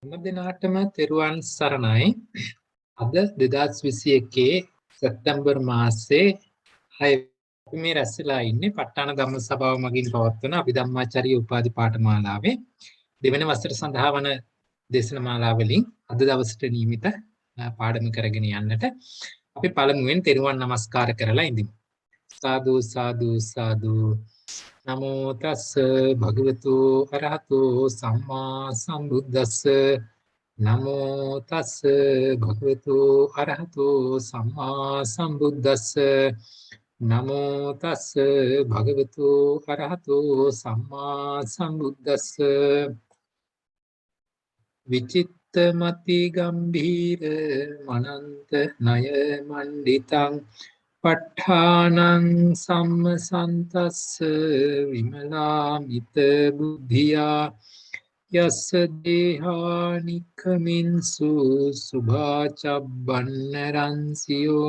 හැම දිනකටම තෙරුවන් සරණයි. අද 2021 සැප්තැම්බර් මාසයේ 6 අපි මේ රැස්ලා ඉන්නේ ප ဋ ාණ ධම්ම සභාව මගින් පවත්වන අභිධම්මාචාර්ය උපාධි පාඨමාලාවේ දෙවන වසර සඳහා වන දේශනමාලා වලින් අද දවසට නියමිත පාඩම කරගෙන යන්නට අපි පළමුවෙන් තෙරුවන් නමස්කාර කරලා ඉඳිමු. සාදු සාදු සාදු නමෝ තස් භගවතු අරහතෝ සම්මා සම්බුද්දස්ස නමෝ තස් භගවතු අරහතෝ සම්මා සම්බුද්දස්ස නමෝ තස් භගවතු අරහතෝ සම්මා සම්බුද්දස්ස විචිත්තමති ගම්භීර මනන්ත ණය මණ්ඩිතං ප ဋ ාණං සම්මසන්තස්ස විමලාමිත බුද්ධියා යස්ස දේහානිකමින්සු සුභාචබ්බන්නරන්සියෝ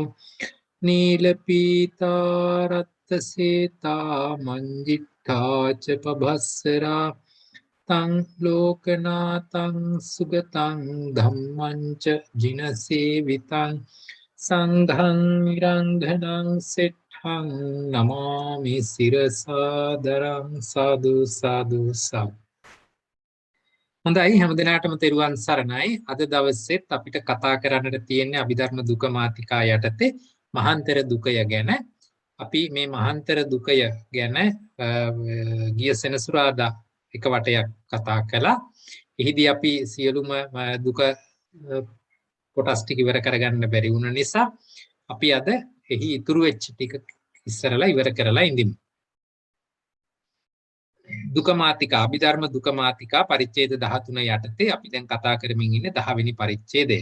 නීලපීතාරත්තසේතා මංජිට්ඨාච පබස්සරා තං ලෝකනාතං සුගතං ධම්මංච ජිනසේවිතං සංඝං නිරංඝනං සෙට්ඨං නමාමි සිරසාදරං සාදු සාදු සාදු. හොඳයි හැම දිනකටම තෙරුවන් සරණයි. අද දවසෙත් අපිට කතා කරන්නට තියෙන්නේ අභිධර්ම දුක මාතිකා යටතේ මහාන්තර දුකය ගැන. අපි මේ මහාන්තර දුකය ගැන ගිය සෙනසුරාදා එක වටයක් කතා කළා. එහිදී අපි සියලුම දුක කොටස් ටික ඉවර කරගන්න බැරි වුණ නිසා අපි අද එහි ඉතුරු වෙච්ච ටික ඉස්සරලා ඉවර කරලා ඉඳිමු. දුක මාතිකා අභිධර්ම දුක මාතිකා පරිච්ඡේද 13 යටතේ අපි දැන් කතා කරමින් ඉන්නේ 10 වෙනි පරිච්ඡේදය.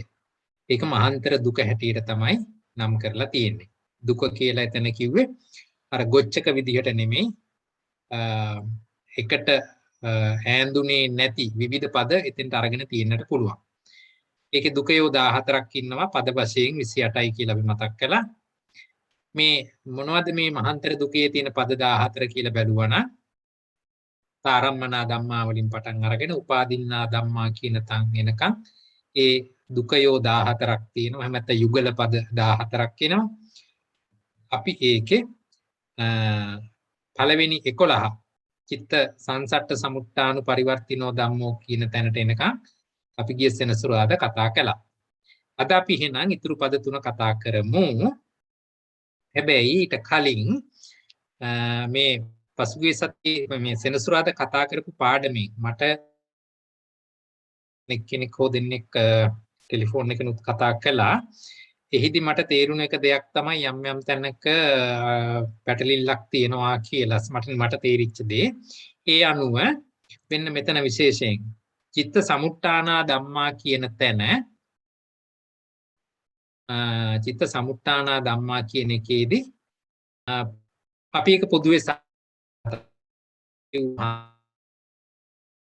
ඒක මහාන්තර දුක හැටියට තමයි නම් කරලා තියෙන්නේ. දුක කියලා එතන කිව්වේ අර ගොච්චක විදිහට නෙමෙයි එකට ඈඳුනේ නැති විවිධ පද එතෙන්ට අරගෙන තියෙන්නට පුළුවන්. ඒකේ දුකයෝ 14ක් ඉන්නවා පද වශයෙන් 28යි කියලා අපි මතක් කළා. මේ මොනවද මේ මහාන්තර දුකේ තියෙන පද 14 කියලා බැලුවා ආරම්මනා ධම්මා වලින් පටන් අරගෙන උපාදින්නා ධම්මා කියන තන් එනකන් ඒ දුකයෝ 14ක් තියෙනවා. එහෙම නැත්නම් යුගල පද 14ක් එනවා. අපි ඒකේ පළවෙනි 11 චිත්ත සංසට්ඨ සමුට්ඨානු පරිවර්තිනෝ ධම්මෝ කියන තැනට එනකන් අපි ගිය සෙනසුරාදා කතා කළා. අද අපි එහෙනම් ඊතුරු පද තුන කතා කරමු. හැබැයි ඊට කලින් මේ පසුගිය සතියේ මේ සෙනසුරාදා කතා කරපු පාඩමේ මට කෙනෙක් හෝ දෙන්නෙක් ටෙලිෆෝන් එකකින් කතා කළා. එහිදී මට තේරුණ එක දෙයක් තමයි යම් යම් තැනක පැටලිල්ලක් තියෙනවා කියලා මට තේරිච්ච දේ. ඒ අනුව වෙන්න මෙතන විශේෂයෙන් චිත්ත සමුට්ඨානා ධම්මා කියන තැන චිත්ත සමුට්ඨානා ධම්මා කියන එකේදී අපි එක පොදුවේ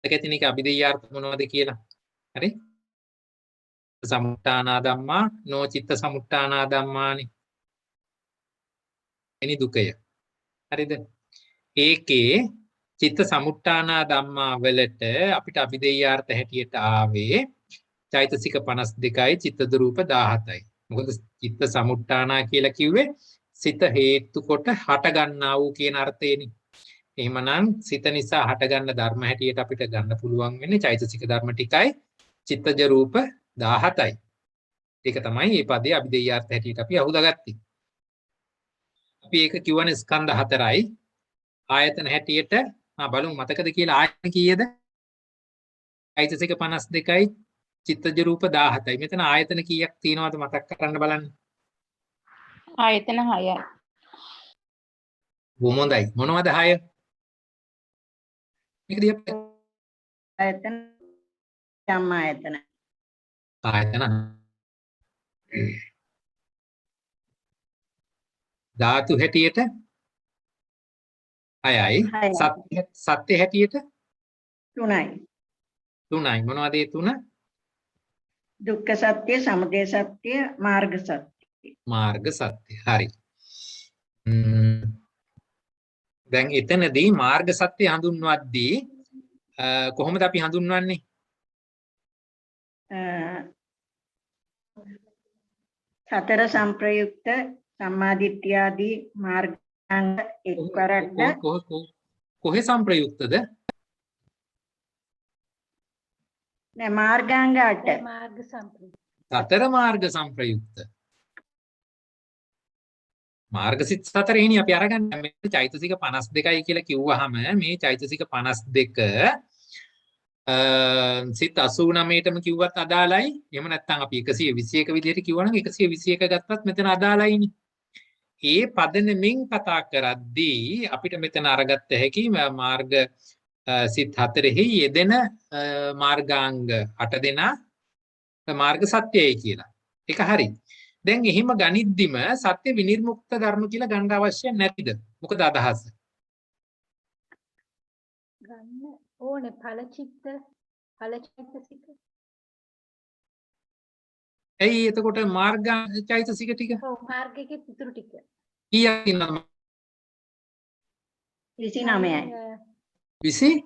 එකතිනික අභිධේයාර්ථ මොනවද කියලා. හරි? සමුට්ඨානා ධම්මා නෝ චිත්ත සමුට්ඨානා ධම්මානි. එනි දුකය. හරිද? ඒකේ චිත්ත සමුට්ඨානා ධම්මා වලට අපිට අභිධේයාර්ථ හැටියට ආවේ චෛතසික 52යි චිත්තද රූප 17යි. මොකද චිත්ත සමුට්ඨානා කියලා කිව්වේ සිත හේතු කොට හට ගන්නා වූ කියන අර්ථයෙනි. එහෙමනම් සිත නිසා හට ගන්න ධර්ම හැටියට අපිට ගන්න පුළුවන් වෙන්නේ චෛතසික ධර්ම ටිකයි චිත්තජ රූප 17යි. ඒක තමයි මේ පදේ අභිධේයාර්ථ හැටියට අපි අහුදාගත්තේ. අපි ඒක කියවනේ ස්කන්ධ 4යි ආයතන හැටියට බලමු මතකද කියලා ආයතන කීයද? චෛතසික 52යි චිත්තජ රූප 17යි. මෙතන ආයතන කීයක් තියෙනවද මතක් කරන්න බලන්න. ආයතන 6යි. හොඳයි. මොනවද 6? මේක දිහා ආයතන යම් ආයතන. ආයතන ධාතු හැටියට 6යි. සත්‍ය හැටියට 3යි. 3යි. මොනවද ඒ 3? දුක්ඛ සත්‍ය, සමුදය සත්‍ය, මාර්ග සත්‍ය. මාර්ග සත්‍ය. හරි. දැන් එතනදී මාර්ග සත්‍ය හඳුන්වද්දී කොහොමද අපි හඳුන්වන්නේ? සතර සංප්‍රයුක්ත සම්මාදිට්ඨියාදී මාර්ගාංග එක්වරක්ද කොහේ සංප්‍රයුක්තද? නෑ මාර්ගාංග 8 මාර්ග සම්ප්‍රයුක්ත. සතර මාර්ග සංප්‍රයුක්ත. මාර්ගසිත සතරේනේ අපි අරගන්න මේ චෛතසික 52යි කියලා කිව්වහම මේ චෛතසික 52 සිත 89ටම කිව්වත් අදාළයි. එහෙම නැත්නම් අපි 121 විදිහට කිව්වනම් 121 ගත්තත් මෙතන අදාළයිනේ. ඒ පදනමින් කතා කරද්දී අපිට මෙතන අරගත්ත හැකි මාර්ග සිත් හතරෙහි යෙදෙන මාර්ගාංග 8 දෙනා මාර්ග සත්‍යයයි කියලා. ඒක හරි. දැන් එහෙම ගනිද්දිම සත්‍ය විනිර්මුක්ත ධර්ම කියලා ගන්න අවශ්‍ය නැතිද? මොකද අදහස? ගන්න ඕනේ ඵලචිත්තසික. ඇයි එතකොට මාර්ග චෛතසික ටික ඔව් මාර්ගයේ ඉතුරු ටික. කීයක් ඉන්නවද? 29යි 20?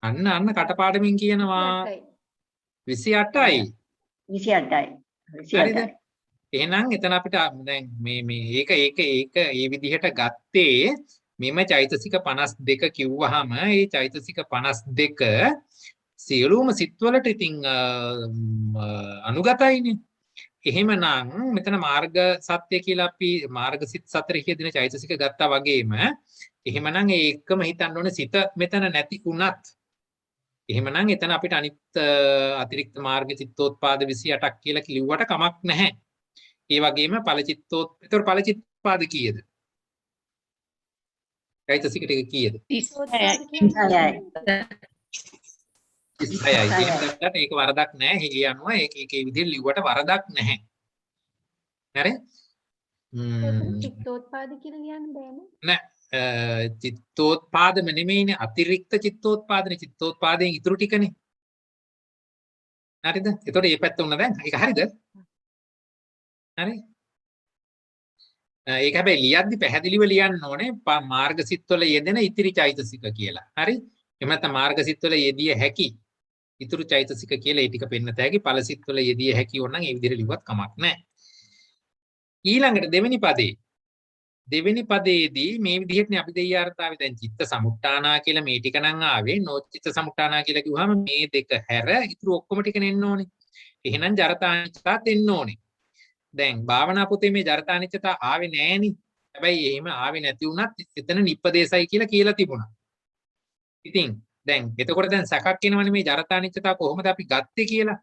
අන්න කටපාඩමින් කියනවා 28යි. 28යි හරිද? එහෙනම් එතන අපිට දැන් මේ ඒක ඒ විදිහට ගත්තේ මෙම චෛතසික 52 කිව්වහම ඒ චෛතසික 52 සියලුම සිත්වලට ඉතින් අනුගතයිනේ. එහෙමනම් මෙතන මාර්ග සත්‍ය කියලා අපි මාර්ග සිත් 4 කියදින චෛතසික ගත්තා වගේම එහෙමනම් ඒ එකම හිතන්න ඕනේ සිත මෙතන නැති වුණත් එහෙමනම් එතන අපිට අනිත් අතිරික්ත මාර්ග චිත්තෝත්පාද 28ක් කියලා කිව්වට කමක් නැහැ. ඒ වගේම ඒතර ඵලචිත්තෝත්පාද කීයද? චෛතසික ටික කීයද? 36යි. ඒක වරදක් නැහැ. ඒ අනුව ඒකේ විදිහට ලිව්වට වරදක් නැහැ. හරි? චිත්තෝත්පාද කියලා කියන්න බෑනේ. නෑ. චිත්තෝත්පාදම නෙමෙයිනේ අතිරික්ත චිත්තෝත්පාදනේ. චිත්තෝත්පාදයෙන් ඉතුරු ටිකනේ. හරිද? එතකොට මේ පැත්ත උන දැන්. ඒක හරිද? හරි. ඒක හැබැයි ලියද්දි පැහැදිලිව ලියන්න ඕනේ මාර්ගසිටවල යෙදෙන ඉතිරි චෛතසික කියලා. හරි? එහෙම නැත්නම් මාර්ගසිටවල යෙදිය හැකි ඉතුරු චෛතසික කියලා ඒ ටික පෙන්නත හැකි ඵලසිටවල යෙදිය හැකි ඕනනම් ඒ විදිහට ලිව්වත් කමක් නැහැ. ඊළඟට දෙවෙනි පදයේදී මේ විදිහටනේ අපි දෙයාර්ථාවේ දැන් චිත්ත සමුට්ඨානා කියලා මේ ටික නම් ආවේ නොචිත්ත සමුට්ඨානා කියලා කිව්වහම මේ දෙක හැර ඉතුරු ඔක්කොම ටික නෙන්න ඕනේ. එහෙනම් ජරතානිච්චතාත් එන්න ඕනේ. දැන් භාවනා පොතේ මේ ජරතානිච්චතා ආවේ නෑනේ. හැබැයි එහෙම ආවේ නැති වුණත් එතන නිප්පදේශයි කියලා තිබුණා. ඉතින් දැන් එතකොට දැන් සැකක් එනවනේ මේ ජරතානිච්චතා කොහොමද අපි ගත්තේ කියලා.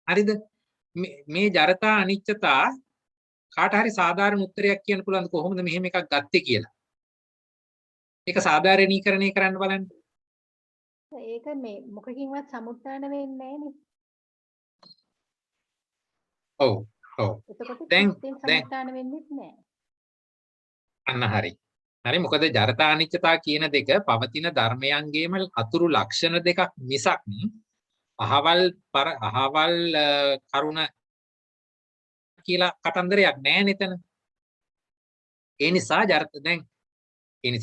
හරිද? මේ ජරතා අනිච්චතා කාට හරි සාධාරණ උත්තරයක් කියන්න පුළුවන්ද කොහොමද මෙහෙම එකක් ගත්තේ කියලා? ඒක සාධාරණීකරණය කරන්න බලන්න. ඒක මේ මොකකින්වත් සමුත්ථාන වෙන්නේ නැහනේ. ඔව්. එතකොට දැන් සමුත්ථාන වෙන්නේ නැහැ. අන්න හරි. හරි මොකද ජරතා අනිච්චතා කියන දෙක පවතින ධර්මයන්ගේම අතුරු ලක්ෂණ දෙකක් මිසක් අහවල් කරුණ කියලා කතන්දරයක් නෑ නේතන. ඒ නිසා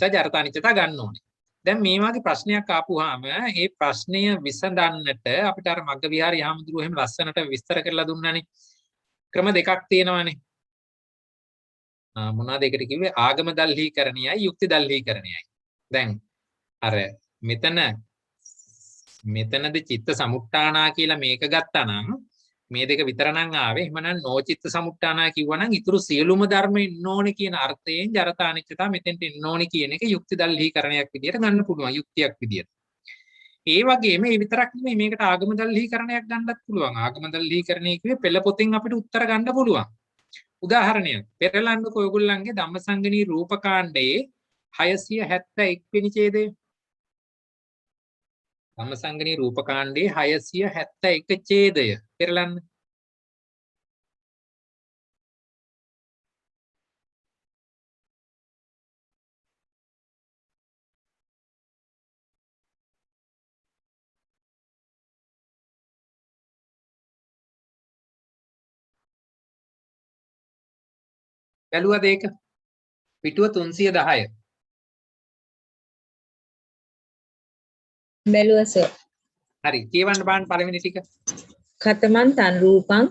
ජරතානිච්චතා ගන්න ඕනේ. දැන් මේ වගේ ප්‍රශ්නයක් ආපුවාම ඒ ප්‍රශ්නය විසඳන්නට අපිට අර මග්ග විහාරය යහමඳුරු එහෙම ලස්සනට විස්තර කරලා දුන්නානේ. ක්‍රම දෙකක් තියෙනවානේ. මොනවාද ඒකට කිව්වේ? ආගම දල්හීකරණයයි යුක්ති දල්හීකරණයයි. දැන් අර මෙතනද චිත්ත සමුට්ඨානා කියලා මේක ගත්තා නම් මේ දෙක විතර නම් ආවේ. එහෙමනම් නොචිත්ත සමුට්ඨානා කිව්වනම් ඊතුරු සියලුම ධර්ම ඉන්න ඕනේ කියන අර්ථයෙන් ජරතානිච්චතා මෙතෙන්ට ඉන්න ඕනේ කියන එක යුක්ති දල්හීකරණයක් විදියට ගන්න පුළුවන්. යුක්තියක් විදියට. ඒ වගේම මේ විතරක් නෙමෙයි මේකට ආගම දල්හීකරණයක් ගන්නත් පුළුවන්. ආගම දල්හීකරණය කිව්වේ පෙළ පොතෙන් අපිට උත්තර ගන්න පුළුවන්. උදාහරණයක් පෙරලන්නකෝ ඔයගොල්ලන්ගේ ධම්මසංගණී රූපකාණ්ඩයේ 671 වෙනි ඡේදය. ධම්මසංගණී රූපකාණ්ඩයේ 671 ඡේදය පෙරලන්න. බැලුවද ඒක? පිටුව 310. බැලුවා සර්. හරි. කියවන්න බලන්න පළවෙනි ටික. කතමන් තන් රූපං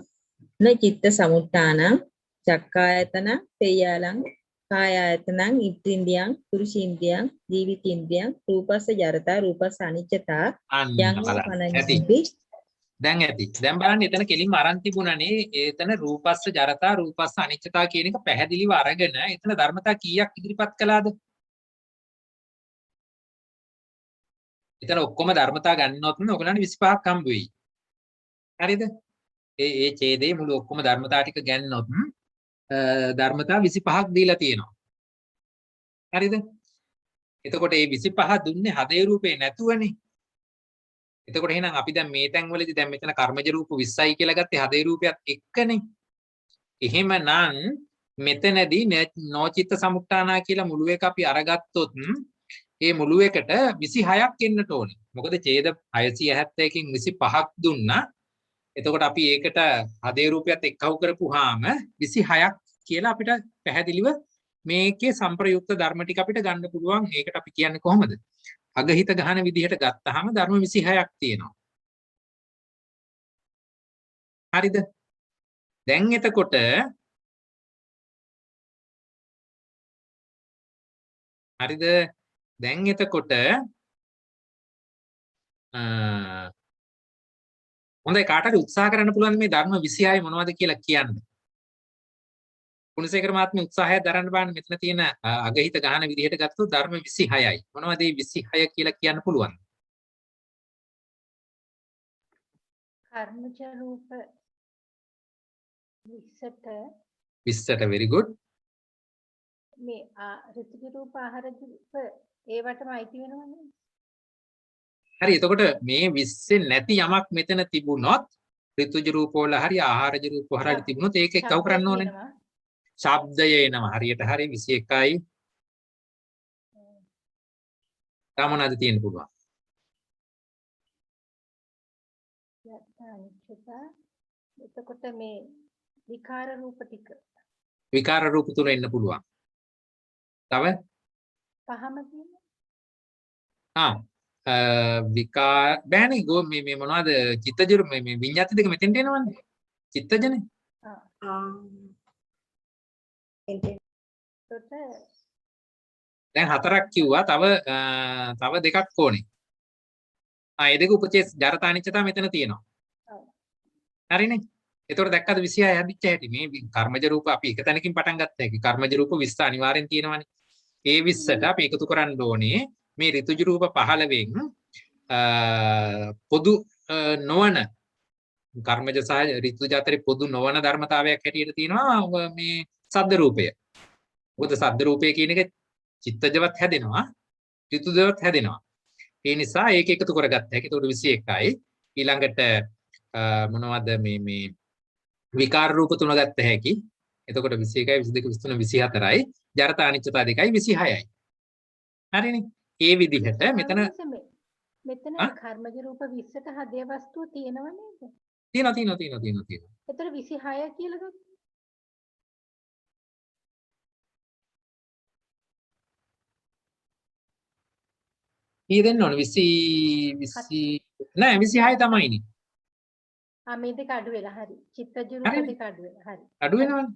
න චිත්ත සමුත්ථානං චක්කායතන පේයාලං කායායතනං ඉත්ත්‍ින්දියං පුරුෂීන්දියං ජීවිතින්දියං රූපස්ස ජරතා රූපස්ස අනිච්චතා අන්න යං බලන්න. ඇති. පනඤ්ඤති දැන් ඇති. දැන් බලන්න එතන කෙලින්ම අරන් තිබුණානේ. එතන රූපස්ස ජරතා රූපස්ස අනිච්චතා කියන එක පැහැදිලිව අරගෙන එතන ධර්මතා කීයක් ඉදිරිපත් කළාද? එතන ඔක්කොම ධර්මතා ගන්නොත් ඔයගලන්ට 25ක් හම්බ වෙයි. හරිද? ඒ ඡේදයේ මුළු ඔක්කොම ධර්මතා ටික ගන්නොත් ධර්මතා 25ක් දීලා තියෙනවා. හරිද? එතකොට මේ 25 දුන්නේ හදේ රූපේ නැතුවනේ. එතකොට එහෙනම් අපි දැන් මේ තැන් වලදී දැන් මෙතන කර්මජ රූප 20යි කියලා ගත්තේ හදේ රූපයත් එක්කනේ. එහෙමනම් මෙතනදී නොචිත්ත සමුත්ථානා කියලා මුළු එක අපි අරගත්තොත් ඒ මුළු එකට 26ක් එන්නට ඕනේ. මොකද ඡේද 671කින් 25ක් දුන්නා. එතකොට අපි ඒකට හදේ රූපයත් එක්කව කරපුවාම 26ක් කියලා අපිට පැහැදිලිව මේකේ සම්ප්‍රයුක්ත ධර්ම ටික අපිට ගන්න පුළුවන්. ඒකට අපි කියන්නේ කොහොමද? අගහිත ගහන විදිහට ගත්තාම ධර්ම 26ක් තියෙනවා. හරිද? දැන් එතකොට හරිද? දැන් එතකොට හොඳයි කාටද උත්සාහ කරන්න පුළුවන් මේ ධර්ම 26 මොනවද කියලා කියන්න. ගුණසේකර මහත්මිය උත්සාහය දරන්න බලන්න මෙතන තියෙන අගහිත ගහන විදිහට ගත්තොත් ධර්ම 26යි. මොනවද මේ 26 කියලා කියන්න පුළුවන්? කර්මජ රූප 20ට 20ට very good. මේ ඍතුජ රූප ආහාර රූප ඒවටම අයිති වෙනවනේ. හරි එතකොට මේ 20 නැති යමක් මෙතන තිබුණොත් ඍතුජ රූප වල හරි ආහාරජ රූප වල හරි තිබුණොත් ඒක එක්කව කරන්න ඕනේ. ශබ්දය එනවා හරියට හරි 21යි. තව මොනවද තියෙන්න පුළුවන්? එතකොට මේ විකාර රූප ටික විකාර රූප තුන එන්න පුළුවන්. තව පහම තියෙනවා. විකාර බෑනේ ගෝ මේ මොනවද චිත්තජ මේ විඤ්ඤාති දෙක මෙතෙන්ට එනවනේ. චිත්තජනේ. දැන් හතරක් කිව්වා තව දෙකක් ඕනේ. ඒ දෙක උපචේස් ජරතානිච්චතා මෙතන තියෙනවා. හරිනේ. එතකොට දැක්කද 26 හැදිච්ච හැටි මේ කර්මජ රූප අපි එක තැනකින් පටන් ගත්තා. ඒක කර්මජ රූප 20 අනිවාර්යෙන් තියෙනවානේ. ඒ 20ට අපි එකතු කරන්න ඕනේ මේ ඍතුජ රූප 15න් පොදු නොවන කර්මජ සහ ඍතුජ අතරේ පොදු නොවන ධර්මතාවයක් හැටියට තියෙනවා මේ සද්ද රූපය. මොකද සද්ද රූපය කියන එක චිත්තජවත් හැදෙනවා ඍතුජවත් හැදෙනවා. ඒ නිසා ඒක එකතු කරගත්තා. ඒක උඩ 21යි. ඊළඟට මොනවද මේ විකාර රූප තුන ගත්ත හැකි. එතකොට 21යි 22 23 24යි. ජරත අනිච්චතා දෙකයි 26යි. හරිනේ. ඒ විදිහට මෙතන කර්මජ රූප 20ට හදේ වස්තුව තියෙනව නේද? තියෙනවා. එතකොට 26 කියලා ගත්තා. කී දෙන්න ඕනේ 20 නෑ 26 තමයිනේ. මේ දෙක අඩු වෙලා හරි. චිත්තජ රූප දෙක අඩු වෙලා හරි. අඩු වෙනවනේ.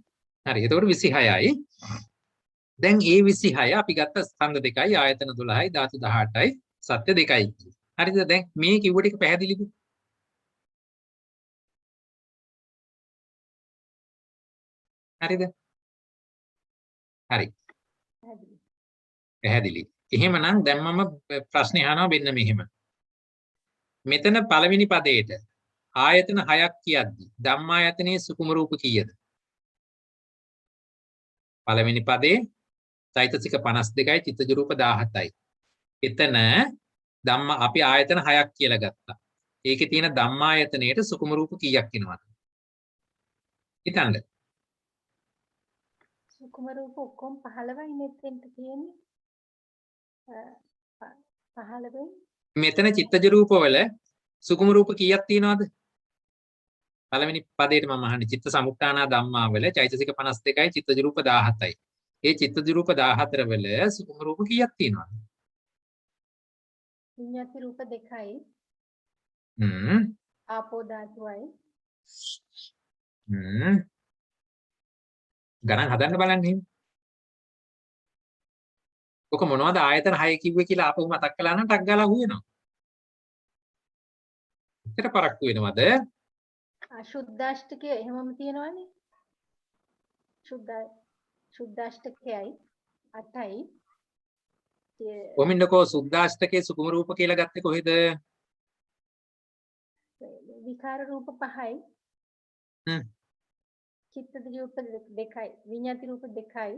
හරි. එතකොට 26යි. දැන් ඒ 26 අපි ගත්ත ස්කන්ධ දෙකයි ආයතන 12යි ධාතු 18යි සත්‍ය දෙකයි. හරිද? දැන් මේ කිව්ව ටික පැහැදිලිද? හරිද? හරි. පැහැදිලි. එහෙමනම් දැන් මම ප්‍රශ්නේ අහනවා මෙන්න මෙහෙම. මෙතන පළවෙනි පදේට ආයතන 6ක් කියද්දි ධම්මායතනයේ සුකුම රූප කීයද? පළවෙනි පදේ චෛතසික 52යි චිත්තජ රූප 17යි. එතන ධම්ම අපි ආයතන 6ක් කියලා ගත්තා. ඒකේ තියෙන ධම්මායතනයේට සුකුම රූප කීයක් එනවද? හිතන්න. සුකුම රූප ඔක්කොම 15යි මෙතෙන්ට තියෙන්නේ. 15යි. මෙතන චිත්තජ රූප වල සුකුම රූප කීයක් තියෙනවද? පළවෙනි පදේට මම අහන්නේ චිත්ත සමුත්ථානා ධම්මා වල චෛතසික 52යි චිත්තජ රූප 17යි. ඒ චිත්තජ රූප 14 වල සුකුම රූප කීයක් තියෙනවද? විඤ්ඤාති රූප 2යි. ආපෝ ධාතුවයි. ගණන් හදන්න බලන්න එහෙනම්. ඔක මොනවද ආයතන 6 කිව්වේ කියලා ආපහු මතක් කළා නම් ටක් ගාලා හුවෙනවා. එතන පරක්කු වෙනවද? අශුද්ධාෂ්ටකය එහෙමම තියෙනවනේ. ශුද්ධාෂ්ටකයයි 8යි. කොමින්දකෝ සුද්දාෂ්ටකයේ සුකුම රූප කියලා ගත්තේ කොහෙද? විකාර රූප 5යි. චිත්තද රූප 2යි. විඤ්ඤාති රූප 2යි.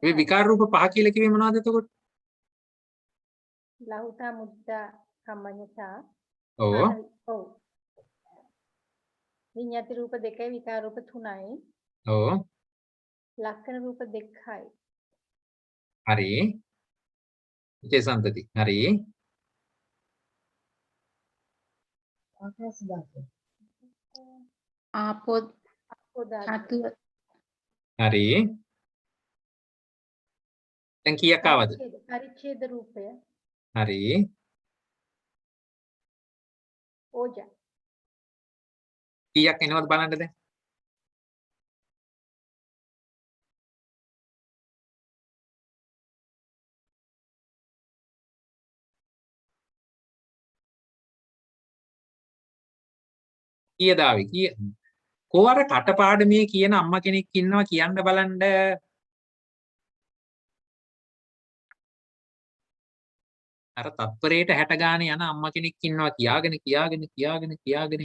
මේ විකාර රූප 5 කියලා කිව්වේ මොනවද එතකොට? ලහුතා මුද්දා කම්මඤ්ඤතා. ඔව්. ඔව්. විඤ්ඤාති රූප 2යි විකාර රූප 3යි. ඔව්. ලක්ෂණ රූප 2යි. හරි. විචේ සම්පති. හරි. ආකාශ ධාතුව. ආපෝ ධාතුව. හරි. දැන් කීයක් ආවද? පරිච්ඡේද රූපය. හරි. ඕජා. කීයක් එනවද බලන්න දැන්? කීයද ආවේ? කීය? කොහොර කටපාඩමියේ කියන අම්මා කෙනෙක් ඉන්නවා කියන්න බලන්න. අර තත්පරේට 60 ගානේ යන අම්මා කෙනෙක් ඉන්නවා කියාගෙන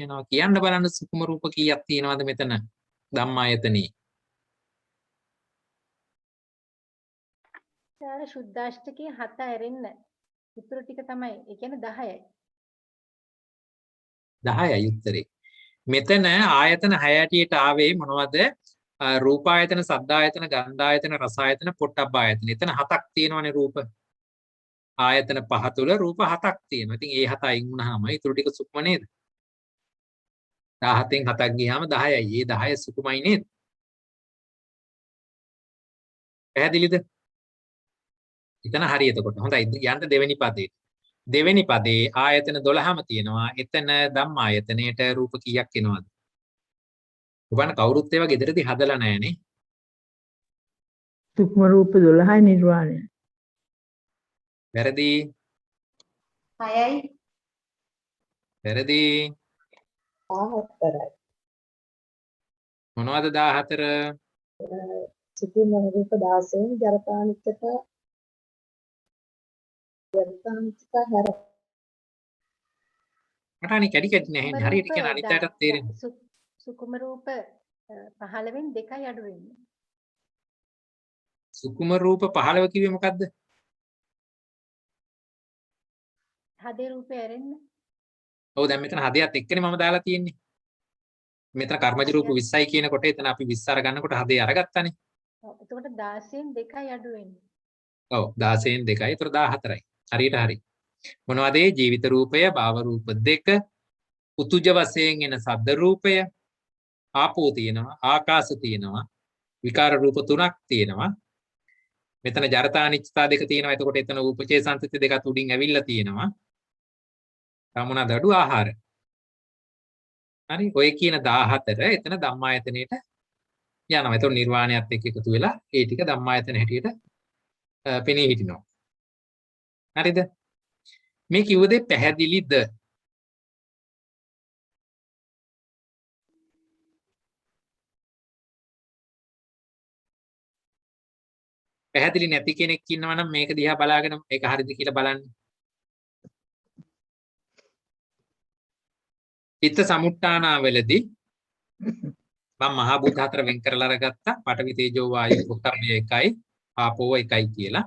යනවා කියන්න බලන්න සුකුම රූප කීයක් තියෙනවද මෙතන ධම්මායතනේ? සාර ශුද්ධාෂ්ටකයේ 7 ඇරෙන්න. උත්තර ටික තමයි. ඒ කියන්නේ 10යි. 10යි උත්තරේ. මෙතන ආයතන 6 ඇටියට ආවේ මොනවද? රූපායතන, සද්ධායතන, ගන්ධායතන, රසායතන, පොට්ටබ්බායතන. එතන 7ක් තියෙනවනේ රූප. ආයතන 5 තුල රූප 7ක් තියෙනවා. ඉතින් ඒ 7 අයින් වුණාම ඊටු ටික සුකුම නේද? 17න් 7ක් ගියාම 10යි. ඒ 10 සුකුමයි නේද? පැහැදිලිද? එතන හරි එතකොට. හොඳයි. යන්න දෙවෙනි පදේට. දෙවෙනි පදේ ආයතන 12ම තියෙනවා. එතන ධම්මායතනයේට රූප කීයක් එනවද? ඔබන කවුරුත් ඒවා ගෙදරදී හදලා නැහනේ. සුක්ම රූප 12යි නිර්වාණය. වැරදි. 6යි. වැරදි. 14යි. මොනවද 14? සුකුම රූප 16න් ජරපානිකට හැර මට අනේ කැඩි කැඩි නැහැ. හරියට කියන අනිත් අයටත් තේරෙන්නේ. සුකුම රූප 15න් 2යි අඩු වෙන්නේ. සුකුම රූප 15 කිව්වේ මොකද්ද? හදේ රූපය ඇරෙන්න. ඔව් දැන් මෙතන හදයත් එක්කනේ මම දාලා තියෙන්නේ. මෙතන කර්මජ රූප 20යි කියනකොට එතන අපි 20 අරගන්නකොට හදේ අරගත්තානේ. ඔව් එතකොට 16න් 2යි අඩු වෙන්නේ. ඔව් 16න් 2යි. ඒතර 14යි. හරියට හරි. මොනවද ඒ ජීවිත රූපය, භාව රූප 2, උතුජ වශයෙන් එන සද්ද රූපය, ආපෝ තියෙනවා, ආකාශ තියෙනවා, විකාර රූප 3ක් තියෙනවා. මෙතන ජරතා අනිච්චතා 2 තියෙනවා. එතකොට එතන උපචේ සංතති 2ත් උඩින් ඇවිල්ලා තියෙනවා. මොනවාද අඩු ආහාර. හරි. ඔය කියන 14 එතන ධම්මායතනෙට යනවා. එතකොට නිර්වාණයත් එක්ක එකතු වෙලා ඒ ටික ධම්මායතන හැටියට පෙනී හිටිනවා. හරිද? මේ කිව්ව දේ පැහැදිලිද? පැහැදිලි නැති කෙනෙක් ඉන්නවා නම් මේක දිහා බලාගෙන ඒක හරිද කියලා බලන්න. චිත්ත සමුට්ඨානවලදී මම මහා භූත හතර වෙන් කරලා අරගත්තා. පඨවි තේජෝ වායු පොට්ටබ්බය 1යි ආපෝ 1යි කියලා.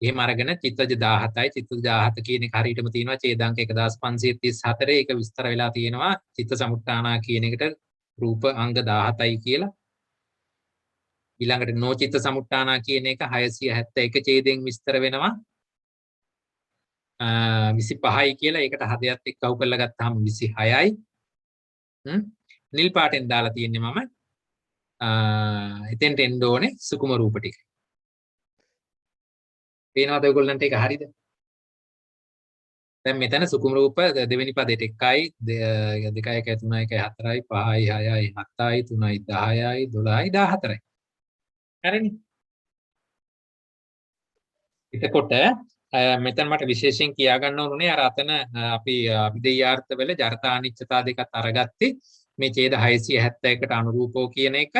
එහෙම අරගෙන චිත්තජ 17යි චිත්තජ 17 කියන එක හරියටම තියෙනවා ඡේදාංක 1534 ඒක විස්තර වෙලා තියෙනවා චිත්ත සමුට්ඨානා කියන එකට රූප අංග 17යි කියලා. ඊළඟට නොචිත්ත සමුට්ඨානා කියන එක 671 ඡේදයෙන් විස්තර වෙනවා 25යි කියලා. ඒකට හදයත් එක්ක අවු කරලා ගත්තාම 26යි. නිල් පාටෙන් දාලා තියෙන්නේ මම එතෙන්ට එන්න ඕනේ සුකුම රූප ටික. පේනවද ඔයගොල්ලන්ට ඒක හරිද? දැන් මෙතන සුකුම රූප දෙවෙනි පදයට 1යි 2යි 1යි 3යි 4යි 5යි 6යි 7යි 3යි 10යි 12යි 14යි. හරිනේ. එතකොට මෙතන මට විශේෂයෙන් කියා ගන්න ඕනේ අර අතන අපි අභිධේයාර්ථ වල ජරතා අනිච්චතා දෙකත් අරගත්තේ මේ ඡේද 671ට අනුරූපව කියන එක.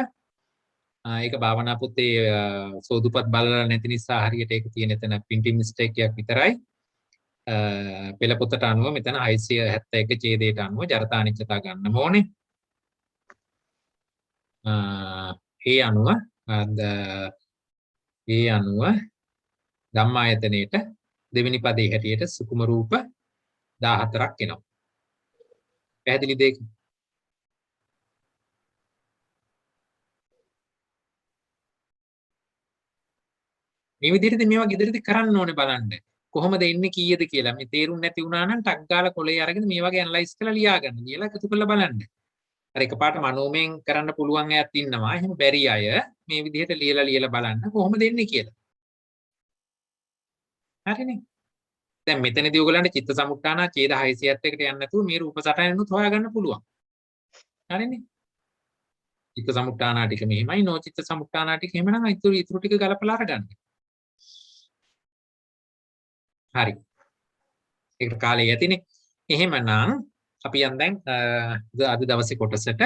ඒක භාවනා පුතේ සෝදුපත් බලලා නැති නිසා හරියට ඒක තියෙන එතන printing mistake එකක් විතරයි. පෙළ පොතට අනුව මෙතන 671 ඡේදයට අනුව ජරතා අනිච්චතා ගන්න ඕනේ. ඒ අනුව ධම්මායතනයේට දෙවෙනි පදේ හැටියට සුකුම රූප 14ක් එනවා. පැහැදිලි දෙයක්. මේ විදිහට මේවා ගෙදරදී කරන්න ඕනේ බලන්න. කොහොමද එන්නේ කීයද කියලා. මේ තේරුම් නැති වුණා නම් ටක් ගාලා කොලේ අරගෙන මේ වගේ ඇනලයිස් කරලා ලියා ගන්න. කියලා එකතු කරලා බලන්න. අර එකපාරට මනෝමයෙන් කරන්න පුළුවන් අයත් ඉන්නවා. එහෙම බැරි අය මේ විදිහට ලියලා බලන්න කොහොමද එන්නේ කියලා. හරිනේ. දැන් මෙතනදී ඔයගලන්ට චිත්ත සමුට්ඨාන ඡේද 671කට යන්න නැතුව මේ රූප සටහනෙනුත් හොයාගන්න පුළුවන්. හරිනේ. චිත්ත සමුට්ඨාන ටික මෙහිමයි නොචිත්ත සමුට්ඨාන ටික එහෙම නම් ඉතුරු ටික ගලපලා අරගන්න. හරි. ඒකට කාලය යතිනේ. එහෙමනම් අපි යන් දැන් අද දවසේ කොටසට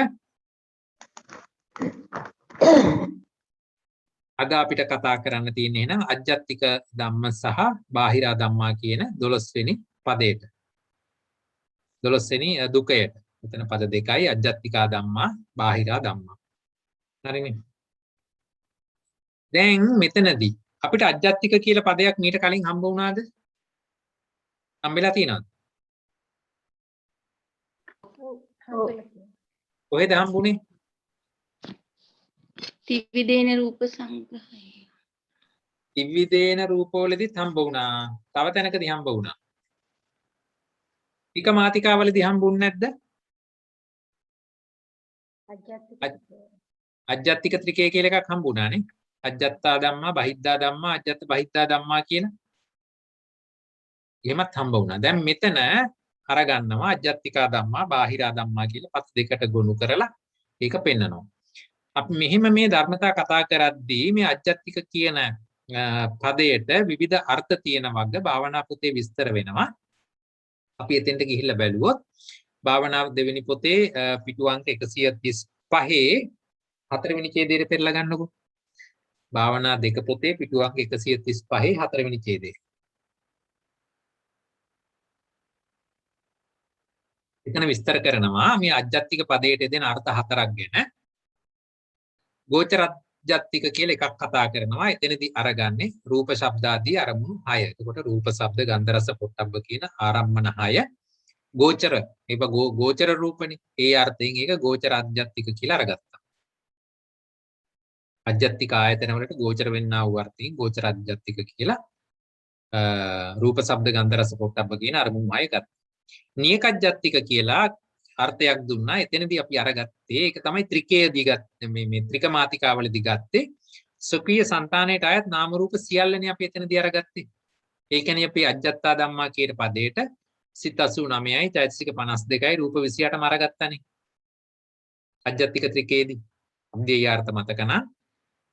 අද අපිට කතා කරන්න තියෙන්නේ එහෙනම් අජ්ජත්තික ධම්ම සහ බාහිරා ධම්මා කියන 12 වෙනි පදයට. 12 වෙනි දුකයට. මෙතන පද දෙකයි අජ්ජත්තිකා ධම්මා බාහිරා ධම්මා. හරිනේ. දැන් මෙතනදී අපිට අජ්ජත්තික කියලා පදයක් මීට කලින් හම්බ වුණාද? හම්බෙලා තියෙනවද? කොහෙද හම්බුනේ? ත්‍රිවිධේන රූප සංග්‍රහය. ත්‍රිවිධේන රූපවලදීත් හම්බ වුණා. තව තැනකදී හම්බ වුණා. ටික මාතිකාවලදී හම්බුන්නේ නැද්ද? අජ්ජත්තික ත්‍රිකය කියලා එකක් හම්බුණානේ. අජ්ජත්තා ධම්මා, බහිද්ධා ධම්මා, අජ්ජත් බහිද්ධා ධම්මා කියන. එහෙමත් හම්බ වුණා. දැන් මෙතන අරගන්නවා අජ්ජත්තිකා ධම්මා, බාහිරා ධම්මා කියලා පස් දෙකට ගොනු කරලා ඒක පෙන්නනවා. අපි මෙහිම මේ ධර්මතා කතා කරද්දී මේ අජ්ජත්තික කියන පදයට විවිධ අර්ථ තියෙන වග භාවනා පොතේ විස්තර වෙනවා. අපි එතෙන්ට ගිහිල්ලා බැලුවොත් භාවනා දෙවෙනි පොතේ පිටු අංක 135 හතරවෙනි ඡේදයේ පෙරලා ගන්නකො. භාවනා දෙක පොතේ පිටු අංක 135 හතරවෙනි ඡේදයේ. එතන විස්තර කරනවා මේ අජ්ජත්තික පදයට දෙන අර්ථ හතරක් ගැන. ගෝචරජ්ජත්තික කියලා එකක් කතා කරනවා. එතනදී අරගන්නේ රූප ශබ්ද ආදී අරමුණු 6. එතකොට රූප ශබ්ද ගන්ධ රස පොට්ටබ්බ කියන ආරම්මන 6 ගෝචර. මේක ගෝචර රූපනේ. ඒ අර්ථයෙන් ඒක ගෝචරජ්ජත්තික කියලා අරගත්තා. අජ්ජත්තික ආයතන වලට ගෝචර වෙන්නා වූ අර්ථයෙන් ගෝචරජ්ජත්තික කියලා රූප ශබ්ද ගන්ධ රස පොට්ටබ්බ කියන අරමුණු 6 ගත්තා. නියකජ්ජත්තික කියලා අර්ථයක් දුන්නා. එතනදී අපි අරගත්තේ ඒක තමයි ත්‍රිකයේදී ගත්තේ මේ ත්‍රිකමාතිකාවලදී ගත්තේ. සක්‍රීය సంతාණයට අයත් නාම රූප සියල්ලනේ අපි එතනදී අරගත්තේ. ඒ කියන්නේ අපි අජ්ජත්තා ධම්මා කියන පදේට සිත 89යි චෛතසික 52යි රූප 28ම අරගත්තානේ. අජ්ජත්තික ත්‍රිකයේදී අභිධේයාර්ථ මතකනා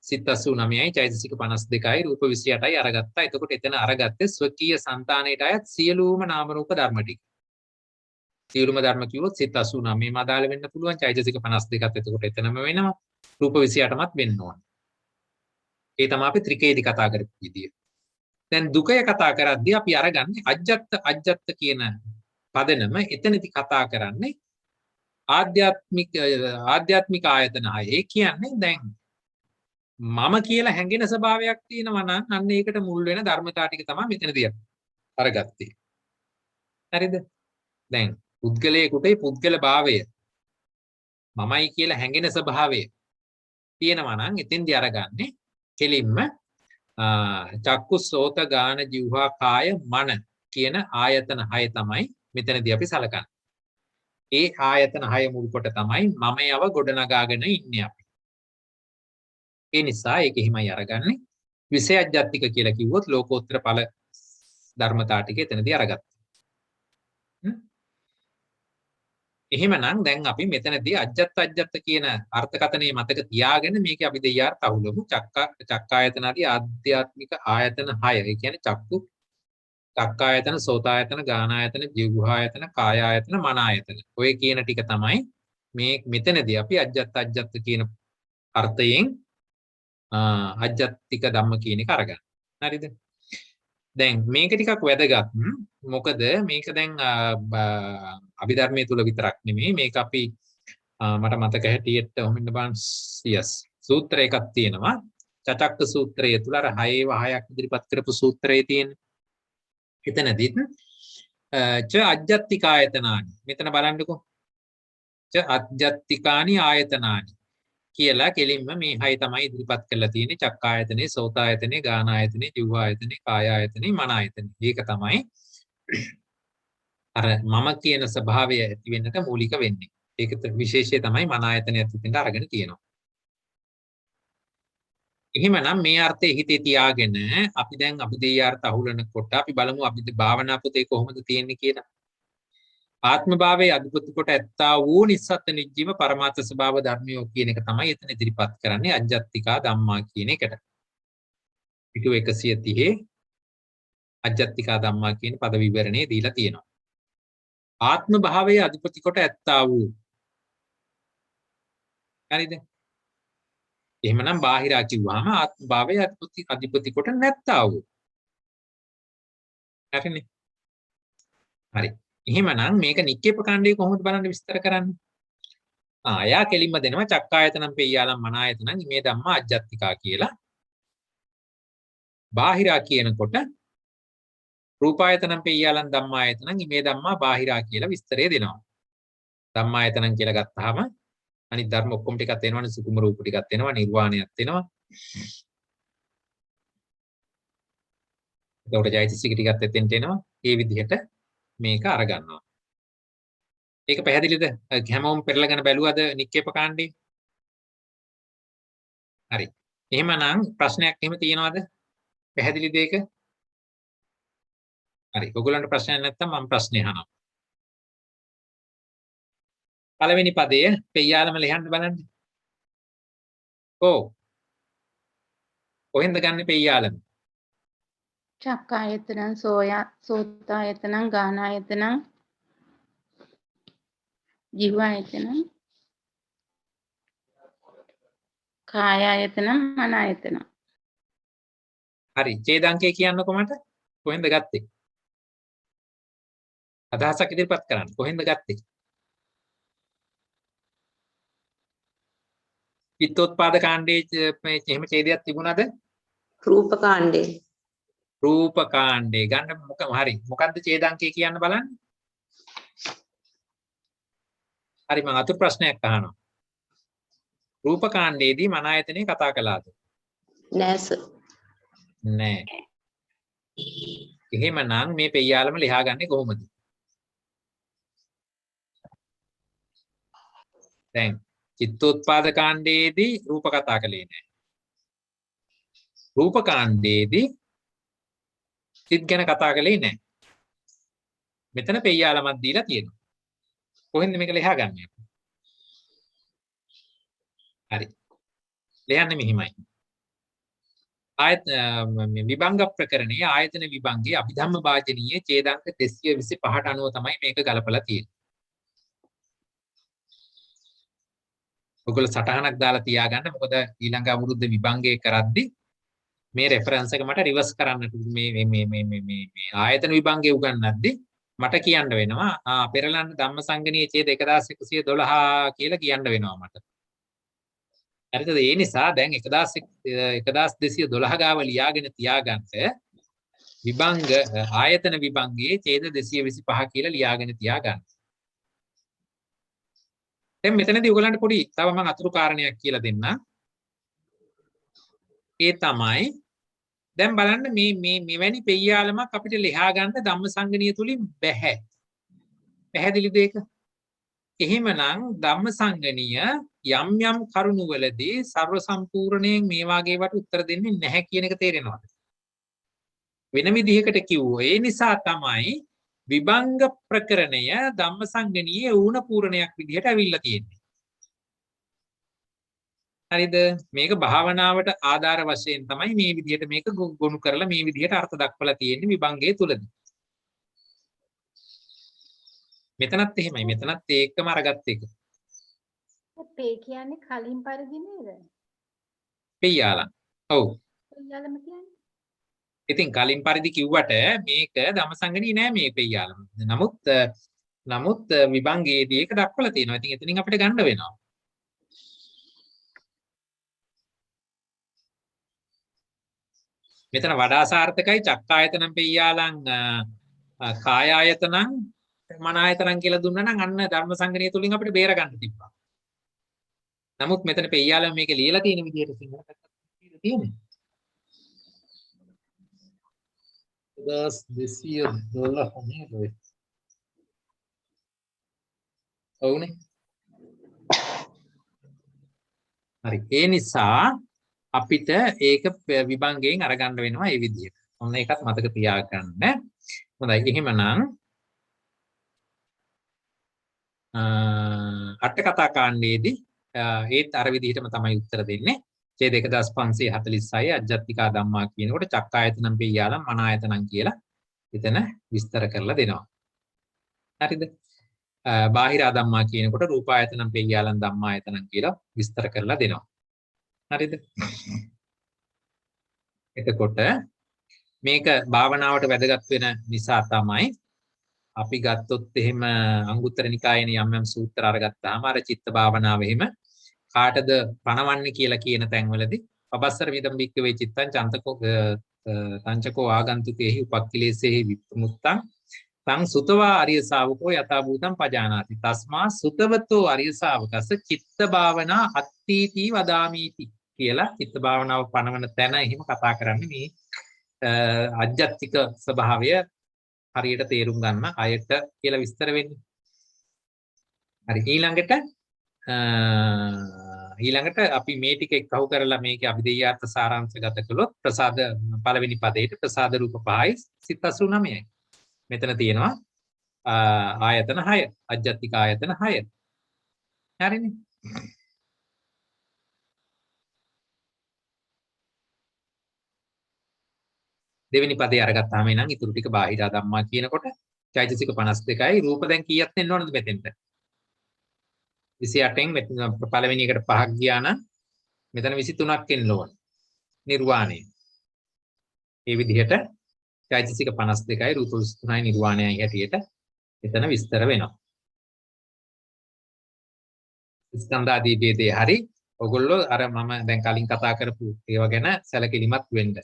සිත 89යි චෛතසික 52යි රූප 28යි අරගත්තා. එතකොට එතන අරගත්තේ ස්වකීය సంతාණයට අයත් සියලුම නාම රූප ධර්ම ටික. සියලුම ධර්ම කිව්වොත් සිත 89ම අදාළ වෙන්න පුළුවන්. චෛතසික 52ත් එතකොට එතනම වෙනවා. රූප 28මත් වෙන්න ඕන. ඒ තමයි අපි ත්‍රිකේදී කතා කරපු විදිය. දැන් දුකය කතා කරද්දී අපි අරගන්නේ අජ්ජත් කියන පදනම එතනදී කතා කරන්නේ ආධ්‍යාත්මික ආයතන 6. ඒ කියන්නේ දැන් මම කියලා හැඟෙන ස්වභාවයක් තියෙනවා නම් අන්න ඒකට මුල් වෙන ධර්මතා ටික තමයි මෙතනදී අරගත්තේ. හරිද? දැන් පුද්ගලයෙකුට පුද්ගල භාවය මමයි කියලා හැඟෙන ස්වභාවය තියෙනවා නම් එතෙන්දී අරගන්නේ කෙලින්ම චක්කු සෝත ගාන જીවහා කාය මන කියන ආයතන 6 තමයි මෙතනදී අපි සලකන්නේ. ඒ ආයතන 6 මුල් කොට තමයි මමයව ගොඩනගාගෙන ඉන්නේ අපි. ඒ නිසා ඒක හිමයි අරගන්නේ. විෂයජ්ජත්තික කියලා කිව්වොත් ලෝකෝත්තර ඵල ධර්මතා ටික එතනදී අරගත්තා. එහෙමනම් දැන් අපි මෙතනදී අජ්ජත් කියන අර්ථකථනයේ මතක තියාගෙන මේකේ අපි දෙයාර්ථ අහුලමු. චක්කායතන ආදී ආධ්‍යාත්මික ආයතන 6. ඒ කියන්නේ චක්කු, චක්කායතන, සෝතායතන, ගානායතන, ජීවහායතන, කායායතන, මනායතන. ඔය කියන ටික තමයි මේ මෙතනදී අපි අජ්ජත් කියන අර්ථයෙන් අජ්ජත්තික ධම්ම කියන එක අරගන්න. හරිද? දැන් මේක ටිකක් වැදගත්. මොකද මේක දැන් අභිධර්මයේ තුල විතරක් නෙමෙයි මේක අපි මට මතක හැටියට ඔහොමින්න බලන්න yes සූත්‍ර එකක් තියෙනවා. චතක්ක සූත්‍රය තුල අර 6ක් ඉදිරිපත් කරපු සූත්‍රයේ තියෙන. එතනදිත් ච අජ්ජත්තිකායතනානි මෙතන බලන්නකෝ. ච අජ්ජත්තිකානි ආයතනානි කියලා කෙලින්ම මේ 6 තමයි ඉදිරිපත් කරලා තියෙන්නේ. චක්කායතනේ, සෝතායතනේ, ගානායතනේ, ජීවායතනේ, කායායතනේ, මනායතනේ. ඒක තමයි අර මම කියන ස්වභාවය ඇති වෙන්නට මූලික වෙන්නේ. ඒක විශේෂය තමයි මනායතනය ඇතුළතින් අරගෙන තියෙනවා. එහෙමනම් මේ අර්ථය හිතේ තියාගෙන අපි දැන් අභිධේයාර්ථ අහුලනකොට අපි බලමු අපි භාවනා පොතේ කොහොමද තියෙන්නේ කියලා. ආත්ම භාවයේ අධිපති කොට ඇත්තා වූ නිස්සත්ත්‍ය නිජීව පරමාර්ථ ස්වභාව ධර්මියෝ කියන එක තමයි එතන ඉදිරිපත් කරන්නේ අජ්ජත්තිකා ධම්මා කියන එකට. පිටු 130 අජ්ජත්තිකා ධම්මා කියන පද විවරණේ දීලා තියෙනවා. ආත්ම භාවයේ අධිපති කොට ඇත්තා වූ. හරිද? එහෙමනම් බාහිරා කිව්වහම ආත්ම භාවයේ අධිපති කොට නැත්තා වූ. හරිනේ? හරි. එහෙමනම් මේක නික්කේප කාණ්ඩේ කොහොමද බලන්න විස්තර කරන්නේ? යා කෙලින්ම දෙනවා චක්කායතනම් පෙය්‍යාලම් මනායතනම් මේ ධම්මා අජ්ජත්තිකා කියලා. බාහිරා කියනකොට රූපායතනම් පෙය්‍යාලම් ධම්මායතනම් මේ ධම්මා බාහිරා කියලා විස්තරය දෙනවා. ධම්මායතනම් කියලා ගත්තාම අනිත් ධර්ම ඔක්කොම ටිකක් එනවනේ සුකුම රූප ටිකක් එනවා නිර්වාණයක් එනවා. ඒකට ජයතිසික ටිකක් එතෙන්ට එනවා. ඒ විදිහට මේක අරගන්නවා. ඒක පැහැදිලිද? හැමෝම පෙරලගෙන බැලුවද නික්කේප කාණ්ඩේ? හරි. එහෙමනම් ප්‍රශ්නයක් එහෙම තියෙනවද? පැහැදිලිද ඒක? හරි. ඔයගොල්ලන්ට ප්‍රශ්නයක් නැත්නම් මම ප්‍රශ්නේ අහනවා. පළවෙනි පදය පෙය්‍යාලම ලියන්න බලන්න. කොහෙන්ද ගන්න පෙය්‍යාලම? චක්කායතනං සෝතායතනං ගානායතනං ජීවායතනං කායායතනං මනායතනං. හරි. ඡේදාංකය කියන්නකො මට. කොහෙන්ද ගත්තේ? අදහසක් ඉදිරිපත් කරන්න. කොහෙන්ද ගත්තේ? පිත්තෝත්පාද කාණ්ඩයේ මේ එහෙම ඡේදයක් තිබුණාද? රූප කාණ්ඩේ. රූප කාණ්ඩේ ගන්න හරි. මොකද්ද ඡේදාංකය කියන්න බලන්න. හරි මම අතුරු ප්‍රශ්නයක් අහනවා. රූප කාණ්ඩයේදී මන ආයතනේ කතා කළාද? නෑස. නෑ. එහෙමනම් මේ පෙය්‍යාලම ලියාගන්නේ කොහොමද? දැන් චිත්තෝත්පාද කාණ්ඩයේදී රූප කතා කළේ නෑ. රූප කාණ්ඩයේදී සිත් ගැන කතා කළේ නෑ. මෙතන පෙය්‍යාලමක් දීලා තියෙනවා. කොහෙන්ද මේක ලියාගන්නේ? හරි. ලියන්නේ මෙහිමයි. විභංග ප්‍රකරණයේ ආයතන විභංගයේ අභිධම්ම වාජනීය ඡේදාංක 225ට අනුව තමයි මේක ගලපලා තියෙන්නේ. ඔයගොල්ලෝ සටහනක් දාලා තියාගන්න. මොකද ඊළඟ අවුරුද්ද විභංගය කරද්දී මේ රෙෆරන්ස් එක මට රිවර්ස් කරන්න මේ ආයතන විභංගය උගන්වද්දී මට කියන්න වෙනවා පෙරලන්න ධම්මසංගණීය ඡේද 1112 කියලා කියන්න වෙනවා මට. හරිද? ඒ නිසා දැන් 1212 ගාව ලියාගෙන තියාගන්න විභංග ආයතන විභංගයේ ඡේද 225 කියලා ලියාගෙන තියාගන්න. දැන් මෙතනදී ඔයගලන්ට පොඩි තව මම අතුරු කාරණයක් කියලා දෙන්නම්. ඒ තමයි දැන් බලන්න මේ මෙවැනි පෙය්‍යාලමක් අපිට ලියා ගන්න ධම්මසංගණීය තුලින් බැහැ. පැහැදිලිද ඒක? එහෙමනම් ධම්මසංගණීය යම් යම් කරුණු වලදී ਸਰව සම්පූර්ණයෙන් මේ වාගේ වට උත්තර දෙන්නේ නැහැ කියන එක තේරෙනවද? වෙන විදිහකට කිව්වෝ ඒ නිසා තමයි විභංග ප්‍රකරණය ධම්මසංගණීයේ ඌණ පූර්ණයක් විදිහට ඇවිල්ලා තියෙන්නේ. හරිද? මේක භාවනාවට ආධාර වශයෙන් තමයි මේ විදිහට මේක ගොනු කරලා මේ විදිහට අර්ථ දක්වලා තියෙන්නේ විභංගයේ තුලදී. මෙතනත් එහෙමයි. මෙතනත් ඒකම අරගත්ත එක. පේ කියන්නේ කලින් පරිදි නේද? පෙయ్యాලා. ඔව්. යාලම කියන්නේ. ඉතින් කලින් පරිදි කිව්වට මේක ධම්මසංගණී නෑ මේ පෙయ్యాලා. නමුත් විභංගයේදී ඒක දක්වලා තියෙනවා. ඉතින් එතනින් අපිට ගන්න වෙනවා. මෙතන වඩා සාර්ථකයි චක්කායතනම් පෙయ్యాලං කායායතනං මනායතනං කියලා දුන්නා නම් අන්න ධම්මසංගණී තුලින් අපිට බේර ගන්න තිබ්බා. නමුත් මෙතන පෙయ్యాලම මේක ලියලා තියෙන විදිහට සිංහල පැත්තට තියෙන්නේ. 212 නේද? ඔව්නේ. හරි. ඒ නිසා අපිට ඒක විභංගයෙන් අරගන්න වෙනවා මේ විදිහට. ඔන්න ඒකත් මතක තියාගන්න. හොඳයි. එහෙමනම් අට කතා කාණ්ඩයේදී ඒත් අර විදිහටම තමයි උත්තර දෙන්නේ. ඡේද 1546 අජ්ජත්තිකා ධම්මා කියනකොට චක්කායතනම් පෙయ్యాලම් මනායතනම් කියලා එතන විස්තර කරලා දෙනවා. හරිද? බාහිර ධම්මා කියනකොට රූපායතනම් පෙయ్యాලම් ධම්මායතනම් කියලා විස්තර කරලා දෙනවා. හරිද? එතකොට මේක භාවනාවට වැදගත් වෙන නිසා තමයි අපි ගත්තොත් එහෙම අංගුත්තර නිකායේ යම් යම් සූත්‍ර අරගත්තාම අර චිත්ත භාවනාව එහෙම කාටද පණවන්නේ කියලා කියන තැන්වලදී පබස්සර විදම් බික්කවේ චිත්තං චන්තකෝ තංචකෝ ආගන්තුකේහි උපක්ඛිලේසේහි විමුක්තං තං සුතවා අරිය ශාවකෝ යථා භූතං පජානාති තස්මා සුතවතෝ අරිය ශාවකස චිත්ත භාවනා අත්ථීති වදාමීති කියලා චිත්ත භාවනාව පණවන තැන එහෙම කතා කරන්නේ මේ අජ්ජත්තික ස්වභාවය හරියට තේරුම් ගන්න අයට කියලා විස්තර වෙන්නේ. හරි ඊළඟට අපි මේ ටික එක්කහුව කරලා මේකේ අභිධේයාර්ථ සාරාංශගත කළොත් ප්‍රසාද පළවෙනි පදයට ප්‍රසාද රූප 5යි සිත 89යි. මෙතන තියෙනවා ආයතන 6 අජ්ජත්තික ආයතන 6. හරිනේ. දෙවෙනි පදේ අරගත්තාම එනං ඊටු ටික බාහිර ධම්මා කියනකොට චෛතසික 52යි රූප දැන් කීයක් දෙන්න ඕනද මෙතෙන්ට 28න් මෙතන පළවෙනි එකට 5ක් ගියා නම් මෙතන 23ක් එන්න ඕන නිර්වාණය. මේ විදිහට චෛතසික 52යි රූප 23යි නිර්වාණයයි හැටියට එතන විස්තර වෙනවා. ස්කන්ධාදී ભેදේ හරි ඔයගොල්ලෝ අර මම දැන් කලින් කතා කරපු ඒවා ගැන සැලකිලිමත් වෙන්න.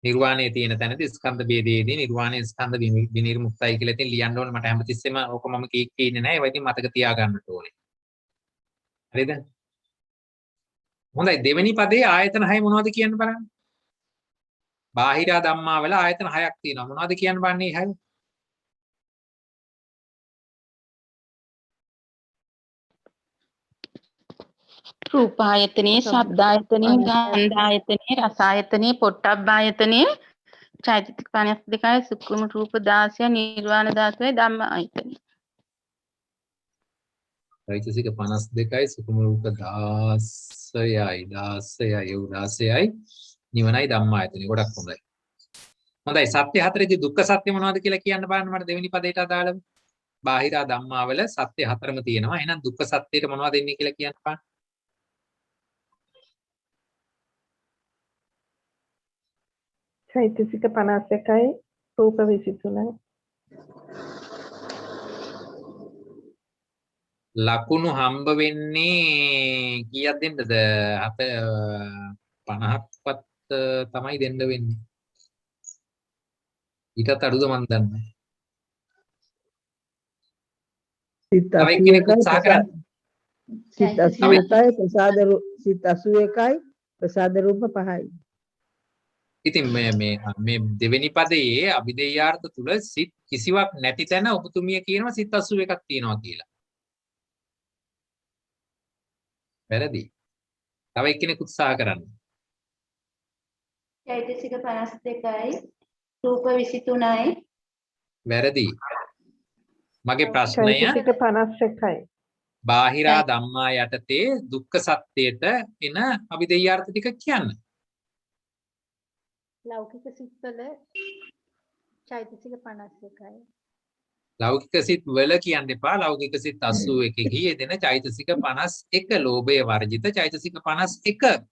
නිර්වාණයේ තියෙන තැනදී ස්කන්ධ ભેදයේදී නිර්වාණයේ ස්කන්ධ විනිර්මුක්තයි කියලා ඉතින් ලියන්න ඕනේ. මට හැමතිස්සෙම ඕක මම කියන්නේ නැහැ. ඒවා ඉතින් මතක තියාගන්න ඕනේ. හරිද? හොඳයි දෙවෙනි පදේ ආයතන 6 මොනවද කියන්න බලන්න. බාහිර ධම්මා වල ආයතන 6ක් තියෙනවා. මොනවද කියන්න බන්නේ 6? රූපායතනේ, ශබ්දායතනේ, ගන්ධායතනේ, රසායතනේ, පොට්ටබ්බායතනේ, චෛතසික 52යි, සුක්කුම රූප 16යි, නිර්වාණ ධාතුවේ ධම්ම ආයතනේ. චෛතසික 52යි, සුකුම රූප 16යි, නිවනයි ධම්මායතනෙ. ගොඩක් හොඳයි. හොඳයි සත්‍ය හතරේදී දුක්ඛ සත්‍ය මොනවද කියලා කියන්න බලන්න මට දෙවෙනි පදයට අදාළව. බාහිර ධම්මාවල සත්‍ය හතරම තියෙනවා. එහෙනම් දුක්ඛ සත්‍යයට මොනවද දෙන්නේ කියලා කියන්න බලන්න. චෛතසික 51යි රූප 23යි. ලකුණු හම්බ වෙන්නේ කීයක් දෙන්නද? 50ක්වත් තමයි දෙන්න වෙන්නේ. ඊටත් අඩුද මන් දන්නේ. සිත 81යි ප්‍රසාද රූප 5යි. ඉතින් මේ දෙවෙනි පදයේ අභිධේයාර්ථ තුල සිත් කිසිවක් නැති තැන ඔබතුමිය කියනවා සිත් 81ක් තියෙනවා කියලා. වැරදි. තව එක්කෙනෙක් උත්සාහ කරන්න. චෛතසික 52යි රූප 23යි වැරදි. මගේ ප්‍රශ්නය චෛතසික 51යි. බාහිරා ධම්මා යටතේ දුක්ඛ සත්‍යයට එන අවිදේයාර්ථ ටික කියන්න. ලෞකික සිත්වල චෛතසික 51යි. ලෞකික සිත් වල කියන්න එපා. ලෞකික සිත් 81 යෙදෙන චෛතසික 51 ලෝභය වර්ජිත චෛතසික 51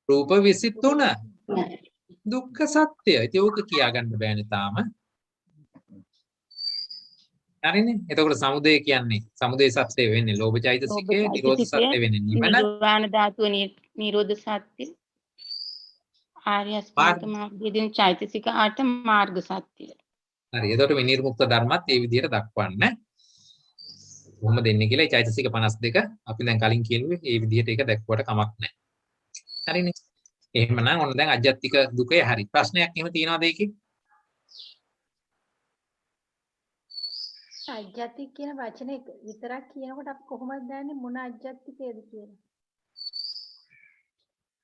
රූප 23 දුක්ඛ සත්‍ය. ඉතින් ඕක කියාගන්න බෑනේ තාම. හරිනේ. එතකොට සමුදය කියන්නේ සමුදය සත්‍ය වෙන්නේ ලෝභ චෛතසිකේ, නිරෝධ සත්‍ය වෙන්නේ නිවන. නිර්වාණ ධාතුව නිරෝධ සත්‍ය. ආර්ය අෂ්ටාංග මාර්ගයේදී චෛතසික 8 මාර්ග සත්‍ය. හරි. එතකොට විනිර්මුක්ත ධර්මත් ඒ විදිහට දක්වන්න. කොහොම දෙන්නේ කියලා ඒ චෛතසික 52 අපි දැන් කලින් කියුවේ ඒ විදිහට ඒක දැක්වුවට කමක් නැහැ. හරිනේ. එහෙමනම් ඔන්න දැන් අජ්ජත්තික දුකේ හරි. ප්‍රශ්නයක් එහෙම තියනවාද ඒකේ? අජ්ජත්තික කියන වචනේ විතරක් කියනකොට අපි කොහොමද දන්නේ මොන අජ්ජත්තිකයද කියලා?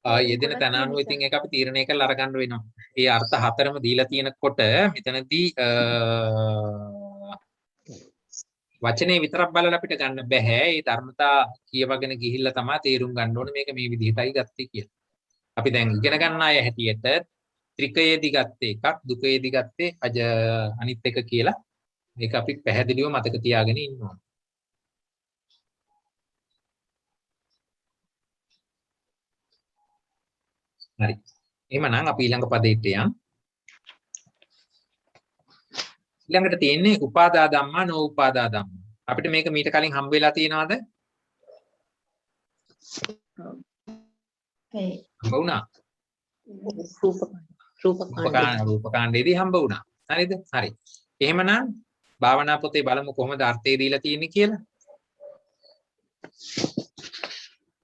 යෙදෙන තැන අනුව ඉතින් ඒක අපි තීරණය කරලා අරගන්න වෙනවා. ඒ අර්ථ හතරම දීලා තියෙනකොට මෙතනදී වචනේ විතරක් බලලා අපිට ගන්න බෑ. ඒ ධර්මතා කියවගෙන ගිහිල්ලා තමයි තේරුම් ගන්න ඕනේ මේක මේ විදිහටයි ගත්තේ කියලා. අපි දැන් ඉගෙන ගන්න අය හැටියට ත්‍රිකයේදී ගත්තේ එකක්, දුකයේදී ගත්තේ අනිත් එක කියලා. මේක අපි පැහැදිලිව මතක තියාගෙන ඉන්න ඕනේ. හරි. එහෙමනම් අපි ඊළඟ පදයට යමු. ඊළඟට තියෙන්නේ උපාදා ධම්මා නෝඋපාදා ධම්මා. අපිට මේක මීට කලින් හම්බ වෙලා තියෙනවද? හම්බ වුණා. රූපකාණ්ඩයේදී හම්බ වුණා. හරිද? හරි. එහෙමනම් භාවනා පොතේ බලමු කොහොමද අර්ථය දීලා තියෙන්නේ කියලා.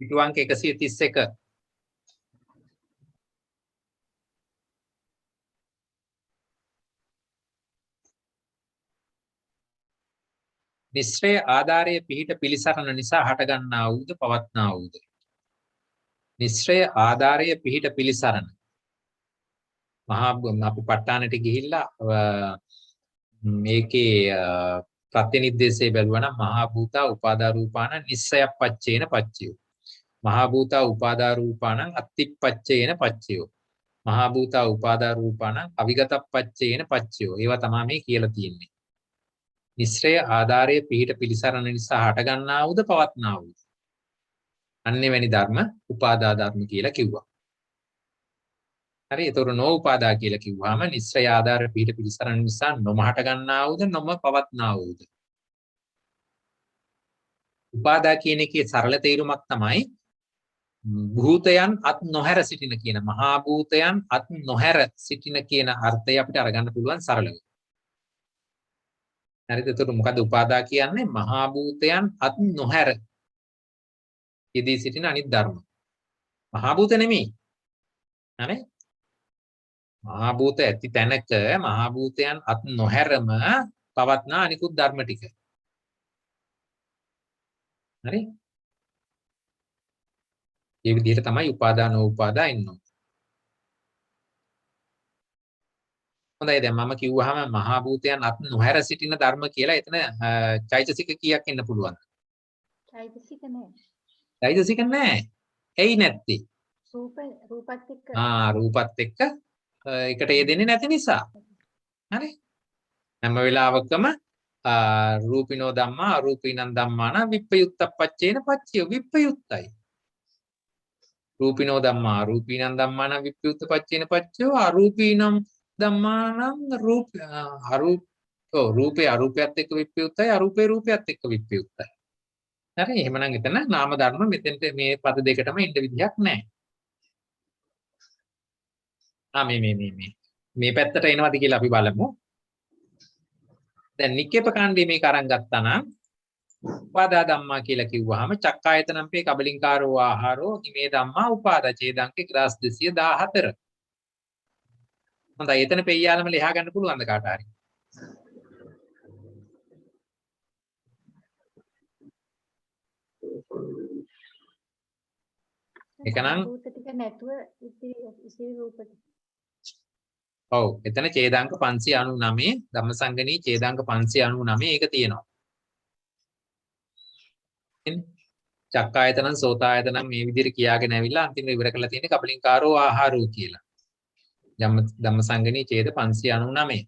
පිටු අංක 131. නිස්සය ආධාරයේ පිහිට පිළිසරණ නිසා හටගන්නා වූද පවත්නා වූද. නිස්සය ආධාරයේ පිහිට පිළිසරණ. මහා අපි ප ဋ ාණට ගිහිල්ලා මේකේ ප්‍රත්‍යනිද්දේශය බැලුවා නම් මහා භූතා උපාදා රූපාණ නිස්සයප්පච්චේන පච්චයෝ. මහා භූතා උපාදා රූපාණ අත්තිප්පච්චේන පච්චයෝ. මහා භූතා උපාදා රූපාණ අවිගතප්පච්චේන පච්චයෝ. ඒවා තමයි මේ කියලා තියෙන්නේ. නිස්සය ආධාරයේ පිහිට පිළිසරණ නිසා හටගන්නා වූද පවත්නා වූද. අන්නෙවැනි ධර්ම උපාදා ධර්ම කියලා කිව්වා. හරි. ඒතකොට නෝඋපාදා කියලා කිව්වහම නිස්සය ආධාර පිහිට පිළිසරණ නිසා නොම හටගන්නා වූද නොම පවත්නා වූද. උපාදා කියන එකේ සරල තේරුමක් තමයි භූතයන් අත් නොහැර සිටින කියන මහා භූතයන් අත් නොහැර සිටින කියන අර්ථය අපිට අරගන්න පුළුවන් සරලව. හරිද? එතකොට මොකද උපාදා කියන්නේ? මහා භූතයන් අත් නොහැර යෙදී සිටින අනිත් ධර්ම. මහා භූත නෙමෙයි. හරි? මහා භූත ඇති තැනක මහා භූතයන් අත් නොහැරම පවත්නා අනිකුත් ධර්ම ටික. හරි? මේ විදිහට තමයි උපාදා නෝඋපාදා ඉන්නෝ. හොඳයි දැන් මම කිව්වහම මහා භූතයන් අත් නොහැර සිටින ධර්ම කියලා එතන චෛතසික කීයක් ඉන්න පුළුවන්ද? චෛතසික නෑ. චෛතසික නැහැ. ඇයි නැත්තේ? රූපත් එක්ක රූපත් එක්ක එකට යෙදෙන්නේ නැති නිසා. හරි? හැම වෙලාවකම රූපිනෝ ධම්මා අරූපීනං ධම්මාන විප්පයුත්තප්පච්චේන පච්චය විප්පයුත්තයි. රූපිනෝ ධම්මා අරූපීනං ධම්මාන විප්පයුත්තපච්චේන පච්චයෝ අරූපීනං ධම්මානං රූපේ අරූපයත් එක්ක විප්පයුත්තයි අරූපේ රූපයත් එක්ක විප්පයුත්තයි. හරි? එහෙමනම් එතන නාම ධර්ම මෙතෙන්ට මේ පද දෙකටම ඉන්න විදිහක් නැහැ. මේ පැත්තට එනවද කියලා අපි බලමු. දැන් නික්කේප කාණ්ඩයේ මේක අරන් ගත්තා නම් උපාදා ධම්මා කියලා කිව්වහම චක්කායතනම්පේ කබලින්කාරෝ ආහාරෝ ඉමේ ධම්මා උපාදා ඡේදංක 1214. හොඳයි එතන පෙయ్యාලම ලියා ගන්න පුළුවන්ද කාට හරි? එකනම් භූත ටික නැතුව ඉතිරි රූප ටික. ඔව් එතන ඡේදාංක 599 ධම්මසංගණී ඡේදාංක 599 ඒක තියෙනවා. චක්කායතනං සෝතායතනං මේ විදිහට කියාගෙන ඇවිල්ලා අන්තිමට ඉවර කරලා තියෙන්නේ කබලින්කාරෝ ආහාරෝ කියලා. ධම්මසංගණී ඡේද 599.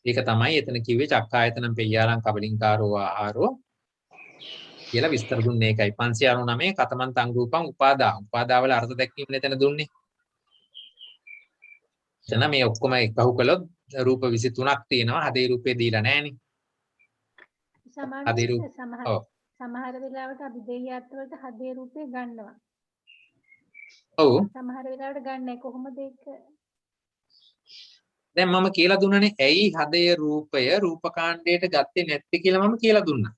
ඒක තමයි එතන කිව්වේ චක්කායතනං පෙය්‍යාලං කබලින්කාරෝ ආහාරෝ කියලා විස්තර දුන්නේ ඒකයි. 599 කතමන් තං රූපං උපාදා. උපාදා වල අර්ථ දැක්වීම එතන දුන්නේ. එතන මේ ඔක්කොම එකහු කළොත් රූප 23ක් තියෙනවා. හදේ රූපේ දීලා නැහනේ. හදේ රූප. ඔව්. සමහර වෙලාවට අපි දෙයියත් වලට හදේ රූපේ ගන්නවා. ඔව්. සමහර වෙලාවට ගන්නෑ කොහොමද ඒක? දැන් මම කියලා දුන්නනේ ඇයි හදේ රූපය රූපකාණ්ඩයට ගත්තේ නැත්තේ කියලා මම කියලා දුන්නා.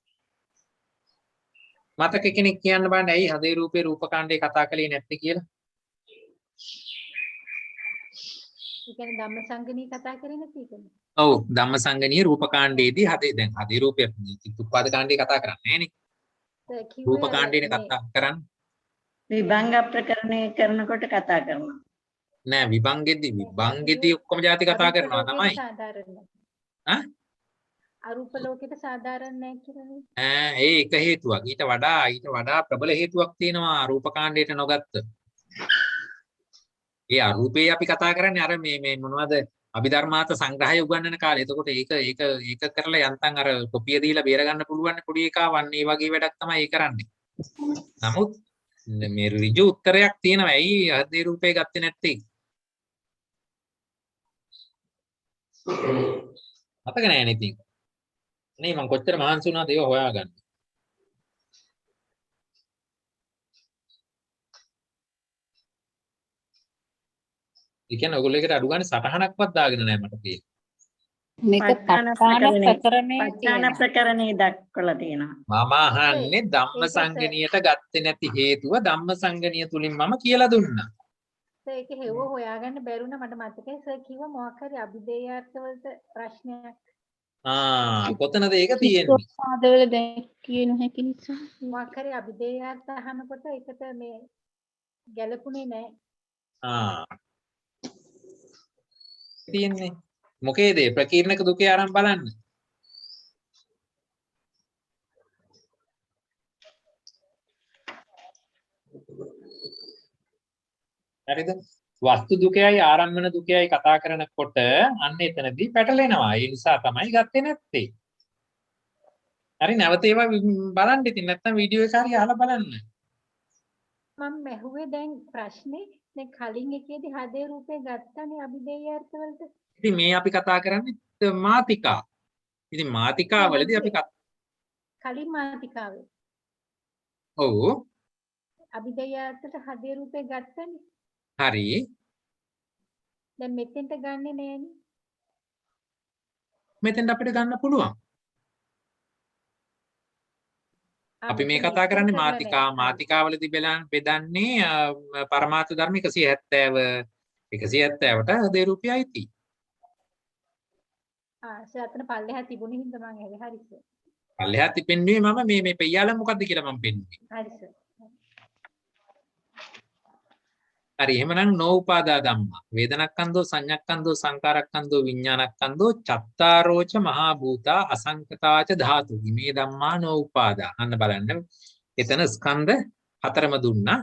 මතක කෙනෙක් කියන්න බෑ ඇයි හදේ රූපේ රූපකාණ්ඩේ කතා කළේ නැත්තේ කියලා? ඒ කියන්නේ ධම්මසංගණී කතා කරේ නැති එකනේ. ඔව් ධම්මසංගණී රූපකාණ්ඩයේදී හදේ දැන් හදේ රූපය චිත්තුප්පාද කාණ්ඩේ කතා කරන්නේ නැහනේ. රූපකාණ්ඩේනේ කතා කරන්නේ. විභංග ප්‍රකරණය කරනකොට කතා කරනවා. නෑ විභංගෙදී ඔක්කොම જાති කතා කරනවා තමයි. ඈ? අරූප ලෝකෙට සාධාරණ නැහැ කියලානේ. ඒ එක හේතුවක්. ඊට වඩා ප්‍රබල හේතුවක් තියෙනවා රූපකාණ්ඩයට නොගත්ත. ඒ අරූපේ අපි කතා කරන්නේ අර මේ මොනවද අභිධර්මාර්ථ සංග්‍රහය උගන්වන කාලේ. එතකොට ඒක කරලා යන්තම් අර කොපිය දීලා බේර ගන්න පුළුවන් පොඩි එකා වන්නේ වගේ වැඩක් තමයි ඒ කරන්නේ. නමුත් මේ ඍජු උත්තරයක් තියෙනවා. ඇයි හදේ රූපේ ගත්තේ නැත්තේ? මතක නැහැ නේ ඉතින්. නේ මම කොච්චර මහන්සි වුණාද ඒව හොයාගන්න. ඒ කියන්නේ ඔයගොල්ලෝ එකට අඩු ගන්න සටහනක්වත් දාගෙන නැහැ මට තියෙන්නේ. මේක පච්චාන ප්‍රකරණේ දක්වලා තියෙනවා. මම අහන්නේ ධම්මසංගණියට ගත්තේ නැති හේතුව ධම්මසංගණිය තුලින් මම කියලා දුන්නා. ඒක හෙව්ව හොයාගන්න බැරුණා මට මතකයි සර් කිව්ව මොකක් හරි අභිදේයාර්ථ වලට ප්‍රශ්නයක්. කොතනද ඒක තියෙන්නේ? පාදවල දැන් කියන හැකි නිසා. මොකක් හරි අභිදේයාර්ථ අහනකොට ඒකට මේ ගැලපුණේ නැහැ. තියෙන්නේ. මොකේද ප්‍රකීර්ණක දුකේ ආරම්භ බලන්න. හරිද? වස්තු දුකයි ආරම්භන දුකයි කතා කරනකොට අන්න එතනදී පැටලෙනවා. ඒ නිසා තමයි ගත්තේ නැත්තේ. හරි නැවත ඒවා බලන්න ඉතින් නැත්තම් වීඩියෝ එක හරි අහලා බලන්න. මම මැහුවේ දැන් ප්‍රශ්නේ දැන් කලින් එකේදී හදේ රූපේ ගත්තනේ අභිදේයාර්ථ වලට. ඉතින් මේ අපි කතා කරන්නේ මාතිකා. ඉතින් මාතිකාවලදී අපි කලින් මාතිකාවේ. ඔව්. අභිදේයාර්ථට හදේ රූපේ ගත්තනේ. හරි. දැන් මෙතෙන්ට ගන්නෙ නෑනේ. මෙතෙන්ට අපිට ගන්න පුළුවන්. අපි මේ කතා කරන්නේ මාතිකාවලදී බෙදන්නේ පරමාර්ථ ධර්ම 170ට හදේ රූපය අයිති. සර් අතන පල්ලෙහා තිබුණේ හින්දා මම ඇහුවේ හරි සර්. පල්ලෙහා තිපෙන්නේ මම මේ පෙయ్యාල මොකද්ද කියලා මම පෙන්නුවේ. හරි සර්. හරි එහෙමනම් නෝඋපාදා ධම්මා වේදනක්ඛන්தோ සංඤක්ඛන්தோ සංකාරක්ඛන්தோ විඥානක්ඛන්தோ චත්තාරෝච මහා භූතා අසංකතාච ධාතු මේ ධම්මා නෝඋපාදා අන්න බලන්න එතන ස්කන්ධ හතරම දුන්නා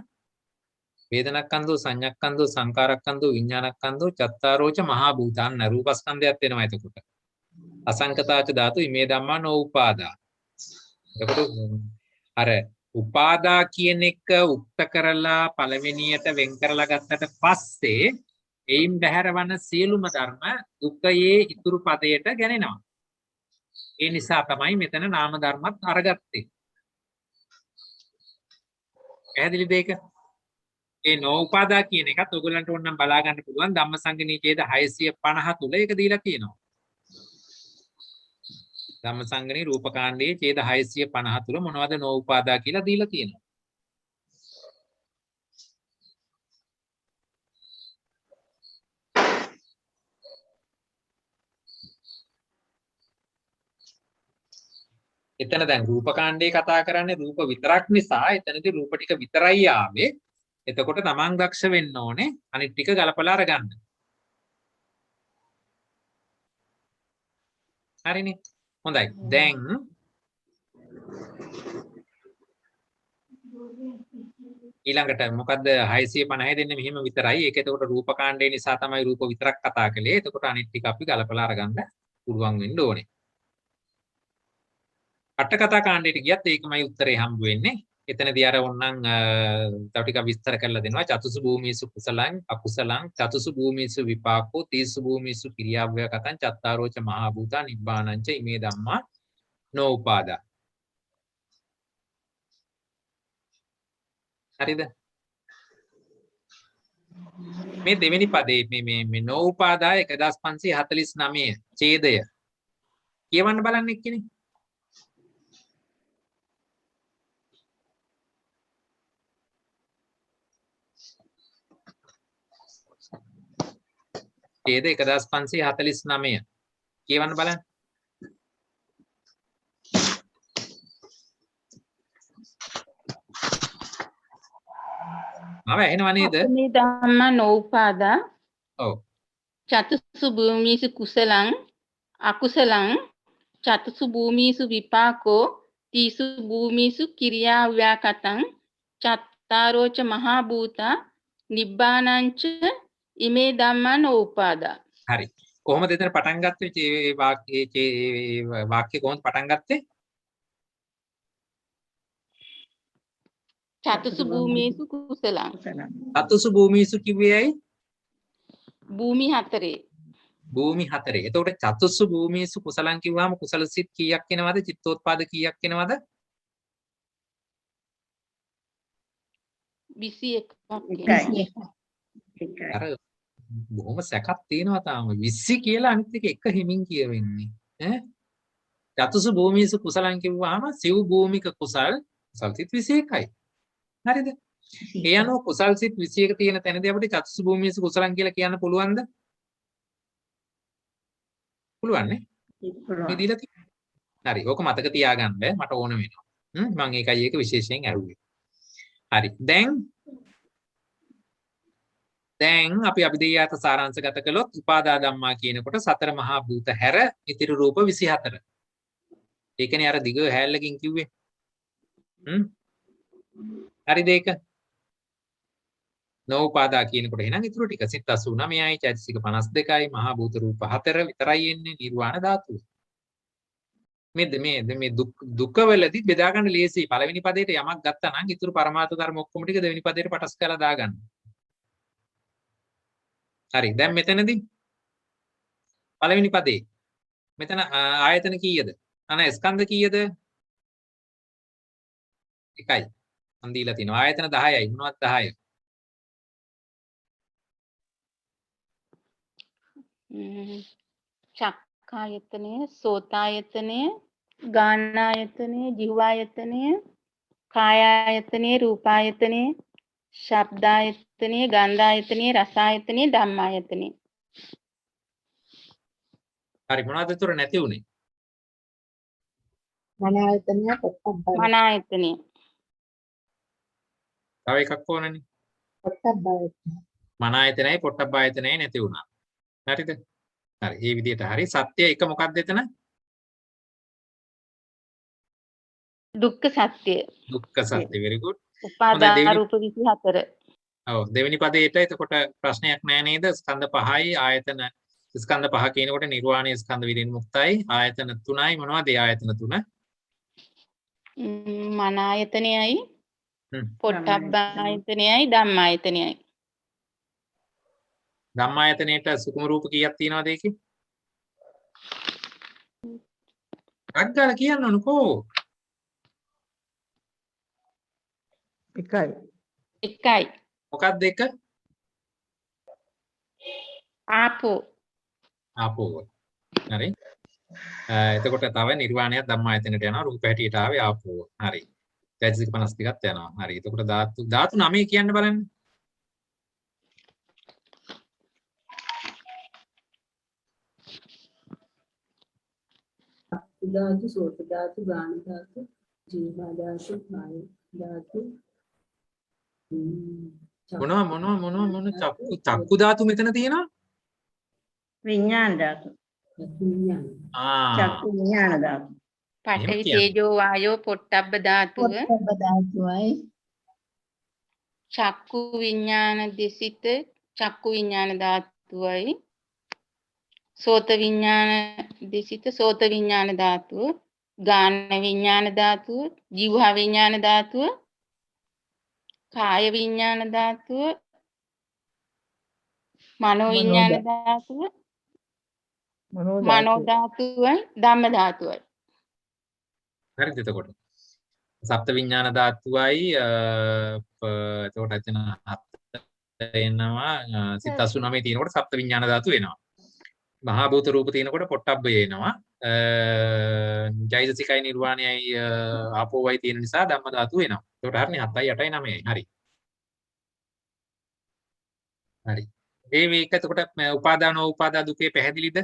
වේදනක්ඛන්தோ සංඤක්ඛන්தோ සංකාරක්ඛන්தோ විඥානක්ඛන්தோ චත්තාරෝච මහා භූතාන්න රූපස්කන්ධයක් වෙනවා එතකොට අසංකතාච ධාතු මේ ධම්මා නෝඋපාදා එතකොට අර උපාදා කියන එක උක්ත කරලා පළවෙනියට වෙන් කරලා ගත්තට පස්සේ එයින් බැහැරවන සියලුම ධර්ම දුක්ඛයේ ඉතුරු පදයට ගැනෙනවා. ඒ නිසා තමයි මෙතන නාම ධර්මත් අරගත්තේ. පැහැදිලිද ඒක? ඒ නෝඋපාදා කියන එකත් ඔයගොල්ලන්ට ඕනනම් බලා ගන්න පුළුවන් ධම්මසංගණී ඡේද 650 තුල ඒක දීලා තියෙනවා. ධම්මසංගණී රූපකාණ්ඩයේ ඡේද 650 තුල මොනවද නෝඋපාදා කියලා දීලා තියෙනවා. එතන දැන් රූපකාණ්ඩයේ කතා කරන්නේ රූප විතරක් නිසා එතනදී රූප ටික විතරයි ආවේ. එතකොට තමන් දක්ෂ වෙන්න ඕනේ අනිත් ටික ගලපලා අරගන්න. හරිනේ. හොඳයි. දැන් ඊළඟට මොකද්ද 650 දෙන්නේ මෙහිම විතරයි. ඒක එතකොට රූප කාණ්ඩේ නිසා තමයි රූප විතරක් කතා කළේ. එතකොට අනිත් ටික අපි ගලපලා අරගන්න පුළුවන් වෙන්න ඕනේ. අට කතා කාණ්ඩයට ගියත් ඒකමයි උත්තරේ හම්බ වෙන්නේ. එතනදී අර ඕනනම් තව ටිකක් විස්තර කරලා දෙනවා. චතුසු භූමිසු කුසලං අකුසලං චතුසු භූමිසු විපාකෝ තීසු භූමිසු කිරියාව්‍ය කතං චත්තාරෝච මහා භූතා නිබ්බානංච ඉමේ ධම්මා නෝපාදා. හරිද? මේ දෙවෙනි පදේ මේ නෝපාදාය 1549 ඡේදය කියවන්න බලන්න එක්කනේ. ඡේද 1549 කියවන්න බලන්න. මම ඇහෙනව නේද? මේ ධම්ම නෝපාදා ඔව්. චතුසු භූමිසු කුසලං අකුසලං චතුසු භූමිසු විපාකෝ තීසු භූමිසු කිරියාව්‍යාකතං චත්තාරෝච මහා භූතා නිබ්බානංච ඉමේ ධම්මා නෝපාදා. හරි. කොහොමද එතන පටන් ගත්තේ? මේ වාක්‍ය කොහොමද පටන් ගත්තේ? චතුසු භූමිසු කුසලං චතුසු භූමිසු කිව්වේ ඇයි? භූමි හතරේ භූමි හතරේ. එතකොට චතුසු භූමිසු කුසලං කිව්වම කුසල සිත් කීයක් එනවද? චිත්තෝත්පාද කීයක් එනවද? 21ක්. අර බොහොම සැකක් තියෙනවා තාම. 20 කියලා අනිත් එක එක හිමින් කියවෙන්නේ. ඈ චතුසු භූමිසු කුසලං කිව්වහම සිව් භූමික කුසල් සිත් 21යි. හරිද? ඒ අනුව කුසල් සිත් 21 තියෙන තැනදී අපිට චතුසු භූමිසු කුසලං කියලා කියන්න පුළුවන්ද? පුළුවන් නේ? මේ දීලා තියෙන්නේ. හරි. ඕක මතක තියාගන්න මට ඕන වෙනවා. මම ඒකයි ඒක විශේෂයෙන් අරුවේ. හරි. දැන් අපි අභිධේයාත සාරාංශගත කළොත් උපාදා ධම්මා කියනකොට සතර මහා භූත හැර ඉතිරි රූප 24. ඒකනේ අර දිග හැල්ලකින් කිව්වේ. හරිද ඒක? නෝපාදා කියනකොට එහෙනම් ඉතුරු ටික සිත් 89යි චෛතසික 52යි මහා භූත රූප 4 විතරයි එන්නේ නිර්වාණ ධාතුව. මේ දුකවලදී බෙදා ගන්න ලේසියි. පළවෙනි පදයට යමක් ගත්තා නම් ඉතුරු පරමාර්ථ ධර්ම ඔක්කොම ටික දෙවෙනි පදයට පටස් කරලා දාගන්න. හරි. දැන් මෙතනදී පළවෙනි පදේ මෙතන ආයතන කීයද? ස්කන්ධ කීයද? එකයි. මන් දීලා තිනවා. ආයතන 10යි. මොනවද 10? චක්කායතනය, සෝතායතනය, ගානායතනය, ජීවායතනය, කායායතනය, රූපායතනය, ශබ්දායතනය, ගන්ධායතනය, රසායතනය, ධම්මායතනය. හරි. මොනවද උතර නැති උනේ? මන ආයතනය පොට්ටබ්බය. මන ආයතනය. තව එකක් ඕනනේ. පොට්ටබ්බය. මන ආයතනයි පොට්ටබ්බ ආයතනයි නැති වුණා. හරිද? හරි. මේ විදිහට හරි. සත්‍ය එක මොකක්ද එතන? දුක්ඛ සත්‍ය. දුක්ඛ සත්‍ය. very good. උපාදාන රූප 24. ඔව් දෙවෙනි පදේට එතකොට ප්‍රශ්නයක් නෑ නේද? ස්කන්ධ 5යි ආයතන ස්කන්ධ 5 කියනකොට නිර්වාණීය ස්කන්ධ විදින් මුක්තයි ආයතන 3යි මොනවද ඒ ආයතන 3? මන ආයතනයයි පොට්ටබ්බ ආයතනයයි ධම්මායතනයයි. ධම්මායතනයේට සුකුම රූප කීයක් තියෙනවද ඒකේ? අග්ගල කියන්න ඕනකෝ. එකයි. එකයි. මොකක්ද එක? ආපෝ. ආපෝ. හරි. එතකොට තව නිර්වාණයක් ධම්මායතනයට යනවා රූප හැටියට ආවේ ආපෝ. හරි. චෛතසික 52ක් යනවා. හරි. එතකොට ධාතු 9 කියන්න බලන්න. ධාතු, සෝත ධාතු, ගාන ධාතු, ජීවා ධාතු, කාය ධාතු. මොන චක්කු ධාතු මෙතන තියෙනවා? විඥාන ධාතු. චක්කු විඥාන. චක්කු විඥාන ධාතු. පඨවි කියන්න. තේජෝ වායෝ පොට්ටබ්බ ධාතුව පොට්ටබ්බ ධාතුවයි චක්කු විඥාන දිසිත චක්කු විඥාන ධාතුවයි සෝත විඥාන දිසිත සෝත විඥාන ධාතුව ගාන විඥාන ධාතුව ජීවහා විඥාන ධාතුව කාය විඥාන ධාතුව මනෝ විඥාන ධාතුව මනෝ ධාතුවයි ධම්ම ධාතුවයි හරිද එතකොට සප්ත විඥාන ධාතුවයි එතකොට එතන හත එනවා සිත 89 තියෙනකොට සප්ත විඥාන ධාතු වෙනවා මහා භූත රූප තියෙනකොට පොට්ටබ්බය එනවා ජෛතසිකයි නිර්වාණයයි ආපෝවයි තියෙන නිසා ධම්ම ධාතු වෙනවා එතකොට හරිනේ 7යි 8යි 9යි හරි හරි මේක එතකොට උපාදාන උපාදා දුකේ පැහැදිලිද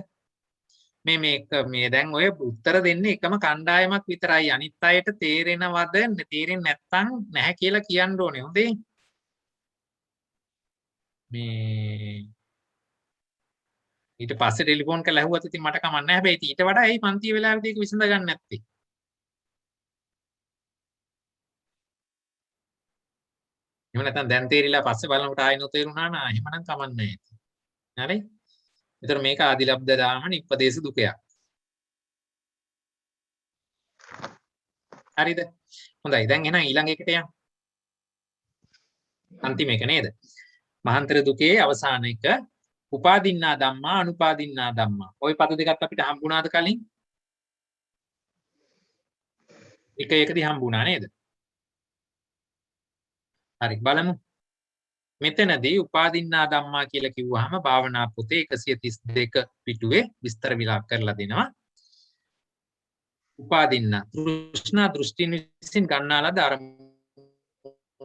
මේ දැන් ඔය උත්තර දෙන්නේ එකම කණ්ඩායමක් විතරයි අනිත් අයට තේරෙනවද තේරෙන්නේ නැත්නම් නැහැ කියලා කියන්න ඕනේ හොඳේ මේ ඊට පස්සේ ටෙලිෆෝන් කරලා ඇහුවත් ඉතින් මට කමක් නැහැ හැබැයි ඊට වඩා ඇයි පන්ති වෙලාවෙදී ඒක විසඳ ගන්න නැත්තේ එහෙම නැත්නම් දැන් තේරිලා පස්සේ බලනකොට ආයෙ නොතේරුණා නා එහෙමනම් කමක් නැහැ හරි එතන මේක ආදිලබ්ධ දාම නිප්පදේශ දුකයක්. හරිද? හොඳයි. දැන් එහෙනම් ඊළඟ එකට යමු. අන්තිම එක නේද? මහාන්තර දුකේ අවසාන එක උපාදින්නා ධම්මා අනුපාදින්නා ධම්මා. ওই පද දෙකත් අපිට හම්බුණාද කලින්? එක එකදී හම්බුණා නේද? හරි බලමු. මෙතනදී උපාදින්නා ධම්මා කියලා කිව්වහම භාවනා පොතේ 132 පිටුවේ විස්තර විලාප කරලා දෙනවා. උපාදින්නා තෘෂ්ණා දෘෂ්ටින් විසින් ගන්නාලද අරමුණක්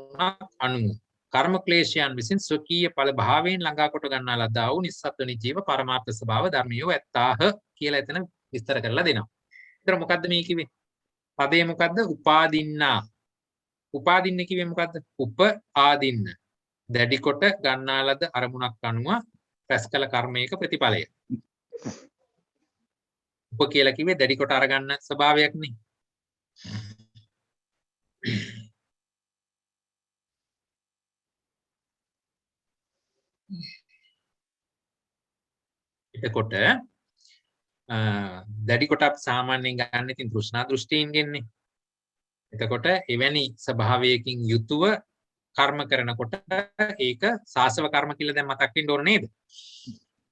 අනුව කර්ම ක්ලේශයන් විසින් ස්වකීය ඵල භාවයෙන් ළඟා කොට ගන්නාලද වූ නිස්සත්ත්ව නිජීව පරමාර්ථ ස්වභාව ධර්මියෝ ඇත්තාහ කියලා එතන විස්තර කරලා දෙනවා. ඒතර මොකද්ද මේ කිව්වේ? පදේ මොකද්ද? උපාදින්නා. උපාදින්න කිව්වේ මොකද්ද? උප ආදින්න. දැඩි කොට ගන්නාලද අරමුණක් අනුව රැස් කළ කර්මයක ප්‍රතිඵලය. උප කියලා කිව්වේ දැඩි කොට අරගන්න ස්වභාවයක් නේ. එතකොට දැඩි කොට අපි සාමාන්‍යයෙන් ගන්න ඉතින් තෘෂ්ණා දෘෂ්ටීන් ගෙන්නේ. එතකොට එවැනි ස්වභාවයකින් යුතුව කර්ම කරනකොට ඒක සාසව කර්ම කියලා දැන් මතක් වෙන්න ඕන නේද?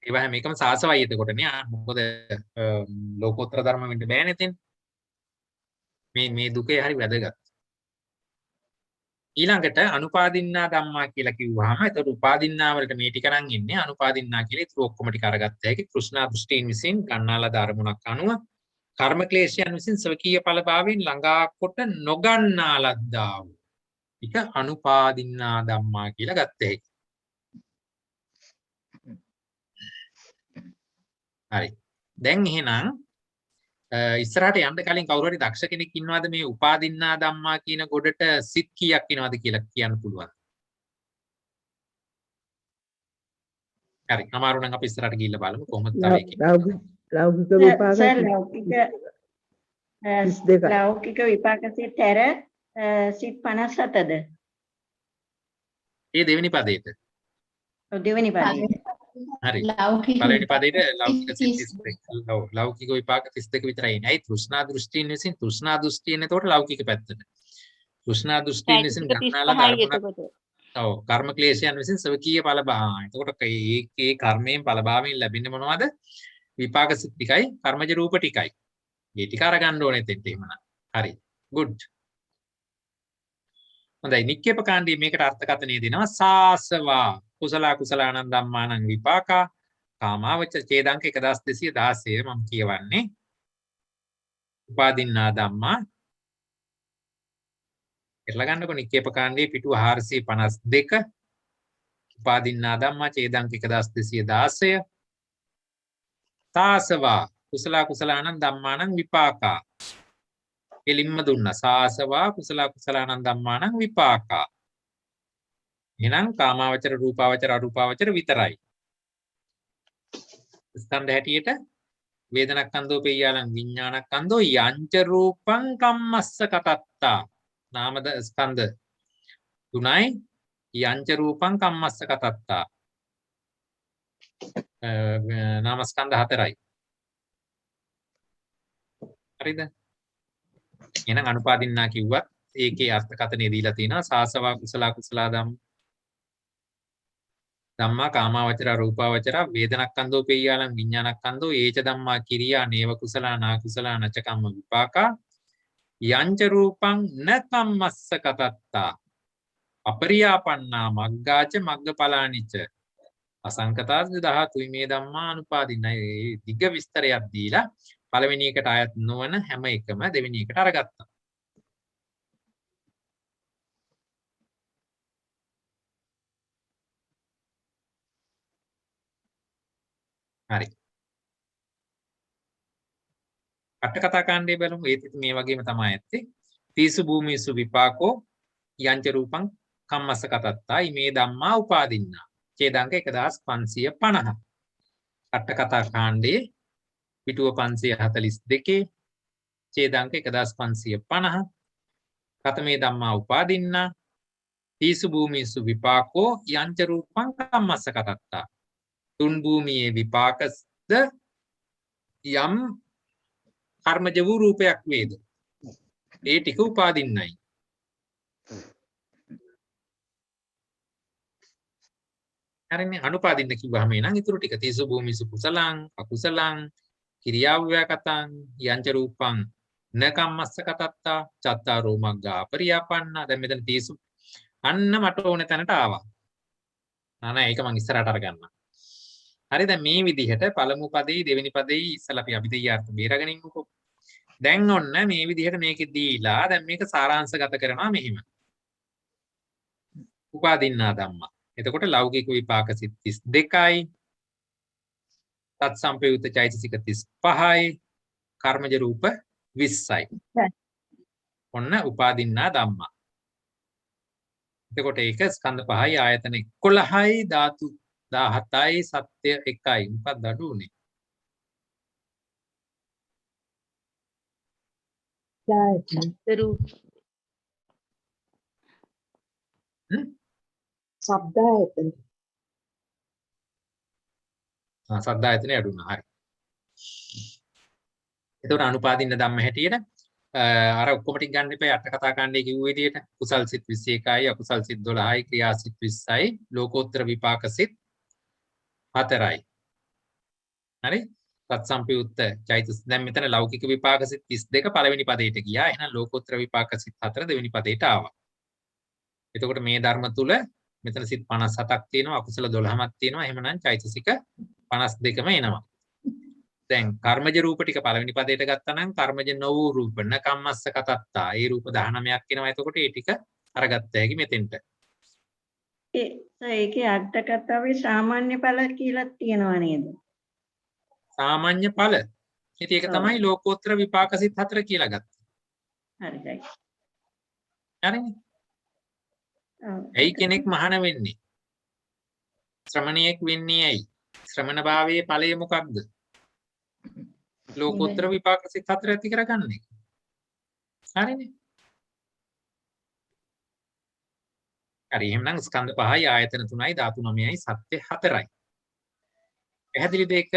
ඒවා හැම එකම සාසවයි එතකොට නේ. මොකද ලෝකෝත්තර ධර්ම වෙන්න බෑනේ එතෙන්. මේ දුකේ හරි වැදගත්. ඊළඟට අනුපාදින්නා ධම්මා කියලා කිව්වහම එතකොට උපාදින්නා වලට මේ ටික අරන් ඉන්නේ අනුපාදින්නා කියලා ඉතුරු ඔක්කොම ටික අරගත්ත හැකි තෘෂ්ණා දෘෂ්ටීන් විසින් ගන්නාලද අරමුණක් අනුව කර්ම ක්ලේශයන් විසින් ස්වකීය ඵලභාවයෙන් ළඟා කොට නොගන්නාලද්දා වූ එක අනුපාදින්නා ධම්මා කියලා ගත්ත හැකි. හරි. දැන් එහෙනම් ඉස්සරහට යන්න කලින් කවුරු හරි දක්ෂ කෙනෙක් ඉන්නවද මේ උපාදින්නා ධම්මා කියන ගොඩට සිත් කීයක් එනවද කියලා කියන්න පුළුවන්? හරි. අමාරු නම් අපි ඉස්සරහට ගිහිල්ලා බලමු කොහොමද තව එකේ. ලෞකික විපාක සර් ලෞකික විපාක සිත් හැර සිත් 57ද? ඒ දෙවෙනි පදේට. දෙවෙනි පදේ. හරි. ලෞකික පළවෙනි පදේට ලෞකික සිත් 32. ලෞකික විපාක 32 විතරයි ඉන්නේ. අයි තෘෂ්ණා දෘෂ්ටීන් විසින් තෘෂ්ණා දෘෂ්ටීන් එතකොට ලෞකික පැත්තට. තෘෂ්ණා දෘෂ්ටීන් විසින් ගන්නාලා ධර්මයක්. ඔව් කර්ම ක්ලේශයන් විසින් ස්වකීය ඵල භාව. එතකොට ඒ කර්මයෙන් ඵල භාවයෙන් ලැබෙන්නේ මොනවද? විපාක සිත් ටිකයි කර්මජ රූප ටිකයි. මේ ටික අරගන්න ඕනේ එතෙන්ට එහෙමනම්. හරි. good. හොඳයි නික්කේප කාණ්ඩයේ මේකට අර්ථකථනය දෙනවා සාසවා කුසල කුසලානං ධම්මානං විපාකා කාමාවච ඡේදංක 1216 මම කියවන්නේ උපාදින්නා ධම්මා එట్లా ගන්නකො නික්කේප කාණ්ඩයේ පිටුව 452 උපාදින්නා ධම්මා ඡේදංක 1216 සාසවා කුසල කුසලානං ධම්මානං විපාකා එලින්ම දුන්නා සාසවා කුසල කුසලානං ධම්මානං විපාකා. එහෙනම් කාමාවචර රූපාවචර අරූපාවචර විතරයි. ස්කන්ධ හැටියට වේදනක්ඛන්தோ පෙය්‍යාලං විඥානක්ඛන්தோ යංච රූපං කම්මස්ස කතත්තා නාමද ස්කන්ධ තුනයි යංච රූපං කම්මස්ස කතත්තා නාමස්කන්ධ හතරයි හරිද එහෙනම් අනුපාදින්නා කිව්වත් ඒකේ අර්ථකථනය දීලා තියෙනවා සාසවා කුසල කුසල ධම්මා කාමාවචර රූපාවචර වේදනක්ඛන්தோ පෙය්‍යාලං විඥානක්ඛන්தோ ඒච ධම්මා කිරියා නේව කුසලා නා කුසලා නච කම්ම විපාකා යංච රූපං න කම්මස්ස කතත්තා අපරියාපන්නා මග්ගාච මග්ගඵලානිච අසංකතාද ධාතුයි මේ ධම්මා අනුපාදින්නයි දිග විස්තරයක් දීලා පළවෙනි එකට ආයත් නොවන හැම එකම දෙවෙනි එකට අරගත්තා හරි අට කතා කාණ්ඩය බලමු ඒත් මේ වගේම තමයි ඇත්තේ තීසු භූමිසු විපාකෝ යංච රූපං කම්මස්ස කතත්තා මේ ධම්මා උපාදින්නා ඡේදාංක 1550 අට කතා කාණ්ඩයේ පිටුව 542 ඡේදාංක 1550 කතමේ ධම්මා උපාදින්නා තීසු භූමිසු විපාකෝ යංච රූපං කම්මස්ස කතත්තා තුන් භූමියේ විපාකස්ද යම් කර්මජ වූ රූපයක් වේද ඒ ටික උපාදින්නයි හරිනේ අනුපාදින්න කිව්වහම එනං ඊටු ටික තීසු භූමිසු කුසලං අකුසලං කිරියාව්‍යාකතං යංච රූපං න කම්මස්ස කතත්තා චත්තාරෝ මග්ගා අපරියාපන්නා දැන් මෙතන තීසු අන්න මට ඕනේ තැනට ආවා නෑ ඒක මං ඉස්සරහට අරගන්නම් හරි දැන් මේ විදිහට පළමු පදේ දෙවෙනි පදේ ඉස්සලා අපි අභිධේයාර්ථ බේරගෙන ඉන්නකො දැන් ඔන්න මේ විදිහට මේකේ දීලා දැන් මේක සාරාංශගත කරනවා මෙහිම උපාදින්නා ධම්මා එතකොට ලෞකික විපාක සිත් 32යි තත් සම්පයුක්ත චෛතසික 35යි කර්මජ රූප 20යි ඔන්න උපාදින්නා ධම්මා එතකොට ඒක ස්කන්ධ 5යි ආයතන 11යි ධාතු 17යි සත්‍ය 1යි මොකක්ද අඩු උනේ සබ්දායතන සද්දායතනේ අඩු වුණා හරි එතකොට අනුපාදින්න ධම්ම හැටියට අර ඔක්කොම ටික ගන්න එපා අට කතා කාණ්ඩයේ කිව්ව විදිහට කුසල් සිත් 21යි අකුසල් සිත් 12යි ක්‍රියා සිත් 20යි ලෝකෝත්තර විපාක සිත් 4යි හරි සත් සම්පයුක්ත චෛතසික දැන් මෙතන ලෞකික විපාක සිත් 32 පළවෙනි පදයට ගියා එහෙනම් ලෝකෝත්තර විපාක සිත් 4 දෙවෙනි පදයට ආවා එතකොට මේ ධර්ම තුල මෙතන සිත් 57ක් තියෙනවා අකුසල 12ක් තියෙනවා එහෙමනම් චෛතසික 52ම එනවා දැන් කර්මජ රූප ටික පළවෙනි පදයට ගත්තා නම් කර්මජ නොවූ රූප න කම්මස්ස කතත්තා ඒ රූප 19ක් එනවා එතකොට ඒ ටික අරගත්ත හැකි මෙතෙන්ට ඒකේ අට කතාවේ සාමාන්‍ය ඵල කියලා තියෙනවා නේද සාමාන්‍ය ඵල ඉතින් ඒක තමයි ලෝකෝත්තර විපාක සිත් 4 කියලා ගත්තා හරියි හරිනේ ඇයි කෙනෙක් මහාන වෙන්නේ ශ්‍රමණියෙක් වෙන්නේ ඇයි ශ්‍රමණ භාවයේ ඵලය මොකක්ද ලෝකෝත්තර විපාක සිත් 4 ඇති කරගන්නේ හරිනේ හරි එහෙනම් ස්කන්ධ 5යි ආයතන 3යි ධාතු 9යි සත්‍ය 4යි පැහැදිලිද ඒක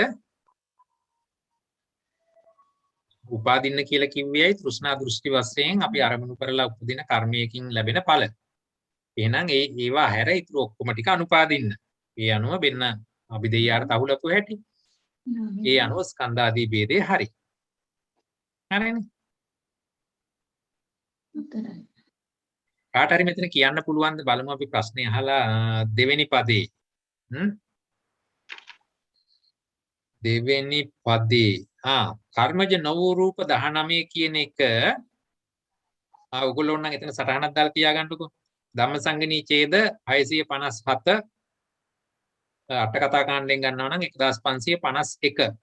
උපාදින්න කියලා කිව්වේයි තෘෂ්ණා දෘෂ්ටි වශයෙන් අපි අරමුණු කරලා උපදින කර්මයකින් ලැබෙන ඵල එහෙනම් ඒවා හැර ඉතුරු ඔක්කොම ටික අනුපාදින්න ඒ අනුව වෙන අභිධේයාර්ථ අහුලපු හැටි ඒ අනුව ස්කන්ධ ආදී ભેදේ හරි හරිනේ කාට හරි මෙතන කියන්න පුළුවන් ද බලමු අපි ප්‍රශ්නේ අහලා දෙවෙනි පදේ දෙවෙනි පදේ කර්මජ නව රූප 19 කියන එක ඔයගොල්ලෝ නම් එතන සටහනක් දාලා තියාගන්නකෝ ධම්මසංගණී ඡේද 657 අට කතා කාණ්ඩයෙන් ගන්නවා නම් 1551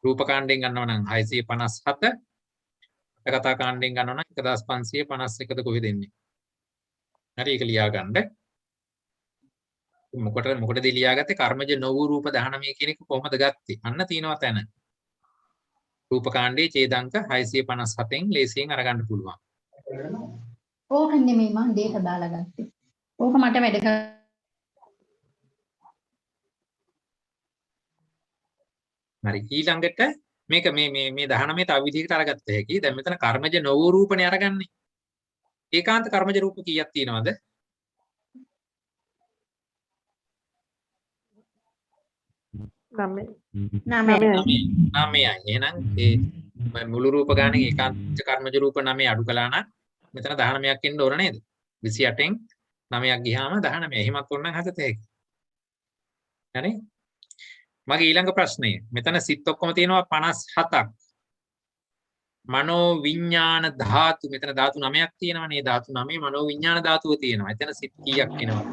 රූප කාණ්ඩයෙන් ගන්නවා නම් 657 අට කතා කාණ්ඩයෙන් ගන්නවා නම් 1551ද කොහෙද එන්නේ හරි ඒක ලියා ගන්න මොකටද ලියාගත්තේ කර්මජ නොවූ රූප 19 කියන එක කොහොමද ගත්තේ? අන්න තියෙනවා තැන. රූපකාණ්ඩයේ ඡේදාංක 657න් ලේසියෙන් අරගන්න පුළුවන්. ඕක නෙමෙයි මම දේට දාලා ගත්තේ. ඕක මට වැඩ කර හරි ඊළඟට මේක මේ 19 තව විදිහකට අරගත්ත හැකි. දැන් මෙතන කර්මජ නොවූ රූපනේ අරගන්නේ. ඒකාන්ත කර්මජ රූප කීයක් තියෙනවද? 9යි. එහෙනම් ඒ මුළු රූප ගානේ ඒකාන්ත කර්මජ රූප 9 අඩු කළා නම් මෙතන 19ක් එන්න ඕන නේද? 28න් 9ක් ගියාම 19. එහෙමත් ඕනනම් හදත හැකි. හරි? මගේ ඊළඟ ප්‍රශ්නය. මෙතන සිත් ඔක්කොම තියෙනවා 57ක්. මනෝ විඥාන ධාතු මෙතන ධාතු 9ක් තියෙනවනේ. ධාතු 9 මනෝ විඥාන ධාතුව තියෙනවා. එතන සිත් කීයක් එනවද?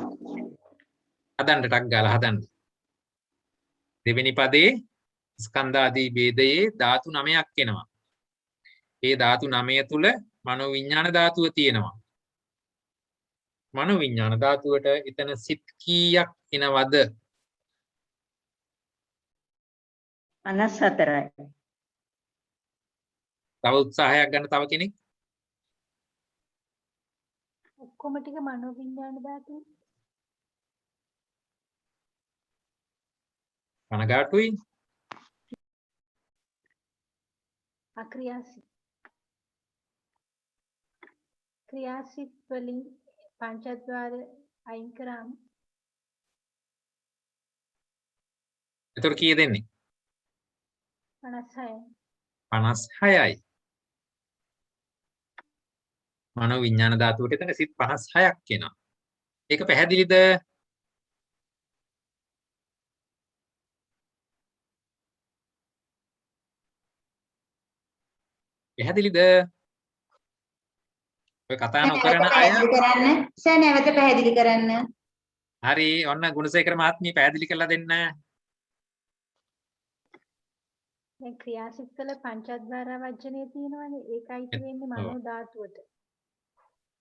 හදන්න ටක් ගාලා හදන්න. දෙවෙනි පදේ ස්කන්ධාදී ભેදයේ ධාතු 9ක් එනවා. ඒ ධාතු 9 තුල මනෝ විඥාන ධාතුව තියෙනවා. මනෝ විඥාන ධාතුවට එතන සිත් කීයක් එනවද? 54යි. තව උත්සාහයක් ගන්න තව කෙනෙක්. ඔක්කොම ටික මනෝවිඤ්ඤාණ ධාතු. කනගාටුයි. අක්‍රියාසිත. ක්‍රියාසිත වලින් පංචද්වාර අයින් කරාම එතකොට කීය දෙන්නේ? 56යි. 56යි. මනෝ විඥාන ධාතුවට එතන සිත් 56ක් එනවා. ඒක පැහැදිලිද? පැහැදිලිද? ඔය කතා නොකරන අය සර් නැවත පැහැදිලි කරන්න. හරි ඔන්න ගුණසේකර මහත්මිය පැහැදිලි කරලා දෙන්න. දැන් ක්‍රියාසිත වල පංචද්වාර වර්ජනය තියෙනවානේ. ඒකයි වෙන්නේ මනෝ ධාතුවට.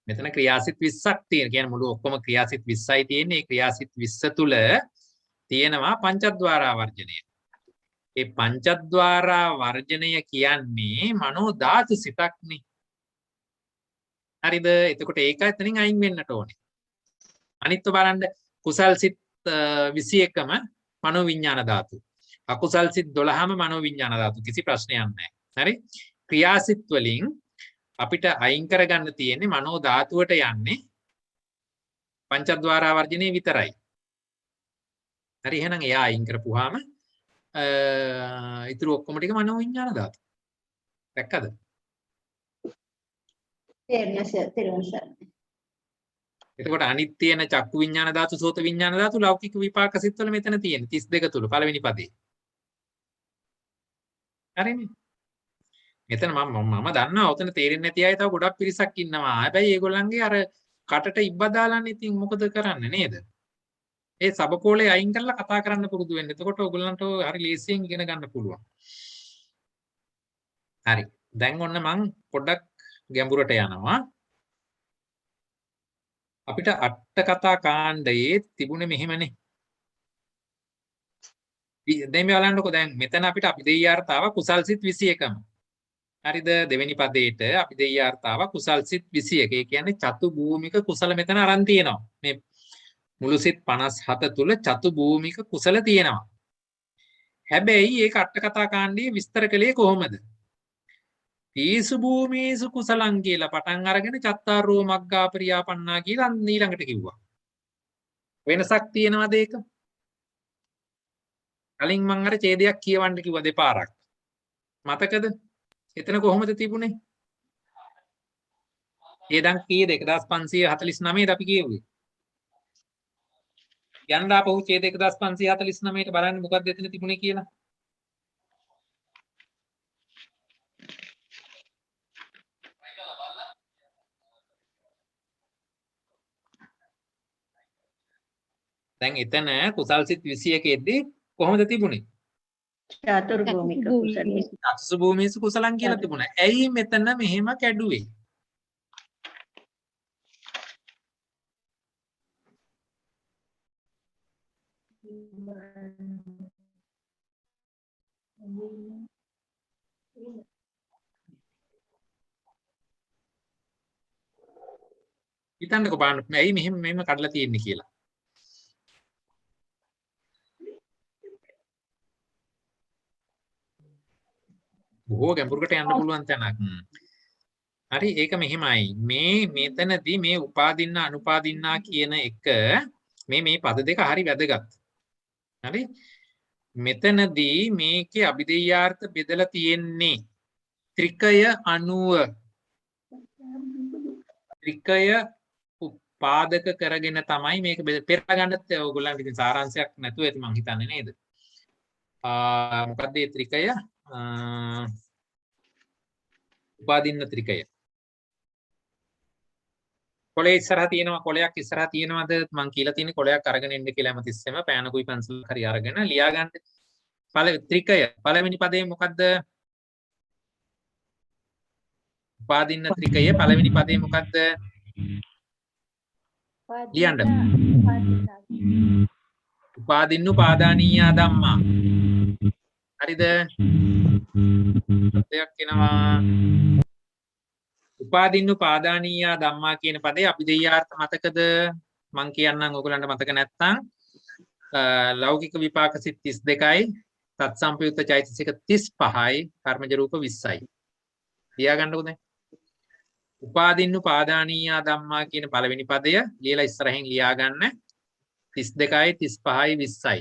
මෙතන ක්‍රියාසිත 20ක් තියෙන. කියන්නේ මුළු ඔක්කොම ක්‍රියාසිත 20යි තියෙන්නේ. ඒ ක්‍රියාසිත 20 තුල තියෙනවා පංචද්වාර වර්ජනය. ඒ පංචද්වාර වර්ජනය කියන්නේ මනෝ ධාතු සිතක්නේ. හරිද? එතකොට ඒක එතනින් අයින් වෙන්නට ඕනේ. අනිත්ව බලන්න කුසල් සිත් 21ම මනෝ විඥාන ධාතු. අකුසල් සිත් 12ම මනෝ විඥාන ධාතු. කිසි ප්‍රශ්නයක් නැහැ. හරි? ක්‍රියාසිත වලින් අපිට අයින් කරගන්න තියෙන්නේ මනෝ ධාතුවට යන්නේ පංචද්වාර වර්ජනේ විතරයි. හරි එහෙනම් එයා අයින් කරපුවාම ඉතුරු ඔක්කොම ටික මනෝ විඥාන ධාතු. දැක්කද? එතකොට අනිත් තියෙන චක්කු විඥාන ධාතු, සෝත විඥාන ධාතු, ලෞකික විපාක සිත්වල මෙතන තියෙන 32 තුල පළවෙනි පදේ. හරිනේ. මෙතන මම දන්නවා උතන තේරෙන්නේ නැති අය තව ගොඩක් පිරිසක් ඉන්නවා. හැබැයි ඒගොල්ලන්ගේ අර කටට ඉබ්බා දාලානේ ඉතින් මොකද කරන්නේ නේද? ඒ සබකෝලේ අයින් කරලා කතා කරන්න පුරුදු වෙන්න. එතකොට ඔයගොල්ලන්ට හරි ලේසියෙන් ඉගෙන ගන්න පුළුවන්. හරි. දැන් ඔන්න මං පොඩ්ඩක් ගැඹුරට යනවා. අපිට අට කතා කාණ්ඩයේ තිබුණේ මෙහෙමනේ. දැන් මේ බලන්නකො දැන් මෙතන අපිට අභිදේයාර්ථාව කුසල් සිත් 21ම. හරිද? දෙවෙනි පදේට අභිදේයාර්ථාව කුසල් සිත් 21. ඒ කියන්නේ චතු භූමික කුසල මෙතන අරන් තියෙනවා. මේ මුළු සිත් 57 තුල චතු භූමික කුසල තියෙනවා. හැබැයි ඒක අට කතා කාණ්ඩයේ විස්තර කළේ කොහොමද? තීසු භූමීසු කුසලං කියලා පටන් අරගෙන චත්තාරෝ මග්ගා පරියාපන්නා කියලා ඊළඟට කිව්වා. වෙනසක් තියෙනවද ඒක? කලින් මම අර ඡේදයක් කියවන්න කිව්වා දෙපාරක්. මතකද? එතන කොහොමද තිබුණේ? ඡේදං කීයද? 1549ද අපි කියුවේ. යන්න ආපහු ඡේද 1549ට බලන්න මොකක්ද එතන තිබුණේ කියලා. දැන් එතන කුසල් සිත් 21 ෙද්දී කොහොමද තිබුණේ? චතුර්භූමික කුසලයේ. චක්සු භූමීසු කුසලං කියලා තිබුණා. ඇයි මෙතන මෙහෙම කැඩුවේ? හිතන්නකෝ බලන්න ඇයි මෙහෙම කඩලා තියෙන්නේ කියලා. බොහෝ ගැඹුරකට යන්න පුළුවන් තැනක්. හරි ඒක මෙහෙමයි. මෙතනදී මේ උපාදින්න අනුපාදින්නා කියන එක මේ පද දෙක හරි වැදගත්. හරි මෙතනදී මේකේ අභිධේයාර්ථ බෙදලා තියෙන්නේ ත්‍රිකය අනුව ත්‍රිකය පාදක කරගෙන තමයි මේක පෙරලා ගන්නත් ඔයගොල්ලන්ට ඉතින් සාරාංශයක් නැතුව ඇති මං හිතන්නේ නේද? මොකක්ද මේ ත්‍රිකය? උපාදින්න ත්‍රිකය. කොලේ ඉස්සරහා තියෙනවා කොලයක් ඉස්සරහා තියෙනවද මං කියලා තියෙන්නේ කොලයක් අරගෙන ඉන්න කියලා හැමතිස්සෙම පෑනකුයි පෙන්සලක් හරි අරගෙන ලියා ගන්න. ත්‍රිකය පළවෙනි පදේ මොකද්ද? උපාදින්න ත්‍රිකය පළවෙනි පදේ මොකද්ද? ලියන්න. උපාදින්නු පාදානීයා ධම්මා. හරිද? දෙයක් එනවා. උපාදින්නු පාදානීයා ධම්මා කියන පදේ අභිධේයාර්ථ මතකද? මං කියන්නම් ඔයගලන්ට මතක නැත්නම් ලෞකික විපාක සිත් 32යි තත්සම්පයුක්ත චෛතසික 35යි කර්මජ රූප 20යි. ලියා ගන්නකො දැන්. උපාදින්නු පාදානීයා ධම්මා කියන පළවෙනි පදය ලියලා ඉස්සරහින් ලියා ගන්න 32යි 35යි 20යි.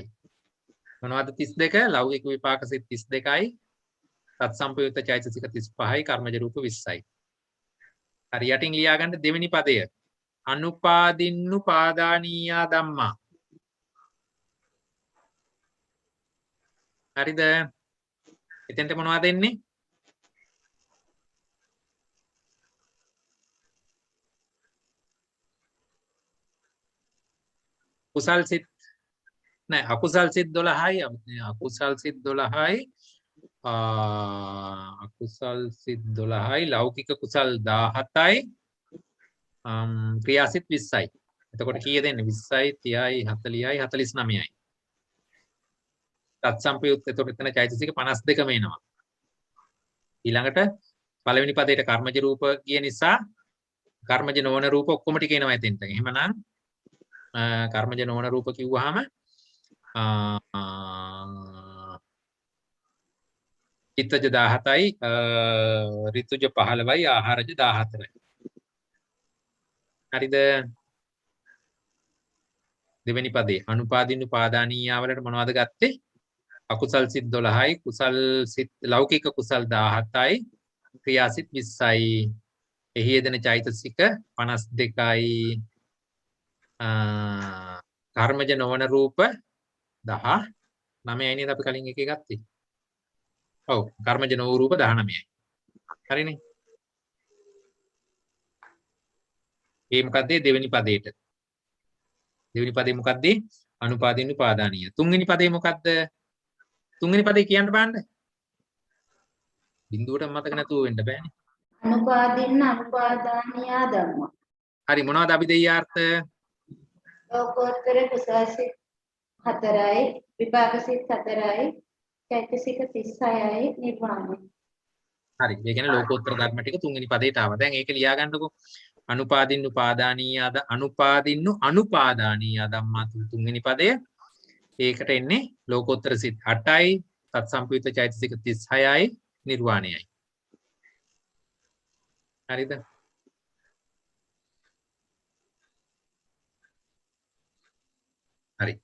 මොනවද 32? ලෞකික විපාක සිත් 32යි තත්සම්පයුක්ත චෛතසික 35යි කර්මජ රූප 20යි. හරි යටින් ලියා ගන්න දෙවෙනි පදය අනුපාදින්නු පාදානීයා ධම්මා. හරිද? එතෙන්ට මොනවද එන්නේ? කුසල් සිත් නෑ අකුසල් සිත් 12යි අකුසල් සිත් 12යි අකුසල් සිත් 12යි ලෞකික කුසල් 17යි ක්‍රියාසිත 20යි. එතකොට කීයද එන්නේ? 20යි 30යි 40යි 49යි. තත්සම්පයුක්ත එතකොට එතන චෛතසික 52ම එනවා. ඊළඟට පළවෙනි පදයට කර්මජ රූප කිය නිසා කර්මජ නොවන රූප ඔක්කොම ටික එනවා එතෙන්ට. එහෙමනම් කර්මජ නොවන රූප කිව්වහම චිත්තජ 17යි ඍතුජ 15යි ආහාරජ 14යි. හරිද? දෙවෙනි පදේ අනුපාදින්නු පාදානීයා වලට මොනවද ගත්තේ? අකුසල් සිත් 12යි කුසල් සිත් ලෞකික කුසල් 17යි ක්‍රියාසිත 20යි එහි යෙදෙන චෛතසික 52යි කර්මජ නොවන රූප 19යි නේද අපි කලින් එකේ ගත්තේ. ඔව් කර්මජ නොවන රූප 19යි. හරිනේ. ඒ මොකද්ද දෙවෙනි පදේට? දෙවෙනි පදේ මොකද්ද? අනුපාදින්නු පාදානීය. තුන්වෙනි පදේ මොකද්ද? තුන්වෙනි පදේ කියන්න බලන්න. බිඳුවට මතක නැතුව වෙන්න බෑනේ. අනුපාදින්න අනුපාදානියා ධම්මා. හරි මොනවද අභිධේයාර්ථ? ලෝකෝත්තර කුසලසිත 4යි විපාකසිත 4යි චෛතසික 36යි නිර්වාණය. හරි. ඒ කියන්නේ ලෝකෝත්තර ධර්ම ටික තුන්වෙනි පදේට ආවා. දැන් ඒක ලියා ගන්නකො. අනුපාදින්නු පාදානීයාද අනුපාදින්නු අනුපාදානීයා ධම්මා තුන්වෙනි පදය. ඒකට එන්නේ ලෝකෝත්තර සිත් 8යි තත්සම්පයුක්ත චෛතසික 36යි නිර්වාණයයි. හරිද? හරි.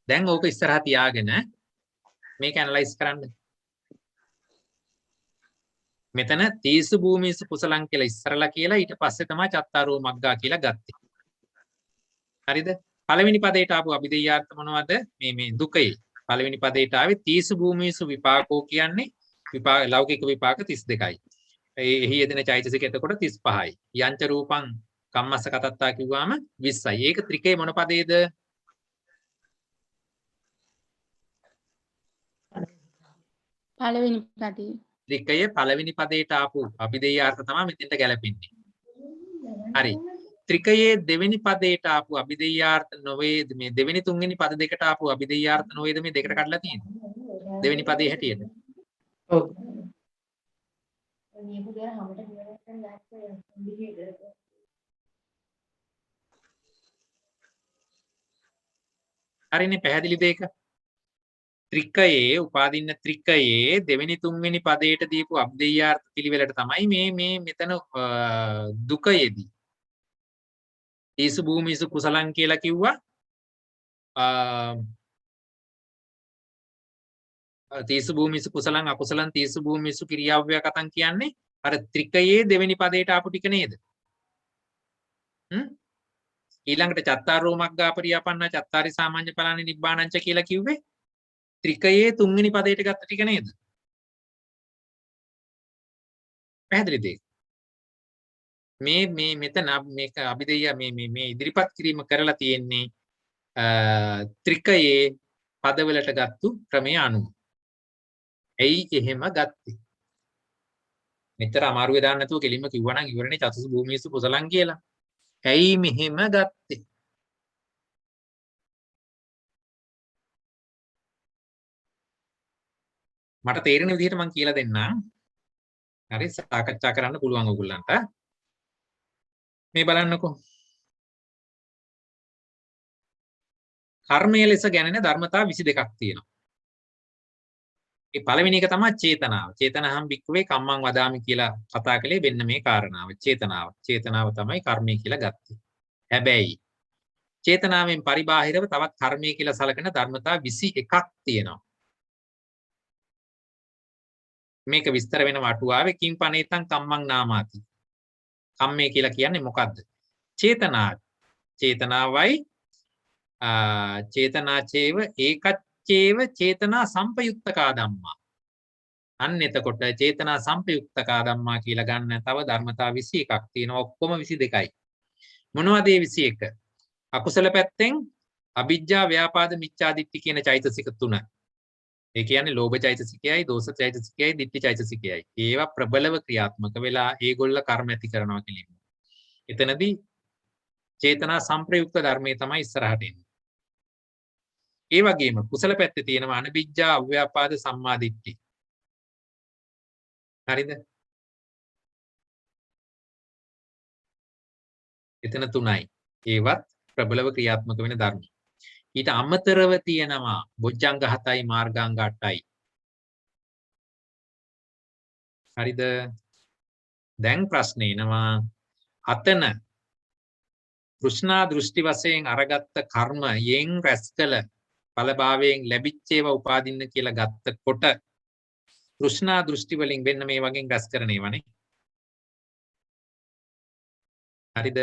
දැන් ඕක ඉස්සරහා තියාගෙන මේක ඇනලයිස් කරන්න. මෙතන තීසු භූමිසු කුසලං කියලා ඉස්සරලා කියලා ඊට පස්සේ තමයි චත්තාරෝ මග්ගා කියලා ගත්තේ. හරිද? පළවෙනි පදයට ආපු අභිධේයාර්ථ මොනවද? මේ දුකේ. පළවෙනි පදයට ආවේ තීසු භූමිසු විපාකෝ කියන්නේ ලෞකික විපාක 32යි. එහි යෙදෙන චෛතසික එතකොට 35යි. යංච රූපං කම්මස්ස කතත්තා කිව්වම 20යි. ඒක ත්‍රිකේ මොන පදේද? පළවෙනි පදේ. ත්‍රිකය පළවෙනි පදයට ආපු අභිධේයාර්ථ තමයි මෙතෙන්ට ගැලපෙන්නේ. හරි. ත්‍රිකයේ දෙවෙනි පදයට ආපු අභිධේයාර්ථ නොවේද මේ දෙවෙනි තුන්වෙනි පද දෙකට ආපු අභිධේයාර්ථ නොවේද මේ දෙකට කඩලා තියෙන්නේ දෙවෙනි පදේ හැටියට. ඔව්. හරිනේ පැහැදිලිද ඒක? ත්‍රිකයේ උපාදින්න ත්‍රිකයේ දෙවෙනි තුන්වෙනි පදයට දීපු අභිධේයාර්ථ පිළිවෙලට තමයි මේ මෙතන දුකයේදී තීසු භූමිසු කුසලං කියලා කිව්වා. තීසු භූමිසු කුසලං අකුසලං තීසු භූමිසු ක්‍රියාව්‍ය කතං කියන්නේ අර ත්‍රිකයේ දෙවෙනි පදයට ආපු ටික නේද? ඊළඟට චත්තාරෝ මග්ගා පරියාපන්න චත්තාරි සාමාන්‍ය ඵලානි නිබ්බානංච කියලා කිව්වේ ත්‍රිකයේ තුන්වෙනි පදයට ගත්ත ටික නේද? පැහැදිලිද? මේ මෙතන මේක අභිධේය මේ ඉදිරිපත් කිරීම කරලා තියෙන්නේ ත්‍රිකයේ පදවලට ගත්තු ක්‍රමය අනුව. එයි එහෙම ගත්තේ. මෙතර අමාරුවේ දාන්න නැතුව කෙලින්ම කිව්වනම් ඉවරනේ චතුසු භූමිසු කුසලං කියලා. ඇයි මෙහෙම ගත්තේ? මට තේරෙන විදිහට මම කියලා දෙන්නම්. හරි සාකච්ඡා කරන්න පුළුවන් ඔයගොල්ලන්ට. මේ බලන්නකෝ. කර්මයේ ලෙස ගැනෙන ධර්මතා 22ක් තියෙනවා. ඒ පළවෙනි එක තමයි චේතනාව. චේතනහම් භික්ඛවේ කම්මං වදාමි කියලා කතා කළේ වෙන්න මේ කාරණාව. චේතනාව. චේතනාව තමයි කර්මය කියලා ගත්තේ. හැබැයි චේතනාවෙන් පරිබාහිරව තවත් කර්මය කියලා සලකන ධර්මතා 21ක් තියෙනවා. මේක විස්තර වෙන වටුවාවේ කිං පනේතං කම්මං නාමාති. කම්මය කියලා කියන්නේ මොකද්ද? චේතනාවයි චේතනාචේව ඒකච්චේව චේතනා සම්පයුක්තකා ධම්මා. අන්න එතකොට චේතනා සම්පයුක්තකා ධම්මා කියලා ගන්න තව ධර්මතා 21ක් තියෙනවා. ඔක්කොම 22යි. මොනවද මේ 21? අකුසල පැත්තෙන් අවිජ්ජා ව්‍යාපාද මිච්ඡාදිට්ඨි කියන චෛතසික තුන. ඒ කියන්නේ ලෝභ චෛතසිකයයි, දෝෂ චෛතසිකයයි, ditthi චෛතසිකයයි. ඒවා ප්‍රබලව ක්‍රියාත්මක වෙලා ඒගොල්ල කර්ම ඇති කරනවා කියලා. එතනදී චේතනා සංප්‍රයුක්ත ධර්මයේ තමයි ඉස්සරහට එන්නේ. ඒ වගේම කුසල පැත්තේ තියෙනවා අනවිජ්ජා අව්‍යාපාද සම්මාදිට්ඨි. හරිද? එතන තුනයි. ඒවත් ප්‍රබලව ක්‍රියාත්මක වෙන ධර්ම. ඊට අමතරව තියෙනවා බොජ්ජංග 7යි මාර්ගාංග 8යි. හරිද? දැන් ප්‍රශ්නේ එනවා අතන තෘෂ්ණා දෘෂ්ටි වශයෙන් අරගත්ත කර්මයෙන් රැස් කළ ඵලභාවයෙන් ලැබිච්ච ඒවා උපාදින්න කියලා ගත්තකොට තෘෂ්ණා දෘෂ්ටි වලින් වෙන්න මේ වගේ රැස් කරන ඒවානේ. හරිද?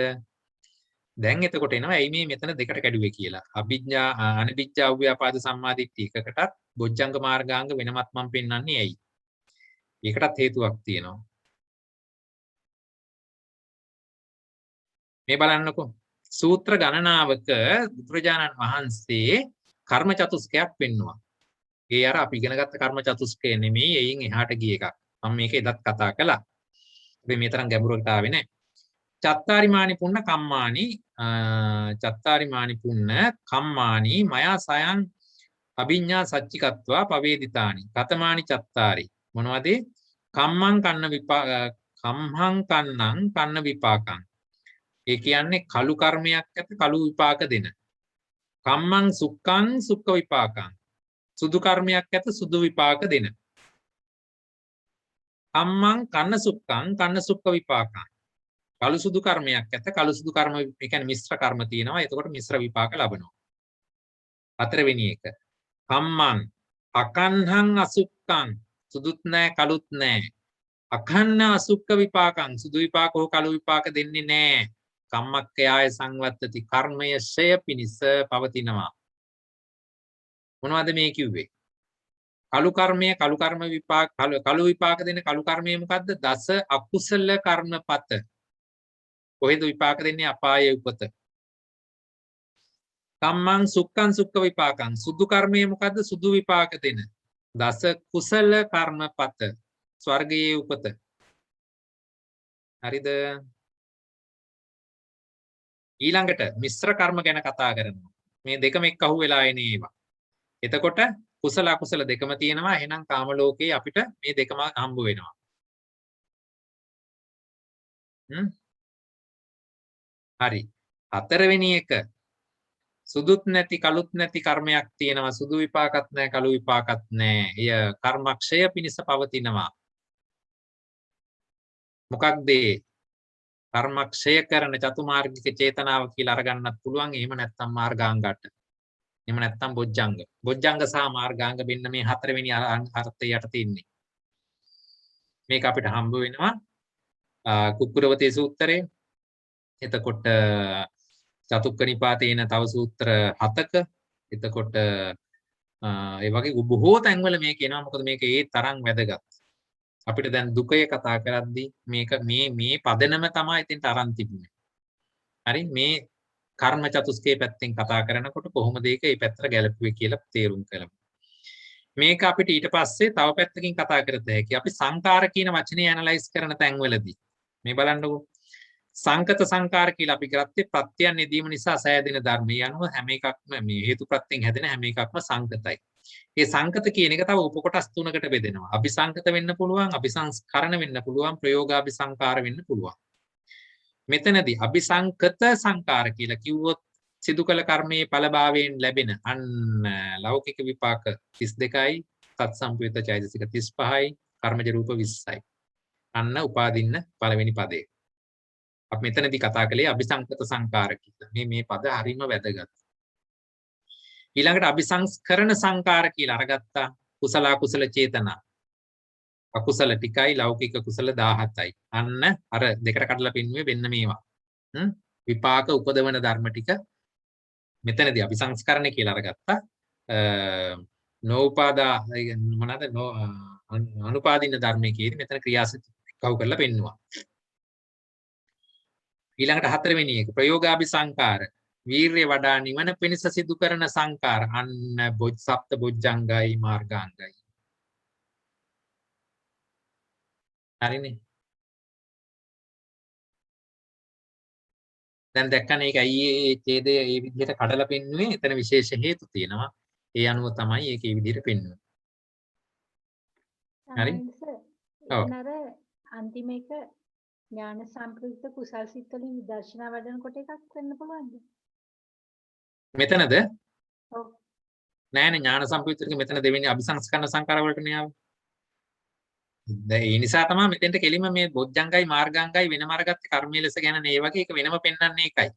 දැන් එතකොට එනවා ඇයි මේ මෙතන දෙකට කැඩුවේ කියලා. අභිඥා අනිවිජ්ජා අව්‍යාපාද සම්මාදිට්ඨි එකකටත් බොජ්ජංග මාර්ගාංග වෙනමත් මම පෙන්වන්නේ ඇයි? ඒකටත් හේතුවක් තියෙනවා. මේ බලන්නකෝ. සූත්‍ර ගණනාවක බුදුරජාණන් වහන්සේ කර්ම චතුස්කයක් පෙන්වුවා. ඒ අර අපි ඉගෙන ගත්ත කර්ම චතුස්කය නෙමෙයි එයින් එහාට ගිය එකක්. මම මේක එදත් කතා කළා. අපි මේ තරම් ගැඹුරකට ආවේ නැහැ. චත්තාරිමානි පුන්න කම්මානි චත්තාරිමානි පුන්න කම්මානි මයා සයන් අභිඤ්ඤා සච්චිකත්වා පවේදිතානි කතමානි චත්තාරි මොනවද කම්මං කන්න කම්හං කන්නං කන්න විපාකං. ඒ කියන්නේ කලු කර්මයක් ඇත කලු විපාක දෙන. කම්මං සුක්ඛං සුක්ඛ විපාකං. සුදු කර්මයක් ඇත සුදු විපාක දෙන. කම්මං කන්න සුක්ඛං කන්න සුක්ඛ විපාකං. කලු සුදු කර්මයක් ඇත කලු සුදු කර්ම ඒ කියන්නේ මිශ්‍ර කර්ම තියෙනවා. එතකොට මිශ්‍ර විපාක ලබනවා. හතරවෙනි එක. කම්මං අකන්හං අසුක්ඛං සුදුත් නැහැ කළුත් නැහැ. අකන්න අසුක්ඛ විපාකං සුදු විපාක හෝ කළු විපාක දෙන්නේ නැහැ. කම්මක්ඛයාය සංවත්තති කර්මය ශය පිනිස පවතිනවා. මොනවද මේ කිව්වේ? කළු කර්මය කළු කර්ම විපාක කළු විපාක දෙන කළු කර්මය මොකද්ද? දස අකුසල කර්මපත. කොහෙද විපාක දෙන්නේ? අපායේ උපත. කම්මං සුක්ඛං සුක්ඛ විපාකං සුදු කර්මය මොකද්ද? සුදු විපාක දෙන දස කුසල කර්මපත. ස්වර්ගයේ උපත. හරිද? ඊළඟට මිශ්‍ර කර්ම ගැන කතා කරනවා. මේ දෙකම එක්ක අහු වෙලා එන ඒවා. එතකොට කුසල අකුසල දෙකම තියෙනවා. එහෙනම් කාම ලෝකේ අපිට මේ දෙකම හම්බ වෙනවා. හරි. හතරවෙනි එක සුදුත් නැති කළුත් නැති කර්මයක් තියෙනවා. සුදු විපාකත් නැහැ, කළු විපාකත් නැහැ. එය කර්මක්ෂය පිණිස පවතිනවා. මොකක්ද කර්මක්ෂය කරන චතුමාර්ගික චේතනාව කියලා අරගන්නත් පුළුවන්. එහෙම නැත්නම් මාර්ගාංගට. එහෙම නැත්නම් බොජ්ජංග. බොජ්ජංග සහ මාර්ගාංග මෙන්න මේ හතරවෙනි අර්ථය යට තින්නේ. මේක අපිට හම්බ වෙනවා කුක්කුරවතී සූත්‍රයේ. එතකොට චතුක්ක නිපාතේන තව සූත්‍ර 7ක. එතකොට ඒ වගේ බොහෝ තැන්වල මේක එනවා. මොකද මේක ඒ තරම් වැදගත්. අපිට දැන් දුකය කතා කරද්දී මේක මේ පදනම තමයි ඉතින් අරන් තිබුණේ. හරි මේ කර්ම චතුස්කයේ පැත්තෙන් කතා කරනකොට කොහොමද ඒක මේ පැත්තට ගැලපුවේ කියලා තේරුම් කරමු. මේක අපිට ඊට පස්සේ තව පැත්තකින් කතා කරත හැකි. අපි සංකාර කියන වචනේ ඇනලයිස් කරන තැන්වලදී මේ බලන්නකෝ. සංකත සංකාර කියලා අපි ගත්තේ ප්‍රත්‍යයන් යෙදීම නිසා සෑදෙන ධර්මය අනුව හැම එකක්ම මේ හේතු ප්‍රත්‍යයෙන් හැදෙන හැම එකක්ම සංකතයි. මේ සංකත කියන එක තව උපකොටස් තුනකට බෙදෙනවා. අபிසංකත වෙන්න පුළුවන්, අபிසංස්කරණ වෙන්න පුළුවන්, ප්‍රයෝගාபிසංකාර වෙන්න පුළුවන්. මෙතනදී අபிසංකත සංකාර කියලා කිව්වොත් සිදු කළ කර්මයේ ඵලභාවයෙන් ලැබෙන අන්න ලෞකික විපාක 32යි, සත්සම්පයුක්ත චෛතසික 35යි, කර්මජ රූප 20යි. අන්න උපාදින්න පළවෙනි පදේ. අපි මෙතනදී කතා කළේ අபிසංකත සංකාර කියලා. මේ පද හරිම වැදගත්. ඊළඟට අபிසංස්කරණ සංකාර කියලා අරගත්තා. කුසල අකුසල චේතනා. අකුසල ටිකයි ලෞකික කුසල 17යි. අන්න අර දෙකට කඩලා පෙන්නුවේ වෙන්න මේවා. විපාක උපදවන ධර්ම ටික මෙතනදී අபிසංස්කරණ කියලා අරගත්තා. නෝපාදා මොනවාද අනුපාදින්න ධර්මයේ කීරි මෙතන ක්‍රියාසිත කවු කරලා පෙන්නුවා. ඊළඟට හතරවෙනි එක ප්‍රයෝගාபிසංකාර. වීර්ය වඩා නිවන පිණිස සිදු කරන සංකාර. අන්න සප්ත බොජ්ජංගයි මාර්ගාංගයි. හරිනේ. දැන් දැක්කනේ ඒක ඇයි මේ ඡේදය මේ විදිහට කඩලා පෙන්නුවේ? එතන විශේෂ හේතු තියෙනවා. ඒ අනුව තමයි ඒක මේ විදිහට පෙන්වන්නේ. හරි? ඔව්. අන්තිම එක ඥාන සම්ප්‍රයුක්ත කුසල් සිත් වලින් විදර්ශනා වඩනකොට එකක් වෙන්න පුළුවන්ද? මෙතනද? ඔව්. නෑනේ ඥාන සම්ප්‍රයුක්තක මෙතන දෙවෙනි අபிසංස්කරණ සංකාර වලට නේ දැන් ඒ නිසා තමයි මෙතෙන්ට කෙලිම මේ බොජ්ජංගයි මාර්ගාංගයි වෙනම අරගත්තේ කර්මයේ ලෙස ගැන නේ වගේ එක වෙනම පෙන්වන්නේ ඒකයි.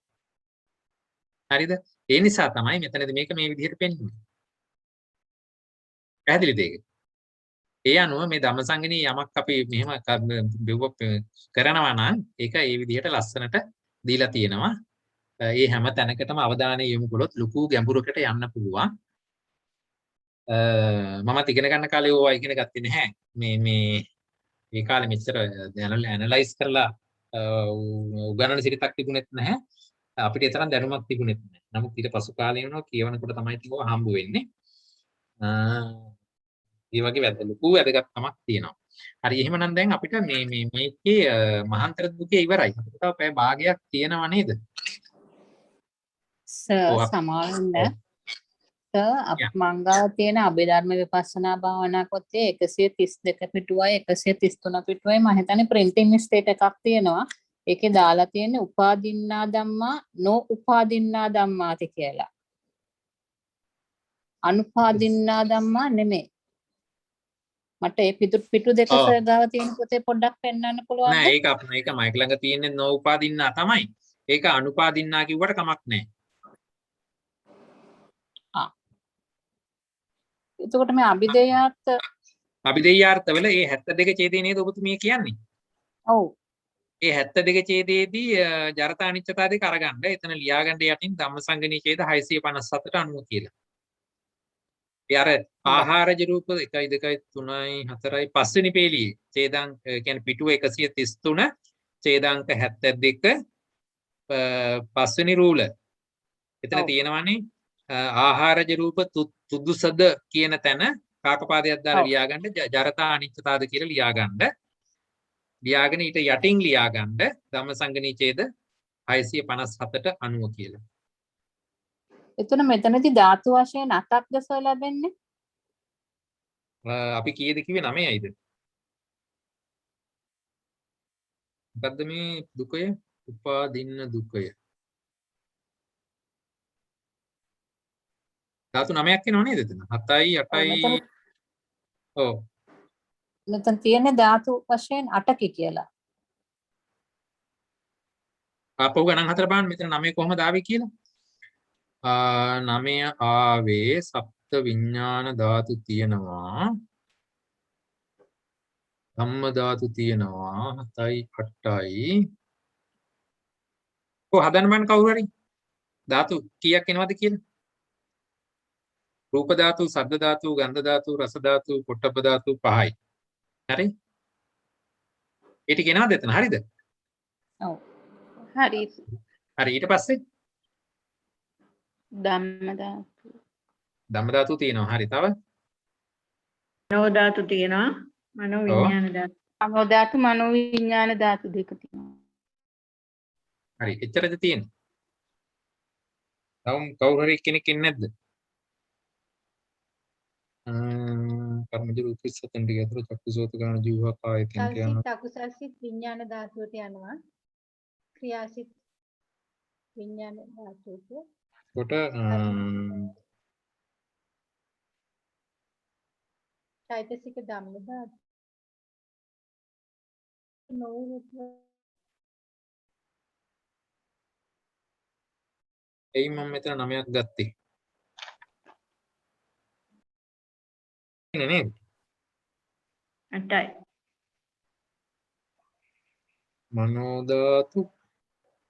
හරිද? ඒ නිසා තමයි මෙතනදී මේක මේ විදිහට පෙන්වන්නේ. පැහැදිලිද ඒක? ඒ අනුව මේ ධම්මසංගණී යමක් අපි මෙහෙම කරනවා නම් ඒක ඒ විදිහට ලස්සනට දීලා තියෙනවා. ඒ හැම තැනකටම අවධානය යොමු කළොත් ලুকু ගැඹුරකට යන්න පුළුවන්. මමත් ඉගෙන ගන්න කාලේ ඕවා ඉගෙන ගත්තේ නැහැ. මේ කාලේ මෙච්චර ඇනලයිස් කරලා උගන්නන සිරිතක් තිබුණෙත් නැහැ. අපිට ඒ තරම් දැනුමක් තිබුණෙත් නැහැ. නමුත් ඊට පසු කාලේ වෙනවා කියවනකොට තමයි ඒක හම්බ වෙන්නේ. ඒ වගේ ලොකු වැදගත්කමක් තියෙනවා. හරි එහෙමනම් දැන් අපිට මේකේ මහාන්තර දුකේ ඉවරයි. අපිට තව පැය භාගයක් තියෙනවා නේද? සමාවෙන්න මංගාව තියෙන අභිධර්ම විපස්සනා භාවනා පොතේ 132 පිටුවයි 133 පිටුවයි මම හිතන්නේ ප්‍රින්ටින් මිස්ටේක් එකක් තියෙනවා. ඒකේ දාලා තියෙන්නේ උපාදින්නා ධම්මා නෝ උපාදින්නා ධම්මාති කියලා. අනුපාදින්නා ධම්මා නෙමෙයි. මට ඒ පිටු දෙක ගාව තියෙන පොතේ පොඩ්ඩක් පෙන්වන්න පුළුවන්ද? නෑ ඒක මයික් ළඟ තියෙන්නේ නෝ උපාදින්නා තමයි. ඒක අනුපාදින්නා කිව්වට කමක් නෑ. එතකොට මේ අභිදේයාර්ථ වල ඒ 72 ඡේදේ නේද ඔබතුමිය කියන්නේ? ඔව්. ඒ 72 ඡේදයේදී ජරත අනිච්චතා දෙක අරගන්න. එතන ලියාගන්න යටින් ධම්මසංගණී ඡේද 657ට අනුව කියලා. ඒ අර ආහාරජ රූප 1 2 3 4 5 වෙනි පේළියේ ඡේදාංක කියන්නේ පිටුව 133 ඡේදාංක 72 5 වෙනි රූල. එතන තියෙනවානේ ආහාරජ රූප තුදුසද කියන තැන කාකපාදයක් දාලා ලියාගන්න ජරතා අනිච්චතාද කියලා ලියාගන්න. ලියාගෙන ඊට යටින් ලියාගන්න ධම්මසංගණී ඡේද 657ට 90 කියලා. එතන මෙතනදී ධාතු වශයෙන් 8ක්ද සර් ලැබෙන්නේ? අපි කීයද කිව්වේ 9යිද? මොකද්ද මේ දුකය? උපාදින්න දුකය. ධාතු 9ක් වෙනව නේද එතන? 7යි 8යි. ඔව්. මෙතන තියෙන්නේ ධාතු වශයෙන් 8කි කියලා. ආපහු ගණන් හතර බලන්න මෙතන 9 කොහමද ආවේ කියලා. 9 ආවේ සප්ත විඥාන ධාතු තියෙනවා. ධම්ම ධාතු තියෙනවා 7යි 8යි. හදන්න බෑන කවුරු හරි. ධාතු කීයක් එනවද කියලා? රූප ධාතු, ශබ්ද ධාතු, ගන්ධ ධාතු, රස ධාතු, පොට්ටබ්බ ධාතු 5යි. හරි? ඒ ටික එනවද එතන? හරිද? ඔව්. හරි. හරි ඊට පස්සේ ධම්ම ධාතු. ධම්ම ධාතු තියෙනවා. හරි. තව මනෝ ධාතු තියෙනවා. මනෝ විඥාන ධාතු. මනෝ ධාතු, මනෝ විඥාන ධාතු දෙක තියෙනවා. හරි. එච්චරද තියෙන්නේ? තවම කවුරු හරි කෙනෙක් ඉන්නේ නැද්ද? කර්මජ රූප සතෙන් ටික අතර චක්කුසෝත ගාන ජීවහ කායයෙන් කියන සංසිත් අකුසල්සිත විඥාන ධාතුවට යනවා. ක්‍රියාසිත විඥාන ධාතුවට. කොට චෛතසික ධම්ම ධාතු. නෝරුප එයි මම මෙතන 9ක් ගත්තේ. නේද? 8යි. මනෝ ධාතු,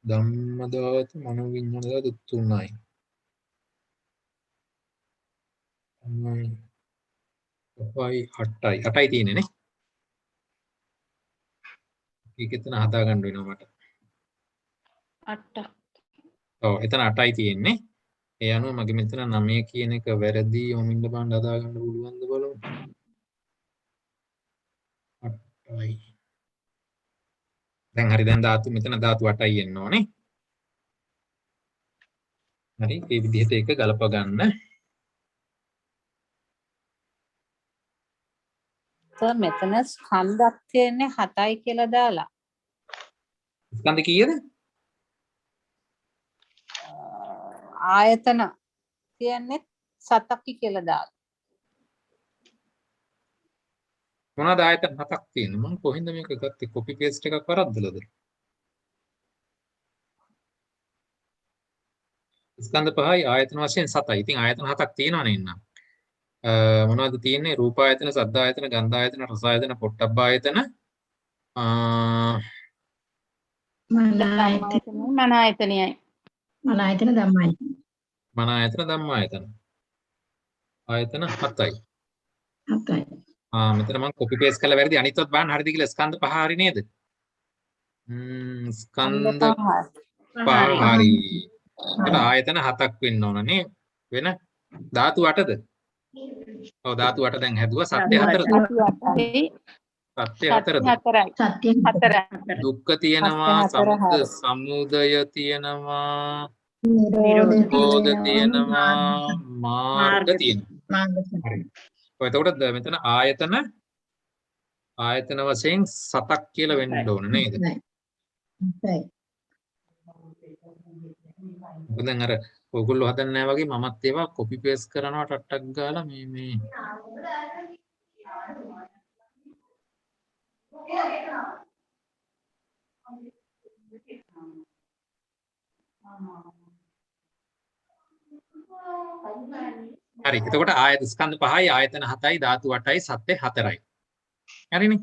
ධම්ම ධාතු, මනෝ විඥාන ධාතු 3යි. 8යි තියෙන්නේ නේ. ඒක එතන හදා ගන්න වෙනවා මට. 8ක්. ඔව් එතන 8යි තියෙන්නේ. ඒ අනුව මගේ මෙතන 9 කියන එක වැරදි. ඔමින්ද බණ්ඩ හදා ගන්න පුළුවන්ද බලමු. 8යි. දැන් හරි දැන් ධාතු මෙතන ධාතු 8යි එන්න ඕනේ. හරි මේ විදිහට ඒක ගලප ගන්න. සර් මෙතන ස්කන්ධක් තියෙන්නේ 7යි කියලා දාලා. ස්කන්ධ කීයද? ආයතන කියන්නේ 7ක් කියලා දාලා. මොනවාද ආයතන 7ක් තියෙන්නේ? මම කොහෙන්ද මේක ගත්තේ? කොපි පේස්ට් එකක් වරද්දලාද? ස්කන්ධ 5යි ආයතන වශයෙන් 7යි. ඉතින් ආයතන 7ක් තියෙනවනේ ඉන්න. මොනවද තියෙන්නේ? රූප ආයතන, සද්ද ආයතන, ගන්ධ ආයතන, රස ආයතන, පොට්ටබ්බ ආයතන. මන ආයතනයයි. මන ආයතනයයි. ධම්මයි. මන ආයතන, ධම්ම ආයතන. ආයතන 7යි. 7යි. මෙතන මම කොපි පේස්ට් කරලා වැරදි. අනිත්වත් බලන්න හරිද කියලා. ස්කන්ධ 5 හරි නේද? ස්කන්ධ 5 හරි. ඒකට ආයතන 7ක් වෙන්න ඕන නේ. වෙන ධාතු 8ද? ඔව් ධාතු 8 දැන් හැදුවා. සත්‍ය 4ද? සත්‍ය 4ද? සත්‍ය 4. දුක්ඛ තියෙනවා, සමුදය තියෙනවා, නිරෝධ තියෙනවා, මාර්ග තියෙනවා. හරි. ඔය එතකොට මෙතන ආයතන වශයෙන් 7ක් කියලා වෙන්න ඕන නේද? දැන් අර ඔයගොල්ලෝ හදන්නේ නැහැ වගේ මමත් ඒවා කොපි පේස්ට් කරනවා ටට්ටක් ගාලා මේ හරි. එතකොට ආයත ස්කන්ධ 5යි ආයතන 7යි ධාතු 8යි සත්‍ය 4යි. හරිනේ.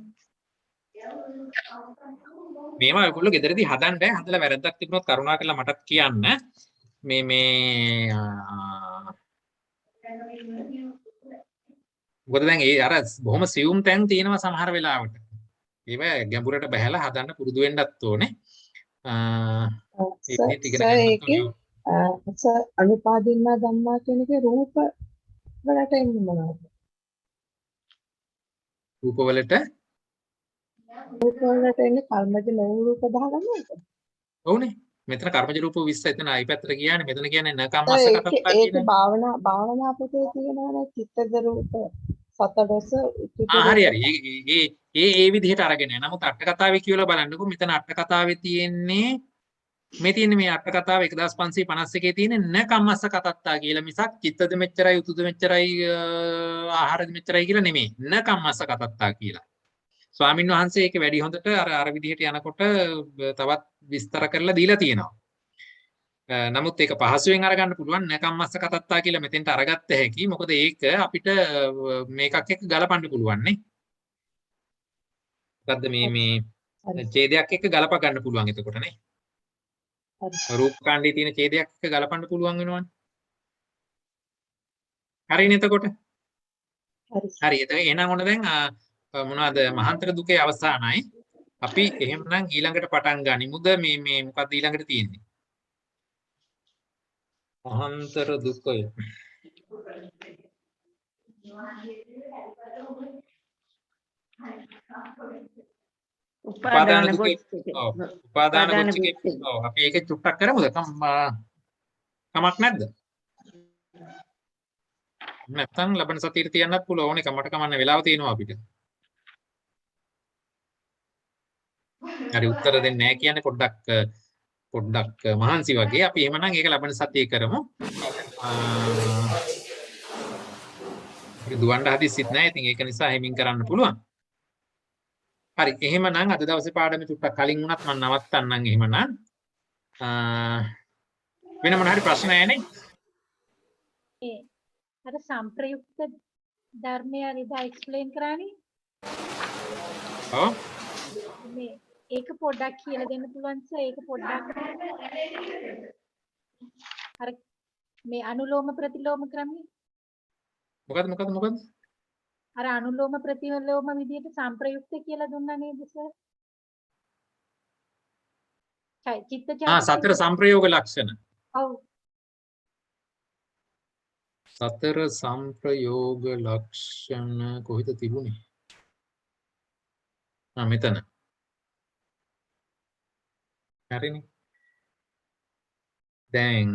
මේවා ඔයගොල්ලෝ ගෙදරදී හදන්න හදලා වැරද්දක් තිබුණොත් කරුණාකරලා මටත් කියන්න. මොකද දැන් ඒ අර බොහොම සියුම් තැන් තියෙනවා සමහර වෙලාවට. ඒවා ගැඹුරට බහැලා හදන්න පුරුදු වෙන්නත් ඕනේ. අනුපාදින්න ධම්මා කියන එකේ රූප වලට එන්නේ මොනවද? රූප වලට එන්නේ කර්මජ නෝ රූප 19ද? ඔව්නේ. මෙතන කර්මජ රූප 20 එතන අයි පැත්තට කියන්නේ මෙතන කියන්නේ නකම්මස්ස ඒක කතත්තා ඒක කියන. භාවනා පොතේ තියෙනවනේ චිත්තද රූප සතදස හරි හරි. ඒ විදිහට අරගෙන. නමුත් අට කතාවේ කියලා බලන්නකො මෙතන අට කතාවේ තියෙන්නේ මේ තියෙන්නේ මේ අට කතාව 1551 තියෙන්නේ නකම්මස්ස කතත්තා කියලා මිසක් චිත්තද මෙච්චරයි උතුද මෙච්චරයි ආහාරද මෙච්චරයි කියලා නෙමෙයි. නකම්මස්ස කතත්තා කියලා. ස්වාමින් වහන්සේ ඒක වැඩි හොඳට අර විදිහට යනකොට තවත් විස්තර කරලා දීලා තියෙනවා. නමුත් ඒක පහසුවෙන් අරගන්න පුළුවන් නකම්මස්ස කතත්තා කියලා මෙතෙන්ට අරගත්ත හැකි. මොකද ඒක අපිට මේකක් එක්ක ගලපන්න පුළුවන් නේ. මොකද්ද මේ ඡේදයක් එක්ක ගලප ගන්න පුළුවන් එතකොට නේ. රූප කාණ්ඩයේ තියෙන ඡේදයක් එක්ක ගලපන්න පුළුවන් වෙනවනේ. හරිනේ එතකොට. හරි. එතකොට එහෙනම් ඔන්න දැන් මොනවද මහාන්තර දුකේ අවසానයි. අපි එහෙමනම් ඊළඟට පටන් ගනිමුද මේ මොකක්ද ඊළඟට තියෙන්නේ? මහාන්තර දුකය. උපාදාන දුකේ. ඔව්. උපාදාන දුකේ. ඔව්. අපි ඒක චුට්ටක් කරමුද? කමක් නැද්ද? නැත්තම් ලබන සතියේ තියන්නත් පුළුවන්. ඕනේ කමට කමන්න වෙලාව තියෙනවා අපිට. හරි උත්තර දෙන්නේ නැහැ කියන්නේ පොඩ්ඩක් මහන්සි වගේ. අපි එහෙමනම් ඒක ලබන සතියේ කරමු. අපි දුවන්න හදිස්සිත් නැහැ. ඉතින් ඒක නිසා හැමින් කරන්න පුළුවන්. හරි එහෙමනම් අද දවසේ පාඩමේ චුට්ටක් කලින් වුණත් මම නවත්තන්නම් එහෙමනම්. වෙන මොන හරි ප්‍රශ්න නැහැ නේ? අර සංප්‍රයුක්ත ධර්මය අරිදා එක්ස්ප්ලেইন කරානේ. ඔව්. මේ ඒක පොඩ්ඩක් කියලා දෙන්න පුළුවන් සර් ඒක පොඩ්ඩක් අර මේ අනුලෝම ප්‍රතිලෝම ක්‍රමය මොකද්ද අර අනුලෝම ප්‍රතිලෝම විදියට සංප්‍රයුක්ත කියලා දුන්නා නේද සර්? සතර සංප්‍රයෝග ලක්ෂණ. ඔව්. සතර සංප්‍රයෝග ලක්ෂණ කොහෙද තිබුණේ? මෙතන. හරිනේ. දැන්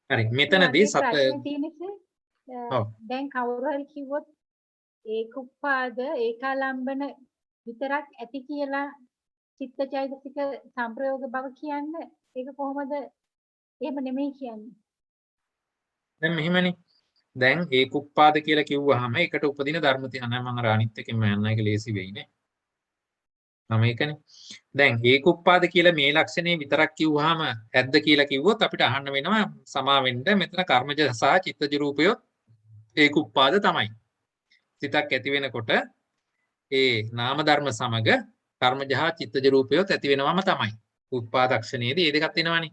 හරි මෙතනදී දැන් කවුරු හරි කිව්වොත් ඒක උපාද ඒකාලම්බන විතරක් ඇති කියලා චිත්තචෛතසික සංප්‍රයෝග බව කියන්නේ ඒක කොහොමද එහෙම නෙමෙයි කියන්නේ. දැන් මෙහෙමනේ. දැන් ඒක උපාද කියලා කිව්වහම එකට උපදින ධර්ම තියෙනවා. මම අර අනිත් එකෙන් යන්න එක ලේසි වෙයිනේ. මේකනේ. දැන් ඒක උපාද කියලා මේ ලක්ෂණේ විතරක් කිව්වහම ඇද්ද කියලා කිව්වොත් අපිට අහන්න වෙනවා සමාවෙන්න මෙතන කර්මජ සහ චිත්තජ රූපයොත් ඒක උපාද තමයි. සිතක් ඇති වෙනකොට ඒ නාම ධර්ම සමග කර්මජ හා චිත්තජ රූපයොත් ඇති වෙනවම තමයි. උපාදක්ෂණයේදී මේ දෙකක් තියෙනවානේ.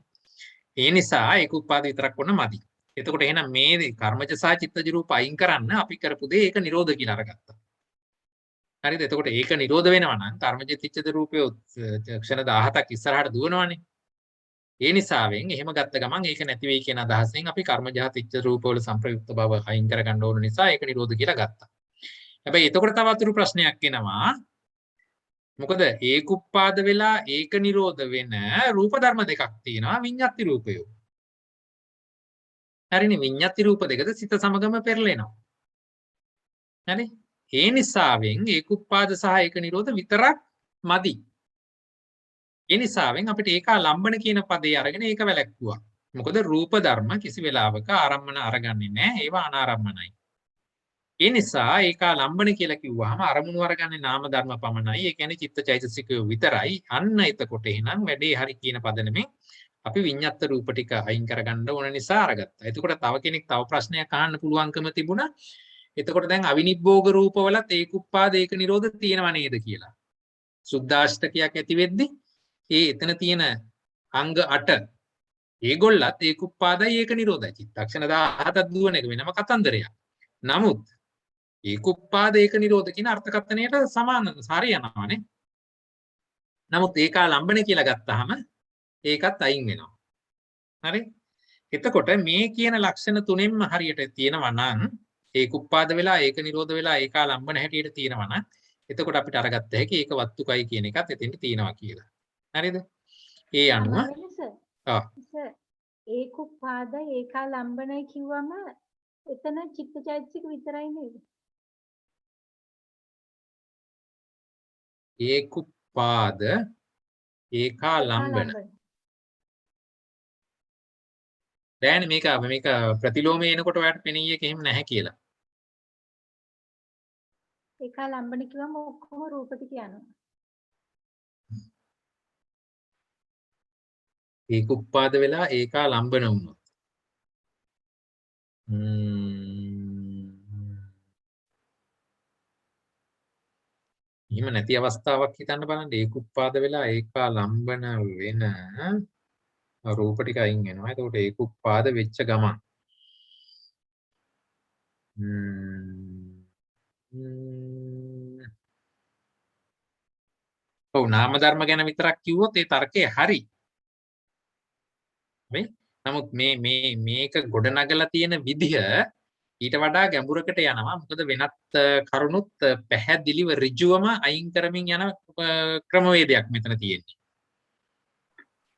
ඒ නිසා ඒක උපාද විතරක් වුණ මදි. එතකොට එහෙනම් මේ කර්මජ සහ චිත්තජ රූප අයින් කරන්න අපි කරපු දේ ඒක නිරෝධ කියලා අරගත්තා. හරිද? එතකොට ඒක නිරෝධ වෙනවා නම් කර්මජ චිත්තජ රූපය ක්ෂණ 17ක් ඉස්සරහට දුවනවානේ. ඒ නිසාවෙන් එහෙම ගත්ත ගමන් ඒක නැති වෙයි කියන අදහසෙන් අපි කර්මජ හා චිත්තජ රූප වල සංප්‍රයුක්ත බව අයින් කරගන්න ඕන නිසා ඒක නිරෝධ කියලා ගත්තා. හැබැයි එතකොට තව අතුරු ප්‍රශ්නයක් එනවා. මොකද ඒක උපාද වෙලා ඒක නිරෝධ වෙන රූප ධර්ම දෙකක් තියෙනවා විඤ්ඤාති රූපයෝ. හරිනේ විඤ්ඤාති රූප දෙකද සිත සමගම පෙරලෙනවා. හරි? ඒ නිසාවෙන් ඒක උපාද සහ ඒක නිරෝධ විතරක් මදි. ඒ නිසාවෙන් අපිට ඒකාලම්බන කියන පදේ අරගෙන ඒක වැළැක්වුවා. මොකද රූප ධර්ම කිසි වෙලාවක ආරම්මන අරගන්නේ නැහැ. ඒවා අනාරම්මනයි. ඒ නිසා ඒකාලම්බන කියලා කිව්වහම අරමුණු අරගන්නේ නාම ධර්ම පමණයි. ඒ කියන්නේ චිත්තචෛතසිකය විතරයි. අන්න එතකොට එහෙනම් වැඩේ හරි කියන පදනමෙන් අපි විඤ්ඤාත රූප ටික අයින් කරගන්න ඕන නිසා අරගත්තා. එතකොට තව කෙනෙක් තව ප්‍රශ්නයක් අහන්න පුළුවන්කම තිබුණා. එතකොට දැන් අවිනිබ්බෝග රූපවලත් ඒක උපාද ඒක නිරෝධ තියෙනව නේද කියලා. සුද්ධාෂ්ටකයක් ඇති වෙද්දී ඒ එතන තියෙන අංග 8 ඒගොල්ලත් ඒක උපාදයි ඒක නිරෝධයි. චිත්තක්ෂණ 17ක් දුවන එක වෙනම කතන්දරයක්. නමුත් ඒක උපාද ඒක නිරෝධ කියන අර්ථකථනයට සමාන හරියනවානේ. නමුත් ඒකාලම්බන කියලා ගත්තාම ඒකත් අයින් වෙනවා. හරි? එතකොට මේ කියන ලක්ෂණ තුනෙන්ම හරියට තියෙනවා නම් ඒක උපාද වෙලා ඒක නිරෝධ වෙලා ඒකාලම්බන හැටියට තියෙනවා නම් එතකොට අපිට අරගත්ත හැකි ඒක වත්තුකයි කියන එකත් එතෙන්ට තියෙනවා කියලා. හරිද? ඒ අනුව සර් ඒකුප්පාද ඒකාලම්බනයි කිව්වම එතන චිත්තචෛතසික විතරයි නේද? ඒකුප්පාද ඒකාලම්බන. දැන් මේක ප්‍රතිලෝමයේ එනකොට ඔයාලට පෙනී එක එහෙම නැහැ කියලා. ඒකාලම්බන කිව්වම ඔක්කොම රූප ටික යනවා. ඒකුප්පාද වෙලා ඒකාලම්බන වුණොත්. එහෙම නැති අවස්ථාවක් හිතන්න බලන්න. ඒකුප්පාද වෙලා ඒකාලම්බන වෙන රූප ටික අයින් වෙනවා. එතකොට ඒකුප්පාද වෙච්ච ගමන් ඔව් නාම ධර්ම ගැන විතරක් කිව්වොත් ඒ තර්කය හරි. නමුත් මේක ගොඩනගලා තියෙන විදිහ ඊට වඩා ගැඹුරකට යනවා. මොකද වෙනත් කරුණුත් පැහැදිලිව ඍජුවම අයින් කරමින් යන ක්‍රමවේදයක් මෙතන තියෙන්නේ.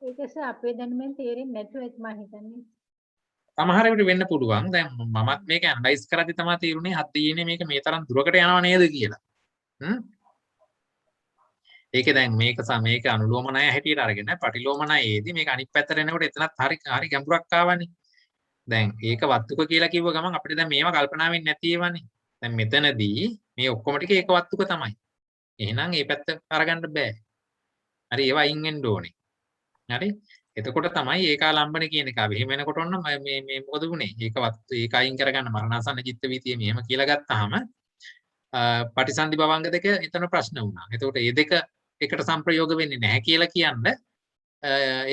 ඒකස අපේ දැනුමෙන් තේරෙන්නේ නැතුව එත් මම හිතන්නේ. සමහර විට වෙන්න පුළුවන්. දැන් මමත් මේක ඇනලයිස් කරද්දි තමයි තේරුනේ හත් තියෙන්නේ මේක මේ තරම් දුරකට යනව නේද කියලා. ඒකේ දැන් මේක අනුලෝමනය හැටියට අරගෙන පටිලෝමනයේදී මේක අනිත් පැත්තට එනකොට එතනත් හරි ගැඹුරක් ආවනේ. දැන් ඒක වත්තුක කියලා කිව්ව ගමන් අපිට දැන් මේව කල්පනා වෙන්නේ නැති ඒවානේ. දැන් මෙතනදී මේ ඔක්කොම ටික ඒක වත්තුක තමයි. එහෙනම් මේ පැත්ත අරගන්න බෑ. හරි ඒවා අයින් වෙන්න ඕනේ. හරි. එතකොට තමයි ඒකාලම්බන කියන එක. එහෙම වෙනකොට ඔන්න මේ මොකද වුනේ? ඒක අයින් කරගන්න මරණාසන්න චිත්ත වීතිය මෙහෙම කියලා ගත්තාම පටිසන්ධි භවංග දෙක එතන ප්‍රශ්න වුණා. එතකොට මේ දෙක එකට සංප්‍රයෝග වෙන්නේ නැහැ කියලා කියන්න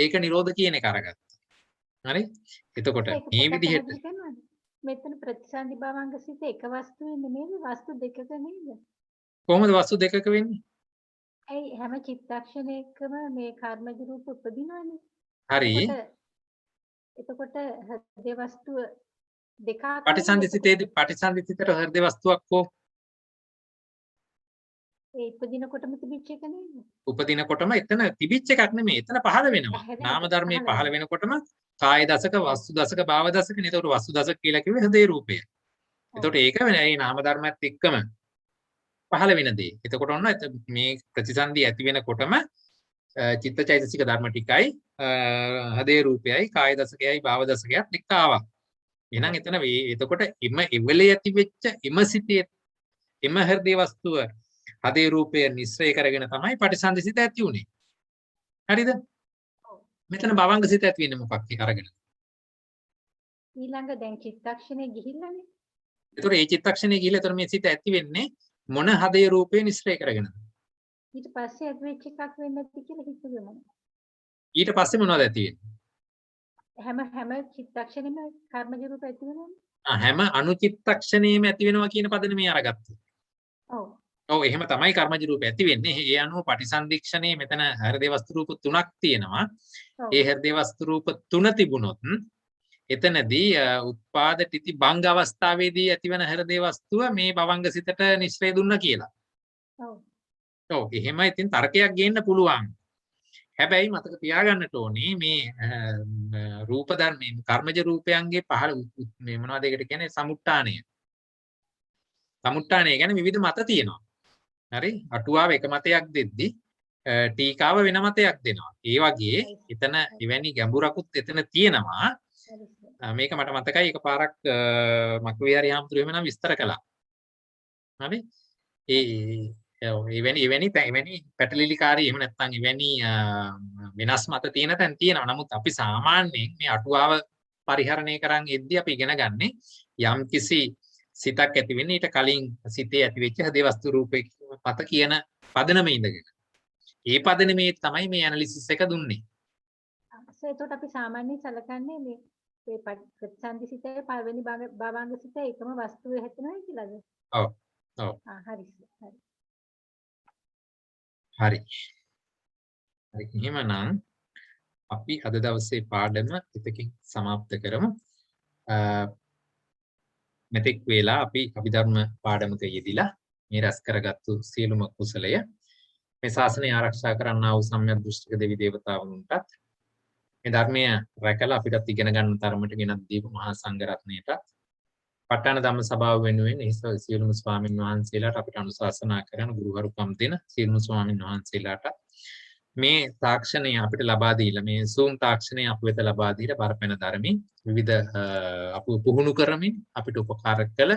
ඒක නිරෝධ කියන එක අරගත්තා. හරි? එතකොට මේ විදිහට මෙතන ප්‍රතිසන්ධි භවංග සිත එක වස්තුවේ නෙමෙයි වස්තු දෙකක නේද? කොහොමද වස්තු දෙකක වෙන්නේ? ඇයි හැම චිත්තක්ෂණයකම මේ කර්මජ රූප උපදිනවනේ. හරි. එතකොට හෘදේ වස්තුව දෙකක් පටිසන්ධිසිතේට හෘදේ වස්තුවක් කො ඒ උපදිනකොටම තිබිච්ච එක නේද? උපදිනකොටම එතන තිබිච්ච එකක් නෙමෙයි. එතන පහළ වෙනවා. නාම ධර්මයේ පහළ වෙනකොටම කාය දසක, වස්තු දසක, භාව දසක නේ. ඒකට වස්තු දසක කියලා කිව්වේ හෘදේ රූපය. එතකොට ඒක වෙන ඒ නාම ධර්මයත් එක්කම පහළ වෙන දේ. එතකොට ඔන්න මේ ප්‍රතිසන්දි ඇති වෙනකොටම චිත්තචෛතසික ධර්ම ටිකයි හදේ රූපයයි කාය දසකයයි භාව දසකයත් එක්ක ආවා. එහෙනම් එතන එතකොට එවලේ ඇති වෙච්ච සිතේ එම හෘදේ වස්තුව හදේ රූපය නිස්සය කරගෙන තමයි පටිසන්ධි සිත ඇති උනේ. හරිද? මෙතන භවංග සිත ඇති වෙන්නේ මොකක් අරගෙන? ඊළඟ දැන් චිත්තක්ෂණේ ගිහිල්ලානේ. එතකොට මේ චිත්තක්ෂණේ ගිහිල්ලා එතන මේ සිත ඇති වෙන්නේ මොන හදේ රූපය නිස්සය කරගෙනද? ඊට පස්සේ ඇති වෙච්ච එකක් වෙන්නේ නැති කියලා හිතුවෙම. ඊට පස්සේ මොනවද ඇති වෙන්නේ? හැම චිත්තක්ෂණෙම කර්මජ රූප ඇති වෙනවනේ. හැම අනුචිත්තක්ෂණයෙම ඇති වෙනවා කියන පදනේ මේ අරගත්තා. ඔව්. ඔව් එහෙම තමයි කර්මජ රූප ඇති වෙන්නේ. ඒ අනුව පටිසන්ධික්ෂණයේ මෙතන හෘදේ වස්තු රූප තුනක් තියෙනවා. ඒ හෘදේ වස්තු රූප තුන තිබුණොත් එතනදී උත්පාද තිති භංග අවස්ථාවේදී ඇතිවන හෘදේ වස්තුව මේ භවංග සිතට නිස්සය දුන්නා කියලා. ඔව්. ඔව් එහෙම ඉතින් තර්කයක් ගේන්න පුළුවන්. හැබැයි මතක තියාගන්නට ඕනේ මේ රූප ධර්මයේ කර්මජ රූපයන්ගේ පහළ මේ මොනවද ඒකට කියන්නේ සමුට්ටාණය. සමුට්ටාණය කියන්නේ විවිධ මත තියෙනවා. හරි? අටුවාව එක මතයක් දෙද්දි ටීකාව වෙන මතයක් දෙනවා. ඒ වගේ එතන එවැනි ගැඹුරකුත් එතන තියෙනවා. මේක මට මතකයි එකපාරක් මක්විහාරි හාමුදුරුවෝ එහෙම නම් විස්තර කළා. හරි? එවැනි පැටලිලිකාරී එහෙම නැත්නම් එවැනි වෙනස් මත තියෙන තැන් තියෙනවා. නමුත් අපි සාමාන්‍යයෙන් මේ අටුවාව පරිහරණය කරන් එද්දී අපි ඉගෙන ගන්නේ යම් කිසි සිතක් ඇති වෙන්නේ ඊට කලින් සිතේ ඇති වෙච්ච හදේ වස්තු රූපේ පත කියන පදනමේ ඉඳගෙන. ඒ පදනමේ තමයි මේ ඇනලිසිස් එක දුන්නේ. ඒකට අපි සාමාන්‍යයෙන් සැලකන්නේ මේ ප්‍රතිසන්ධි සිතේ පළවෙනි භවංග සිතේ එකම වස්තුවේ හැදෙනවා කියලාද? ඔව්. ඔව්. හරි. හරි. එහෙමනම් අපි අද දවසේ පාඩම එතකින් સમાપ્ત කරමු. මෙතෙක් වේලා අපි අභිධර්ම පාඩමක යෙදিলা මේ රැස් කරගත්තු සියලුම කුසලය මේ ශාසනය ආරක්ෂා කරන්නා වූ සම්‍යක් දෘෂ්ටික දෙවි දේවතාවුන්ටත් මේ ධර්මය රැකලා අපිටත් ඉගෙන ගන්න තරමට ගෙනත් දීපු මහා සංඝරත්නයටත් ප ဋ ාණ ධම්ම සභාව වෙනුවෙන් සියලුම ස්වාමින් වහන්සේලාට අපිට අනුශාසනා කරන ගුරුවරුකම් දෙන සියලුම ස්වාමින් වහන්සේලාට මේ තාක්ෂණය අපිට ලබා දීලා මේ Zoom තාක්ෂණය අප වෙත ලබා දීලා බරපැන ධර්මී විවිධ අප පුහුණු කරමින් අපිට උපකාර කළ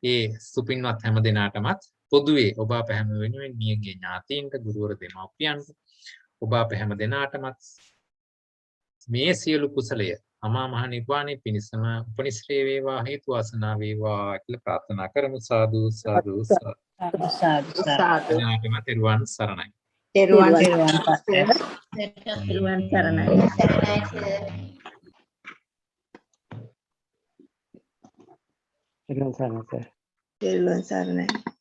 ඒ සුපින්වත් හැම දෙනාටමත් පොදුවේ ඔබ අප හැම වෙනුවෙන් මියගිය ඥාතීන්ට ගුරුවර දෙමාපියන්ට ඔබ අප හැම දෙනාටමත් මේ සියලු කුසලය අමා මහ නිර්වාණය පිණිසම උපනිශ්‍රේ වේවා හේතු වාසනා වේවා කියලා ප්‍රාර්ථනා කරමු. සාදු සාදු සාදු. තෙරුවන් සරණයි. තෙරුවන් සරණයි. Terima kasih. තෙරුවන් සරණයි.